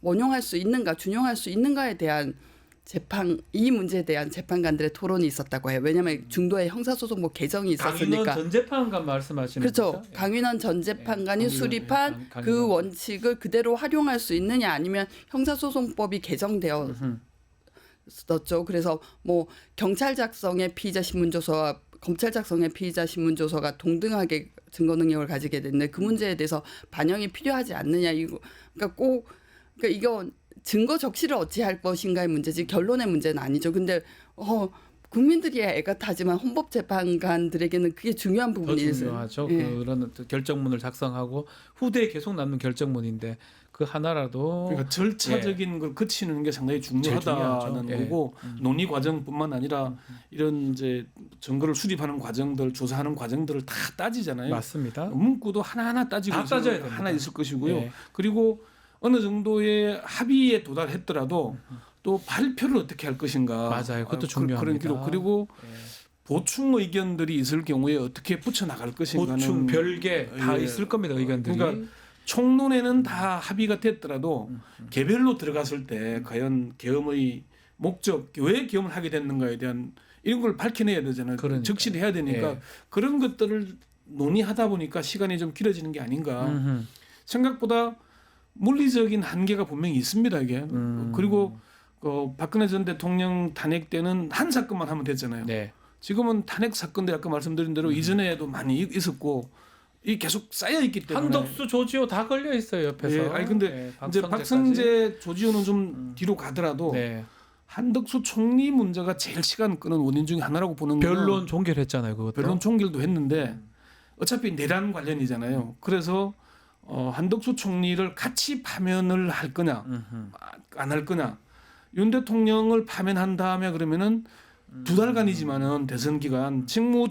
[SPEAKER 11] 원용할 수 있는가, 준용할 수 있는가에 대한 이 문제에 대한 재판관들의 토론이 있었다고 해요. 왜냐하면 중도에 형사소송법 개정이 있었으니까.
[SPEAKER 2] 강인원 전 재판관 말씀하시는
[SPEAKER 11] 그렇죠.
[SPEAKER 2] 거죠?
[SPEAKER 11] 강인원 전 재판관이 수립한 그 원칙을 그대로 활용할 수 있느냐 아니면 형사소송법이 개정되었었죠. 그래서 뭐 경찰 작성의 피의자 신문조서와 검찰 작성의 피의자 신문조서가 동등하게 증거 능력을 가지게 됐는데 그 문제에 대해서 반영이 필요하지 않느냐 이거 그러니까 이건 증거 적시를 어찌할 것인가의 문제지 결론의 문제는 아니죠. 근데 국민들이 애가 타지만 헌법재판관들에게는 그게 중요한 부분이에요.
[SPEAKER 2] 중요하죠. 그런 결정문을 작성하고 후대에 계속 남는 결정문인데 그 하나라도
[SPEAKER 10] 그러니까 절차적인 걸 그치는 게 상당히 중요하다는 거고 논의 과정뿐만 아니라 이런 이제 증거를 수립하는 과정들, 조사하는 과정들을 다 따지잖아요.
[SPEAKER 2] 맞습니다.
[SPEAKER 10] 문구도 하나하나 따지고
[SPEAKER 2] 다 따져야 됩니다.
[SPEAKER 10] 하나 있을 것이고요. 그리고 어느 정도의 합의에 도달했더라도 또 발표를 어떻게 할 것인가.
[SPEAKER 2] 맞아요. 그것도 중요합니다.
[SPEAKER 10] 그런 기록 그리고 보충 의견들이 있을 경우에 어떻게 붙여 나갈 것인가는
[SPEAKER 2] 보충 별개 다 있을 겁니다. 의견들이.
[SPEAKER 10] 그러니까 총론에는 다 합의가 됐더라도 개별로 들어갔을 때 과연 계엄의 목적, 왜 계엄을 하게 됐는가에 대한 이런 걸 밝혀내야 되잖아요.
[SPEAKER 2] 그러니까요.
[SPEAKER 10] 적시를 해야 되니까 그런 것들을 논의하다 보니까 시간이 좀 길어지는 게 아닌가. 생각보다 물리적인 한계가 분명히 있습니다. 이게. 그리고 박근혜 전 대통령 탄핵 때는 한 사건만 하면 됐잖아요. 지금은 탄핵 사건도 아까 말씀드린 대로 이전에도 많이 있었고 이 계속 쌓여 있기 때문에
[SPEAKER 2] 한덕수, 조지호 다 걸려 있어요 옆에서.
[SPEAKER 10] 아니 근데 이제 박성재, 조지호는 좀 뒤로 가더라도 한덕수 총리 문제가 제일 시간 끄는 원인 중에 하나라고 보는 거는
[SPEAKER 2] 변론 종결했잖아요. 그것도.
[SPEAKER 10] 변론 종결도 했는데 어차피 내란 관련이잖아요. 그래서 한덕수 총리를 같이 파면을 할 거냐 안 할 거냐. 윤 대통령을 파면한 다음에 그러면은 2달간이지만은 대선 기간 직무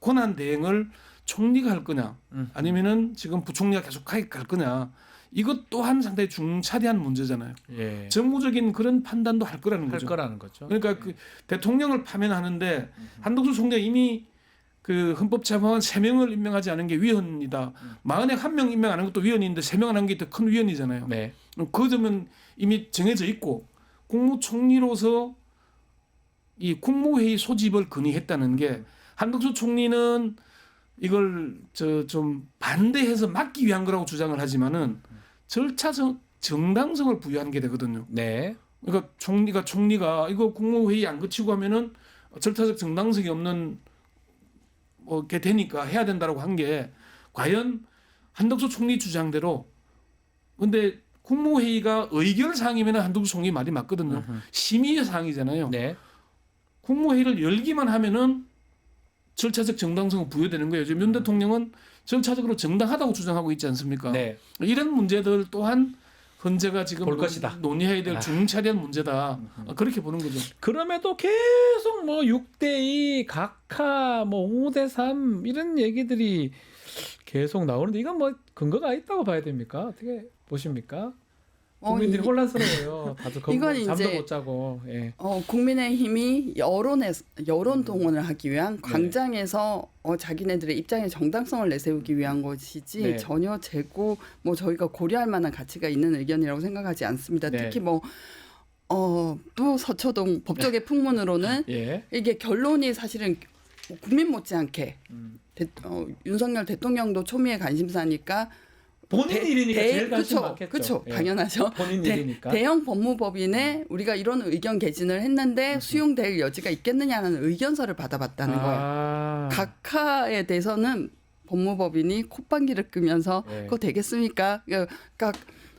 [SPEAKER 10] 권한 대행을 총리가 할 거냐 아니면은 지금 부총리가 계속 갈 거냐 이것 또한 상당히 중차대한 문제잖아요. 정무적인 그런 판단도 할 거라는 거죠. 그러니까 그 대통령을 파면하는데 한덕수 총리가 이미 그 헌법재판관 3명을 임명하지 않은 게 위헌이다. 만약에 1명 임명하는 것도 위헌인데 3명 하는 게 더 큰 위헌이잖아요. 그 점은 이미 정해져 있고 국무총리로서 이 국무회의 소집을 건의했다는 게 한덕수 총리는 이걸 좀 반대해서 막기 위한 거라고 주장을 하지만은 절차적 정당성을 부여하는 게 되거든요. 그러니까 총리가 이거 국무회의 안 거치고 하면은 절차적 정당성이 없는 게 되니까 해야 된다라고 한 게 과연 한덕수 총리 주장대로 근데 국무회의가 의결 사항이면 한덕수 총리 말이 맞거든요. 심의 사항이잖아요. 국무회의를 열기만 하면은 절차적 정당성은 부여되는 거예요. 지금 윤 대통령은 절차적으로 정당하다고 주장하고 있지 않습니까? 이런 문제들 또한 헌재가 지금
[SPEAKER 2] 볼 것이다.
[SPEAKER 10] 논의해야 될 중차대한 문제다. 그렇게 보는 거죠.
[SPEAKER 2] 그럼에도 계속 뭐 6대2 각하 뭐 5대3 이런 얘기들이 계속 나오는데 이건 뭐 근거가 있다고 봐야 됩니까? 어떻게 보십니까? 국민들이 혼란스러워요. 다들
[SPEAKER 11] 이건
[SPEAKER 2] 잠도
[SPEAKER 11] 이제
[SPEAKER 2] 못 자고.
[SPEAKER 11] 국민의힘이 여론 동원을 하기 위한 광장에서 자기네들의 입장의 정당성을 내세우기 위한 것이지 전혀 재고 뭐 저희가 고려할 만한 가치가 있는 의견이라고 생각하지 않습니다. 특히 또 서초동 법조계 풍문으로는 이게 결론이 사실은 국민 못지않게 윤석열 대통령도 초미의 관심사니까
[SPEAKER 2] 본인 일이니까 제일 관심 많겠죠.
[SPEAKER 11] 그렇죠. 당연하죠.
[SPEAKER 2] 본인 일이니까.
[SPEAKER 11] 대형 법무법인에 우리가 이런 의견 개진을 했는데 수용될 여지가 있겠느냐는 의견서를 받아봤다는 거예요. 각하에 대해서는 법무법인이 콧방귀를 끄면서 그거 되겠습니까? 그러니까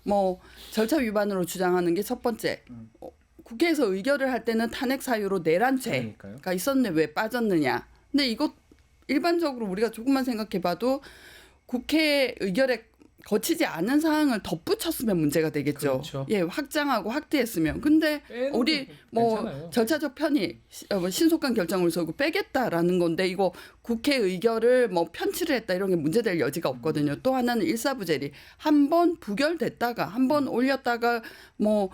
[SPEAKER 11] 뭐 절차 위반으로 주장하는 게 첫 번째. 국회에서 의결을 할 때는 탄핵 사유로 내란죄가 있었는데 왜 빠졌느냐. 근데 이거 일반적으로 우리가 조금만 생각해봐도 국회 의결에 거치지 않은 사항을 덧붙였으면 문제가 되겠죠.
[SPEAKER 2] 그렇죠.
[SPEAKER 11] 예, 확장하고 확대했으면. 근데
[SPEAKER 2] 빼는
[SPEAKER 11] 우리
[SPEAKER 2] 것도
[SPEAKER 11] 뭐
[SPEAKER 2] 괜찮아요.
[SPEAKER 11] 절차적 편의, 신속한 결정을 서고 빼겠다라는 건데 이거 국회 의결을 뭐 편취를 했다 이런 게 문제될 여지가 없거든요. 또 하나는 일사부재리. 한 번 부결됐다가 한 번 올렸다가 뭐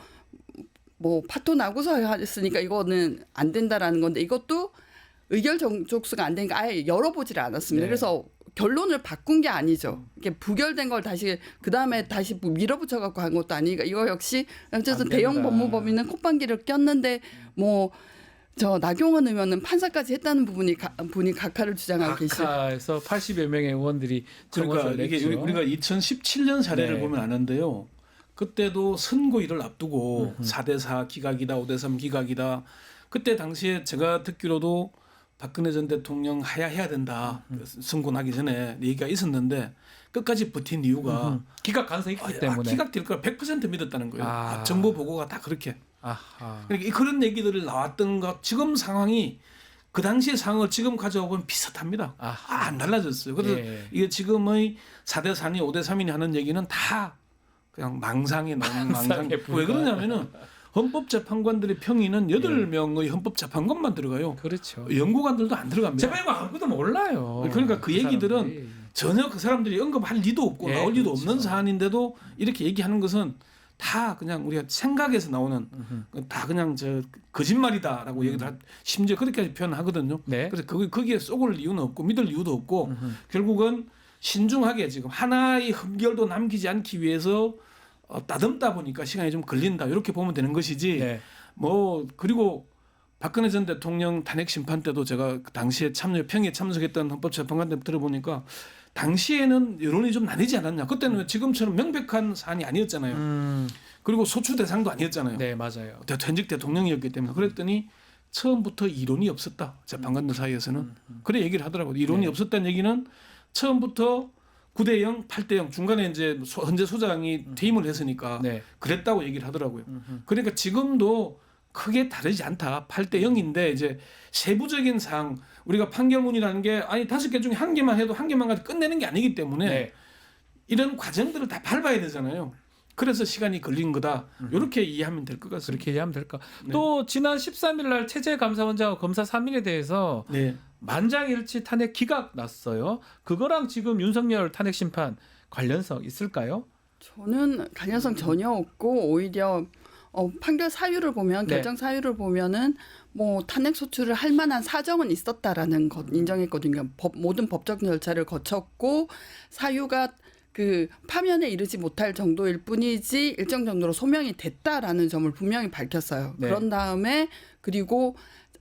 [SPEAKER 11] 파토 나고서 했으니까 이거는 안 된다라는 건데 이것도 의결 정족수가 안 되니까 아예 열어보질 않았습니다.
[SPEAKER 2] 네.
[SPEAKER 11] 그래서 결론을 바꾼 게 아니죠. 이게 부결된 걸 다시 그 다음에 다시 밀어붙여 갖고 한 것도 아니니까 이거 역시 어쨌든 대형 법무법인은 콧방귀를 꼈는데 뭐 저 나경원 의원은 판사까지 했다는 분이 각하를 주장하고 계시죠.
[SPEAKER 2] 각하에서 80여 명의 의원들이
[SPEAKER 10] 그러니까
[SPEAKER 2] 정원을
[SPEAKER 10] 이게
[SPEAKER 2] 냈죠.
[SPEAKER 10] 우리가 2017년 사례를
[SPEAKER 2] 네.
[SPEAKER 10] 보면 아는데요. 그때도 선고일을 앞두고 4대4 기각이다, 5대3 기각이다. 그때 당시에 제가 듣기로도 박근혜 전 대통령 해야 된다. 선고 나기 전에 얘기가 있었는데 끝까지 버틴 이유가
[SPEAKER 2] 기각 가능성이 있기 때문에.
[SPEAKER 10] 기각될 걸 100% 믿었다는 거예요. 정보 보고가 다 그렇게.
[SPEAKER 2] 아하.
[SPEAKER 10] 그러니까 그런 얘기들을 나왔던 것 지금 상황이 그 당시의 상황을 지금 가져와 보면 비슷합니다. 안 달라졌어요. 그래서
[SPEAKER 2] 예.
[SPEAKER 10] 이게 지금의 4대4니 5대3이니 하는 얘기는 다 그냥 망상에 나오는 망상. 왜 그러냐면은 헌법재판관들의 평의는 8명의 헌법재판관만 들어가요.
[SPEAKER 2] 그렇죠.
[SPEAKER 10] 연구관들도 안 들어갑니다.
[SPEAKER 2] 재판관 아무것도 몰라요.
[SPEAKER 10] 그러니까 그 얘기들은
[SPEAKER 2] 사람들이.
[SPEAKER 10] 전혀 그 사람들이 언급할 리도 없고
[SPEAKER 2] 예,
[SPEAKER 10] 나올 리도
[SPEAKER 2] 그렇죠.
[SPEAKER 10] 없는 사안인데도 이렇게 얘기하는 것은 다 그냥 우리가 생각에서 나오는 다 그냥 저 거짓말이다라고 얘기를 심지어 그렇게까지 표현하거든요.
[SPEAKER 2] 네.
[SPEAKER 10] 그래서 거기에 쏘을 이유는 없고 믿을 이유도 없고 결국은 신중하게 지금 하나의 흠결도 남기지 않기 위해서 따듬다 보니까 시간이 좀 걸린다 이렇게 보면 되는 것이지.
[SPEAKER 2] 네.
[SPEAKER 10] 뭐 그리고 박근혜 전 대통령 탄핵 심판 때도 제가 그 당시에 평의에 참석했던 헌법재판관들 들어보니까 당시에는 여론이 좀 나뉘지 않았냐. 그때는 왜 지금처럼 명백한 사안이 아니었잖아요. 그리고 소추 대상도 아니었잖아요.
[SPEAKER 2] 네, 맞아요.
[SPEAKER 10] 현직 대통령이었기 때문에 그랬더니 처음부터 이론이 없었다. 재판관들 사이에서는. 그래 얘기를 하더라고요. 이론이
[SPEAKER 2] 네.
[SPEAKER 10] 없었다는 얘기는 처음부터 9대0, 8대0 중간에 이제 헌재 소장이 퇴임을 했으니까
[SPEAKER 2] 네.
[SPEAKER 10] 그랬다고 얘기를 하더라고요. 그러니까 지금도 크게 다르지 않다. 8대0인데 이제 세부적인 사항 우리가 판결문이라는 게 아니 5개 중에 1개만 해도 1개만 가지고 끝내는 게 아니기 때문에
[SPEAKER 2] 네.
[SPEAKER 10] 이런 과정들을 다 밟아야 되잖아요. 그래서 시간이 걸린 거다. 이렇게 이해하면 될 것 같습니다.
[SPEAKER 2] 그렇게 이해하면 될까?
[SPEAKER 10] 네.
[SPEAKER 2] 또 지난 13일 날 체제감사원장과 검사 3인에 대해서
[SPEAKER 10] 네.
[SPEAKER 2] 만장일치 탄핵 기각 났어요. 그거랑 지금 윤석열 탄핵 심판 관련성 있을까요?
[SPEAKER 11] 저는 관련성 전혀 없고 오히려 판결 사유를 보면
[SPEAKER 2] 네.
[SPEAKER 11] 결정 사유를 보면은 뭐 탄핵 소추를 할 만한 사정은 있었다라는 것 인정했거든요. 모든 법적 절차를 거쳤고 사유가 그 파면에 이르지 못할 정도일 뿐이지 일정 정도로 소명이 됐다라는 점을 분명히 밝혔어요.
[SPEAKER 2] 네.
[SPEAKER 11] 그런 다음에 그리고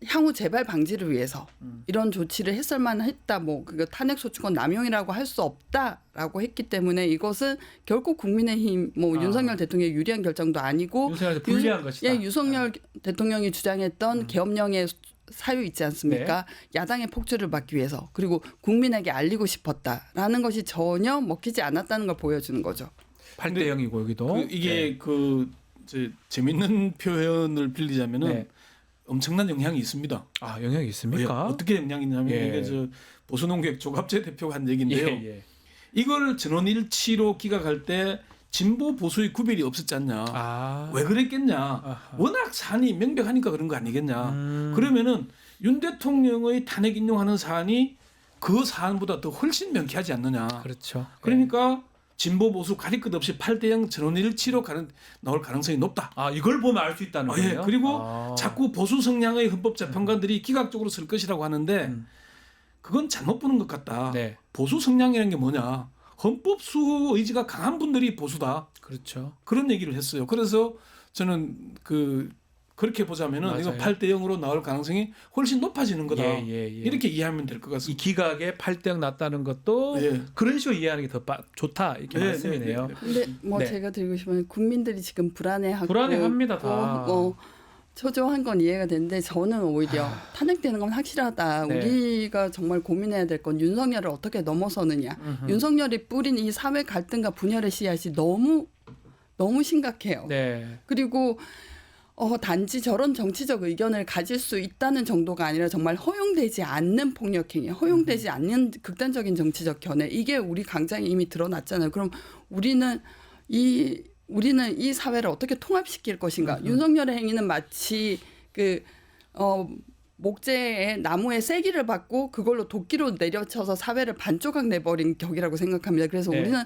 [SPEAKER 11] 향후 재발 방지를 위해서 이런 조치를 했을 만했다. 뭐 그거 탄핵 소추권 남용이라고 할 수 없다라고 했기 때문에 이것은 결코 국민의힘 뭐 윤석열 대통령의 유리한 결정도 아니고
[SPEAKER 2] 윤석열한테 불리한 것이다.
[SPEAKER 11] 예, 윤석열 대통령이 주장했던 계엄령의 사유 있지 않습니까? 야당의 폭주를 막기 위해서 그리고 국민에게 알리고 싶었다라는 것이 전혀 먹히지 않았다는 걸 보여주는 거죠.
[SPEAKER 2] 8대 0이고 여기도
[SPEAKER 10] 이게 그 이제 재밌는 표현을 빌리자면은
[SPEAKER 2] 네.
[SPEAKER 10] 엄청난 영향이 있습니다.
[SPEAKER 2] 아 영향이 있습니까?
[SPEAKER 10] 어떻게 영향이 있냐면
[SPEAKER 2] 예.
[SPEAKER 10] 이게 저 보수농객 조갑재 대표가 한 얘기인데요.
[SPEAKER 2] 예.
[SPEAKER 10] 이걸 전원일치로 기각할 때 진보 보수의 구별이 없었지 않냐.
[SPEAKER 2] 아.
[SPEAKER 10] 왜 그랬겠냐.
[SPEAKER 2] 아하.
[SPEAKER 10] 워낙 사안이 명백하니까 그런 거 아니겠냐. 그러면은 윤 대통령의 탄핵 인용하는 사안이 그 사안보다 더 훨씬 명쾌하지 않느냐.
[SPEAKER 2] 그렇죠.
[SPEAKER 10] 그러니까 진보 보수 가릴 것 없이 8대0 전원일치로 나올 가능성이 높다.
[SPEAKER 2] 아 이걸 보면 알 수 있다는
[SPEAKER 10] 예.
[SPEAKER 2] 거예요.
[SPEAKER 10] 그리고 자꾸 보수 성향의 헌법재판관들이 기각적으로 쓸 것이라고 하는데 그건 잘못 보는 것 같다.
[SPEAKER 2] 네.
[SPEAKER 10] 보수 성향이라는 게 뭐냐? 헌법 수호 의지가 강한 분들이 보수다.
[SPEAKER 2] 그렇죠.
[SPEAKER 10] 그런 얘기를 했어요. 그래서 저는 그렇게 보자면은
[SPEAKER 2] 맞아요.
[SPEAKER 10] 이거 8대 0으로 나올 가능성이 훨씬 높아지는 거다.
[SPEAKER 2] 예.
[SPEAKER 10] 이렇게 이해하면 될 것
[SPEAKER 2] 이
[SPEAKER 10] 같습니다.
[SPEAKER 2] 기각에 8대 0 났다는 것도
[SPEAKER 10] 예.
[SPEAKER 2] 그런 식으로 이해하는 게 더 좋다 이렇게
[SPEAKER 10] 네,
[SPEAKER 2] 말씀이네요.
[SPEAKER 10] 네.
[SPEAKER 11] 근데 뭐
[SPEAKER 2] 네.
[SPEAKER 11] 제가 드리고 싶은 국민들이 지금 불안해하고
[SPEAKER 2] 불안해합니다, 다.
[SPEAKER 11] 뭐 초조한 건 이해가 되는데 저는 오히려 탄핵되는 건 확실하다.
[SPEAKER 2] 네.
[SPEAKER 11] 우리가 정말 고민해야 될 건 윤석열을 어떻게 넘어서느냐. 윤석열이 뿌린 이 사회 갈등과 분열의 씨앗이 너무 심각해요.
[SPEAKER 2] 네.
[SPEAKER 11] 그리고 단지 저런 정치적 의견을 가질 수 있다는 정도가 아니라 정말 허용되지 않는 폭력행위, 허용되지 않는 극단적인 정치적 견해, 이게 우리 강장에 이미 드러났잖아요. 그럼 우리는 이 사회를 어떻게 통합시킬 것인가? 윤석열의 행위는 마치 목재에 나무에 세기를 받고 그걸로 도끼로 내려쳐서 사회를 반조각 내버린 격이라고 생각합니다. 그래서 우리는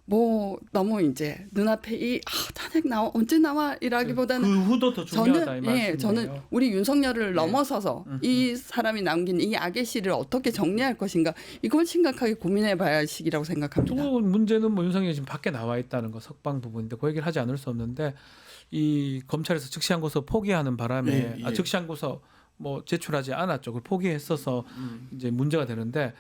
[SPEAKER 11] 뭐 너무 이제 눈앞에 탄핵 언제 나와 이라기보다는
[SPEAKER 2] 그 후도 더 중요하다 이 말씀이네요.
[SPEAKER 11] 저는 우리 윤석열을 넘어서서 이 사람이 남긴 이 악의 씨를 어떻게 정리할 것인가, 이걸 심각하게 고민해봐야 할 시기라고 생각합니다.
[SPEAKER 2] 또 문제는 뭐 윤석열이 지금 밖에 나와 있다는 거, 석방 부분인데 그 얘기를 하지 않을 수 없는데, 이 검찰에서 즉시항고서 포기하는 바람에 즉시항고서 뭐 제출하지 않았죠. 그걸 포기했어서 이제 문제가 되는데,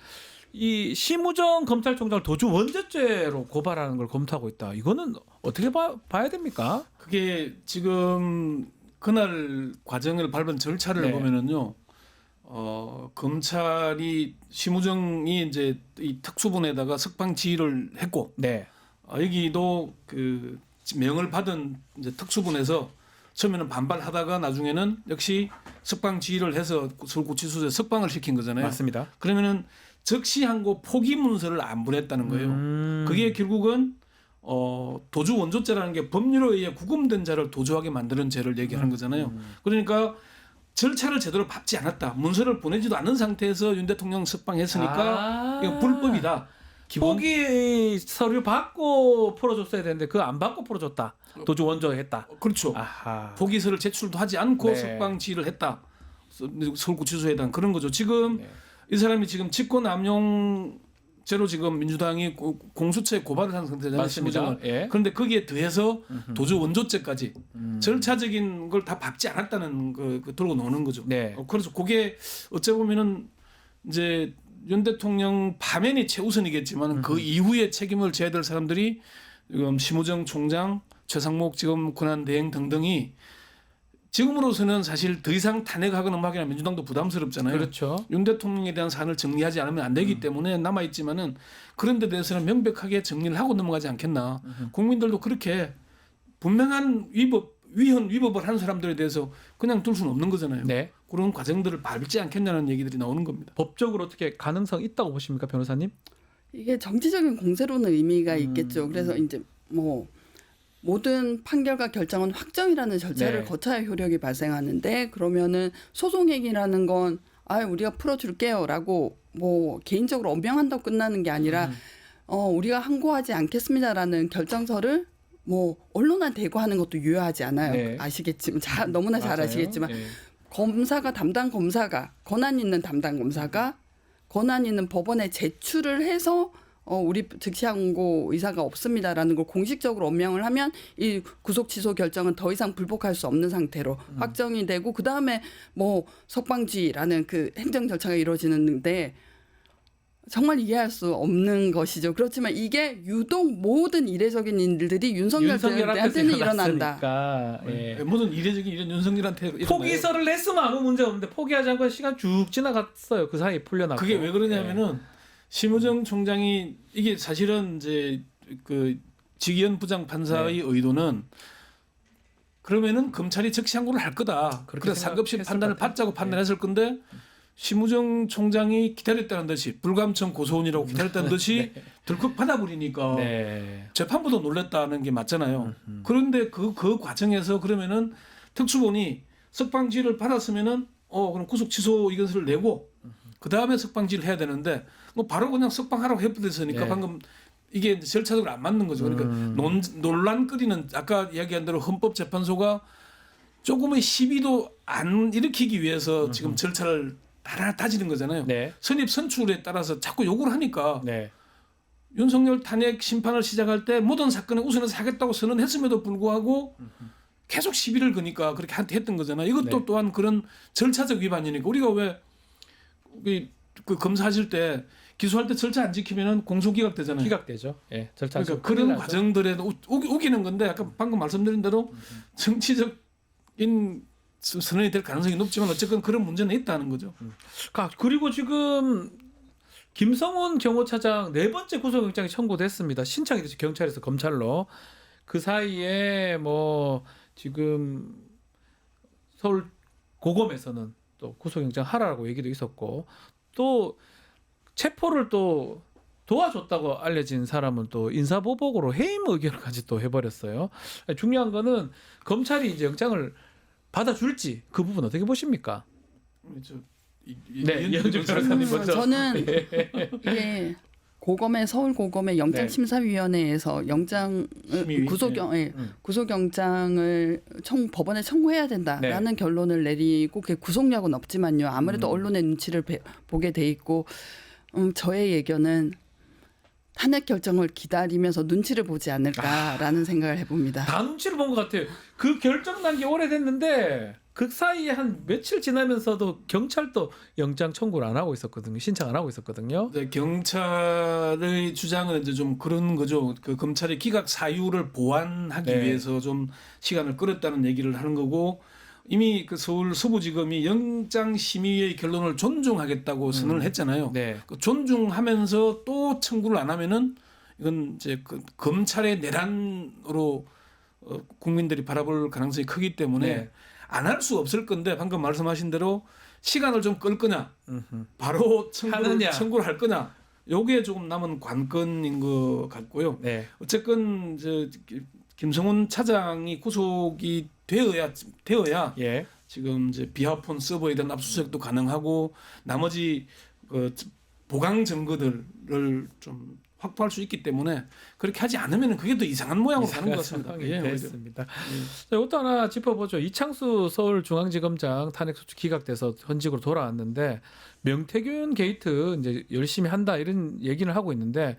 [SPEAKER 2] 이 심우정 검찰총장을 도주 원죄죄로 고발하는 걸 검토하고 있다. 이거는 어떻게 봐야 됩니까?
[SPEAKER 10] 그게 지금 그날 과정을 밟은 절차를 보면은요, 검찰이 심우정이 이제 이 특수본에다가 석방 지휘를 했고, 여기도 그 명을 받은 이제 특수본에서 처음에는 반발하다가 나중에는 역시 석방 지휘를 해서 서울구치소에 석방을 시킨 거잖아요.
[SPEAKER 2] 맞습니다.
[SPEAKER 10] 그러면은 즉시항고 포기 문서를 안 보냈다는 거예요. 그게 결국은 도주 원조죄라는 게 법률에 의해 구금된 자를 도주하게 만드는 죄를 얘기하는 거잖아요. 그러니까 절차를 제대로 밟지 않았다. 문서를 보내지도 않은 상태에서 윤 대통령 석방했으니까 이거 불법이다.
[SPEAKER 2] 포기 서류 받고 풀어줬어야 되는데 그거 안 받고 풀어줬다. 도주 원조했다.
[SPEAKER 10] 그렇죠.
[SPEAKER 2] 아하.
[SPEAKER 10] 포기서를 제출도 하지 않고 석방 지휘를 했다. 서울구치소에 대한 그런 거죠. 지금 이 사람이 지금 직권남용죄로 지금 민주당이 공수처에 고발을 한 상태잖아요.
[SPEAKER 2] 맞습니다.
[SPEAKER 10] 그런데 거기에 더해서 도주 원조죄까지 절차적인 걸 다 밟지 않았다는 그 들고 노는 거죠. 그래서 그게 어찌 보면은 이제 윤 대통령 파면이 최우선이겠지만 그 이후에 책임을 져야 될 사람들이 지금 심우정 총장, 최상목 지금 권한대행 등등이 지금으로서는 사실 더 이상 탄핵하거나 막이나 민주당도 부담스럽잖아요.
[SPEAKER 2] 그렇죠.
[SPEAKER 10] 윤 대통령에 대한 사안을 정리하지 않으면 안 되기 때문에 남아있지만은 그런 데 대해서는 명백하게 정리를 하고 넘어가지 않겠나. 국민들도 그렇게 분명한 위법을 한 사람들에 대해서 그냥 둘 수는 없는 거잖아요. 그런 과정들을 밟지 않겠냐는 얘기들이 나오는 겁니다.
[SPEAKER 2] 법적으로 어떻게 가능성 있다고 보십니까, 변호사님?
[SPEAKER 11] 이게 정치적인 공세로는 의미가 있겠죠. 그래서 이제 뭐 모든 판결과 결정은 확정이라는 절차를 거쳐야 효력이 발생하는데, 그러면은 소송행위라는 건 우리가 풀어줄게요라고 뭐 개인적으로 엄명한다고 끝나는 게 아니라 우리가 항고하지 않겠습니다라는 결정서를 뭐 언론한테 대고하는 것도 유효하지 않아요. 아시겠지만 너무나 잘 아시겠지만 검사가 담당 검사가 권한 있는 담당 검사가 권한 있는 법원에 제출을 해서 우리 즉시항고 의사가 없습니다라는 걸 공식적으로 엄명을 하면 이 구속 취소 결정은 더 이상 불복할 수 없는 상태로 확정이 되고, 그 다음에 뭐 석방지라는 그 행정 절차가 이루어지는데 정말 이해할 수 없는 것이죠. 그렇지만 이게 유독 모든 이례적인 일들이 윤석열한테는 일어난다.
[SPEAKER 10] 모든 이례적인 일은 윤석열한테
[SPEAKER 2] 포기서를 냈으면 아무 문제 없는데 포기하지 않고 시간 쭉 지나갔어요. 그 사이에 풀려나고.
[SPEAKER 10] 그게 왜 그러냐면은 심우정 총장이 이게 사실은 이제 그 지기현 부장 판사의 의도는 그러면은 검찰이 즉시항고를 할 거다. 그래서 상급심 판단을 받자고 판단했을 건데 심우정 총장이 기다렸다는 듯이 불감청 고소원이라고 기다렸다는 듯이 덜컥 받아버리니까 재판부도 놀랐다는 게 맞잖아요. 그런데 그 과정에서 그러면은 특수본이 석방지를 받았으면은 그럼 구속 취소 이것을 내고 그 다음에 석방지를 해야 되는데 뭐 바로 그냥 석방하라고 해버렸으니까 방금 이게 절차적으로 안 맞는 거죠. 그러니까 논란거리는 아까 이야기한 대로 헌법재판소가 조금의 시비도 안 일으키기 위해서 지금 절차를 하나 따지는 거잖아요. 선입 선출에 따라서 자꾸 요구를 하니까 윤석열 탄핵 심판을 시작할 때 모든 사건에 우선해서 하겠다고 선언했음에도 불구하고 계속 시비를 거니까 그렇게 했던 거잖아요. 이것도 또한 그런 절차적 위반이니까 우리가 왜 그 검사하실 때 기소할 때 절차 안 지키면은 공소기각 되잖아요.
[SPEAKER 2] 기각되죠. 절차.
[SPEAKER 10] 그러니까 그런 과정들에도 우기는 건데 아까 방금 말씀드린 대로 정치적인 선언이 될 가능성이 높지만 어쨌든 그런 문제는 있다는 거죠.
[SPEAKER 2] 그리고 지금 김성훈 경호차장 4번째 구속영장이 청구됐습니다. 신청이 됐죠. 경찰에서 검찰로. 그 사이에 뭐 지금 서울 고검에서는 또 구속영장 하라고 얘기도 있었고 또 체포를 또 도와줬다고 알려진 사람은 또 인사보복으로 해임 의견까지 또 해버렸어요. 중요한 거는 검찰이 이제 영장을 받아줄지 그 부분 어떻게 보십니까? 네, 이현주 변호사님 먼저.
[SPEAKER 11] 저는 이게 고검의 서울 고검의 영장심사위원회에서 영장 구속영장을 법원에 청구해야 된다라는 결론을 내리고 그게 구속력은 없지만요. 아무래도 언론의 눈치를 보게 돼 있고 저의 예견은 탄핵 결정을 기다리면서 눈치를 보지 않을까라는 생각을 해봅니다.
[SPEAKER 2] 다 눈치를 본 것 같아요. 그 결정 난 게 오래됐는데 그 사이에 한 며칠 지나면서도 경찰도 영장 청구를 안 하고 있었거든요. 신청 안 하고 있었거든요.
[SPEAKER 10] 네, 경찰의 주장은 이제 좀 그런 거죠. 그 검찰의 기각 사유를 보완하기 위해서 좀 시간을 끌었다는 얘기를 하는 거고 이미 그 서울 서부지검이 영장심의의 결론을 존중하겠다고 선언을 했잖아요. 그 존중하면서 또 청구를 안 하면은 이건 이제 그 검찰의 내란으로 국민들이 바라볼 가능성이 크기 때문에 안 할 수 없을 건데 방금 말씀하신 대로 시간을 좀 끌 거냐, 바로 청구를 할 거냐, 요게 조금 남은 관건인 것 같고요. 어쨌건 이제 김성훈 차장이 구속이 되어야 지금 이제 비하폰 서버에 대한 압수수색도 가능하고 나머지 그 보강 증거들을 좀 확보할 수 있기 때문에 그렇게 하지 않으면 그게 더 이상한 모양으로 가는 것 같습니다.
[SPEAKER 2] 됐습니다. 자, 이것도 하나 짚어보죠. 이창수 서울중앙지검장 탄핵소추 기각돼서 현직으로 돌아왔는데 명태균 게이트 이제 열심히 한다 이런 얘기를 하고 있는데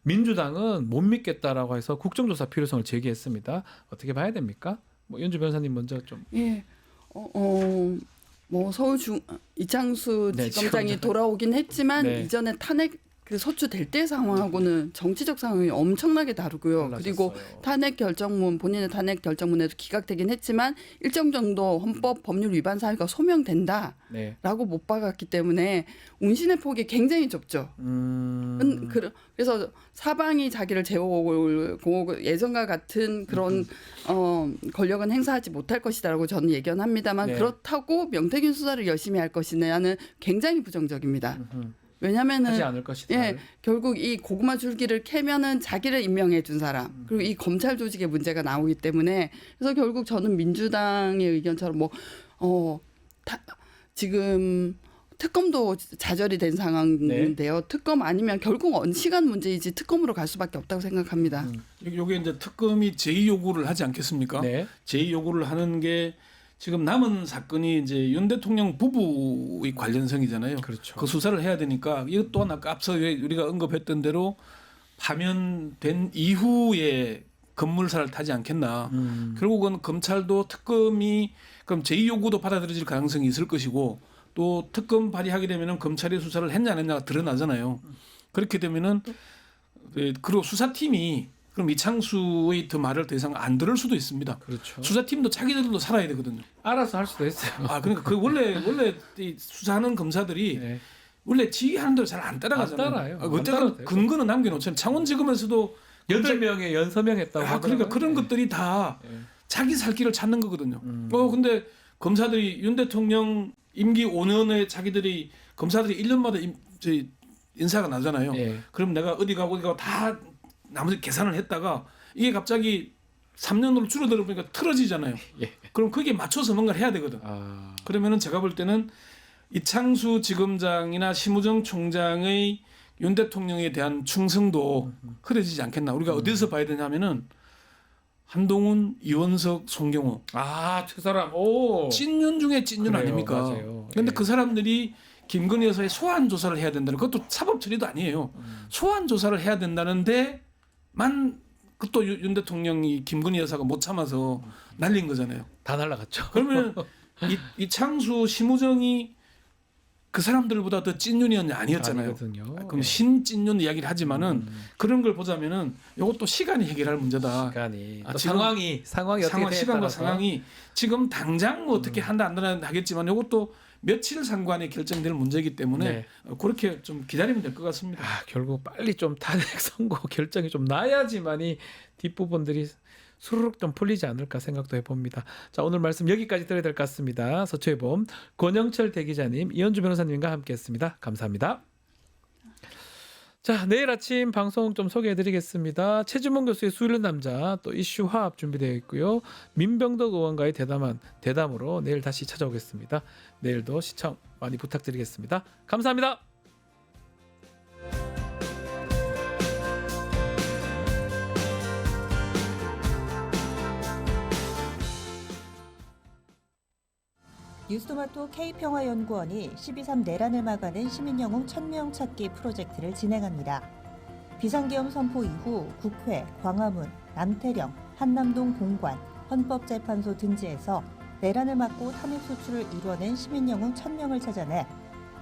[SPEAKER 2] 민주당은 못 믿겠다라고 해서 국정조사 필요성을 제기했습니다. 어떻게 봐야 됩니까? 뭐 연주 변호사님 먼저 좀.
[SPEAKER 11] 뭐 이창수 지검장이 돌아오긴 했지만 이전에 탄핵 그 소추될 때 상황하고는 정치적 상황이 엄청나게 다르고요. 달라졌어요. 그리고 탄핵 결정문 본인의 탄핵 결정문에도 기각되긴 했지만 일정 정도 헌법 법률 위반 사유가 소명된다라고 못 박았기 때문에 운신의 폭이 굉장히 좁죠. 그래서 사방이 자기를 제어오고 예전과 같은 그런 권력은 행사하지 못할 것이다라고 저는 예견합니다만 그렇다고 명태균 수사를 열심히 할 것이냐는 굉장히 부정적입니다. 왜냐면은
[SPEAKER 2] 하지 않을 것이다.
[SPEAKER 11] 결국 이 고구마 줄기를 캐면은 자기를 임명해 준 사람 그리고 이 검찰 조직의 문제가 나오기 때문에 그래서 결국 저는 민주당의 의견처럼 지금 특검도 좌절이 된 상황인데요. 특검 아니면 결국 시간 문제이지 특검으로 갈 수밖에 없다고 생각합니다.
[SPEAKER 10] 이게 이제 특검이 제의 요구를 하지 않겠습니까? 제의 요구를 하는 게 지금 남은 사건이 이제 윤 대통령 부부의 관련성이잖아요.
[SPEAKER 2] 그렇죠.
[SPEAKER 10] 그 수사를 해야 되니까 이것 또한 아까 앞서 우리가 언급했던 대로 파면된 이후에 급물살을 타지 않겠나. 결국은 검찰도 특검이 그럼 제2 요구도 받아들여질 가능성이 있을 것이고 또 특검 발의하게 되면은 검찰이 수사를 했냐 안 했냐가 드러나잖아요. 그렇게 되면은 그리고 수사팀이 그럼 이창수의 더 말을 더 이상 안 들을 수도 있습니다.
[SPEAKER 2] 그렇죠.
[SPEAKER 10] 수사팀도 자기들도 살아야 되거든요.
[SPEAKER 2] 알아서 할 수도 있어요.
[SPEAKER 10] 그러니까 그 원래 이 수사하는 검사들이 원래 지휘하는 대로 잘 안 따라가잖아요.
[SPEAKER 2] 안 따라요.
[SPEAKER 10] 어쨌든 근거는 남겨놓잖아요. 창원지검에서도
[SPEAKER 2] 8명에 연서명했다고 하더라고요.
[SPEAKER 10] 그러니까 그런 것들이 다 자기 살 길을 찾는 거거든요. 근데 검사들이 윤 대통령 임기 5년에 자기들이 검사들이 1년마다 인사가 나잖아요. 그럼 내가 어디 가고 다 나머지 계산을 했다가 이게 갑자기 3년으로 줄어들어 보니까 틀어지잖아요. 그럼 거기에 맞춰서 뭔가를 해야 되거든. 그러면은 제가 볼 때는 이창수 지검장이나 심우정 총장의 윤 대통령에 대한 충성도 흐려지지 않겠나. 우리가 어디서 봐야 되냐면은 한동훈, 이원석, 송경호.
[SPEAKER 2] 두 사람.
[SPEAKER 10] 찐윤 중에 찐윤 아닙니까?
[SPEAKER 2] 맞아요.
[SPEAKER 10] 그런데 그 사람들이 김건희 여사의 소환 조사를 해야 된다는 그것도 사법 처리도 아니에요. 소환 조사를 해야 된다는데 또 윤 대통령이 김건희 여사가 못 참아서 날린 거잖아요.
[SPEAKER 2] 다 날라갔죠.
[SPEAKER 10] 그러면 이창수, 심우정이 그 사람들보다 더 찐윤이 아니었잖아요.
[SPEAKER 2] 아니거든요.
[SPEAKER 10] 그럼 신찐윤 이야기를 하지만은 그런 걸 보자면은 이것도 시간이 해결할 문제다.
[SPEAKER 2] 시간이
[SPEAKER 10] 상황이 어떻게 시간과 상황이 지금 당장 뭐 어떻게 한다 안 한다 하겠지만 이것도 며칠 상관에 결정될 문제이기 때문에 그렇게 좀 기다리면 될 것 같습니다.
[SPEAKER 2] 결국 빨리 좀 탄핵 선고 결정이 좀 나야지만이 뒷부분들이 수르륵 좀 풀리지 않을까 생각도 해봅니다. 자, 오늘 말씀 여기까지 드려야 될 것 같습니다. 서초의 봄 권영철 대기자님, 이현주 변호사님과 함께했습니다. 감사합니다. 자, 내일 아침 방송 좀 소개해드리겠습니다. 최주몽 교수의 수요일 남자, 또 이슈 화합 준비되어 있고요. 민병덕 의원과의 대담으로 내일 다시 찾아오겠습니다. 내일도 시청 많이 부탁드리겠습니다. 감사합니다.
[SPEAKER 7] 뉴스토마토 K평화연구원이 12.3 내란을 막아낸 시민영웅 1000명 찾기 프로젝트를 진행합니다. 비상계엄 선포 이후 국회, 광화문, 남태령, 한남동 공관, 헌법재판소 등지에서 내란을 막고 탄핵소추를 이뤄낸 시민영웅 1000명을 찾아내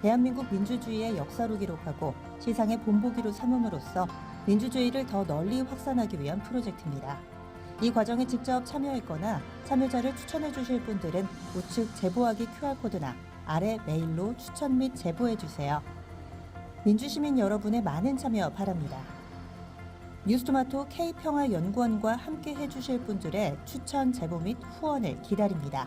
[SPEAKER 7] 대한민국 민주주의의 역사로 기록하고 시상의 본보기로 삼음으로써 민주주의를 더 널리 확산하기 위한 프로젝트입니다. 이 과정에 직접 참여했거나 참여자를 추천해 주실 분들은 우측 제보하기 QR코드나 아래 메일로 추천 및 제보해 주세요. 민주시민 여러분의 많은 참여 바랍니다. 뉴스토마토 K평화연구원과 함께 해주실 분들의 추천 제보 및 후원을 기다립니다.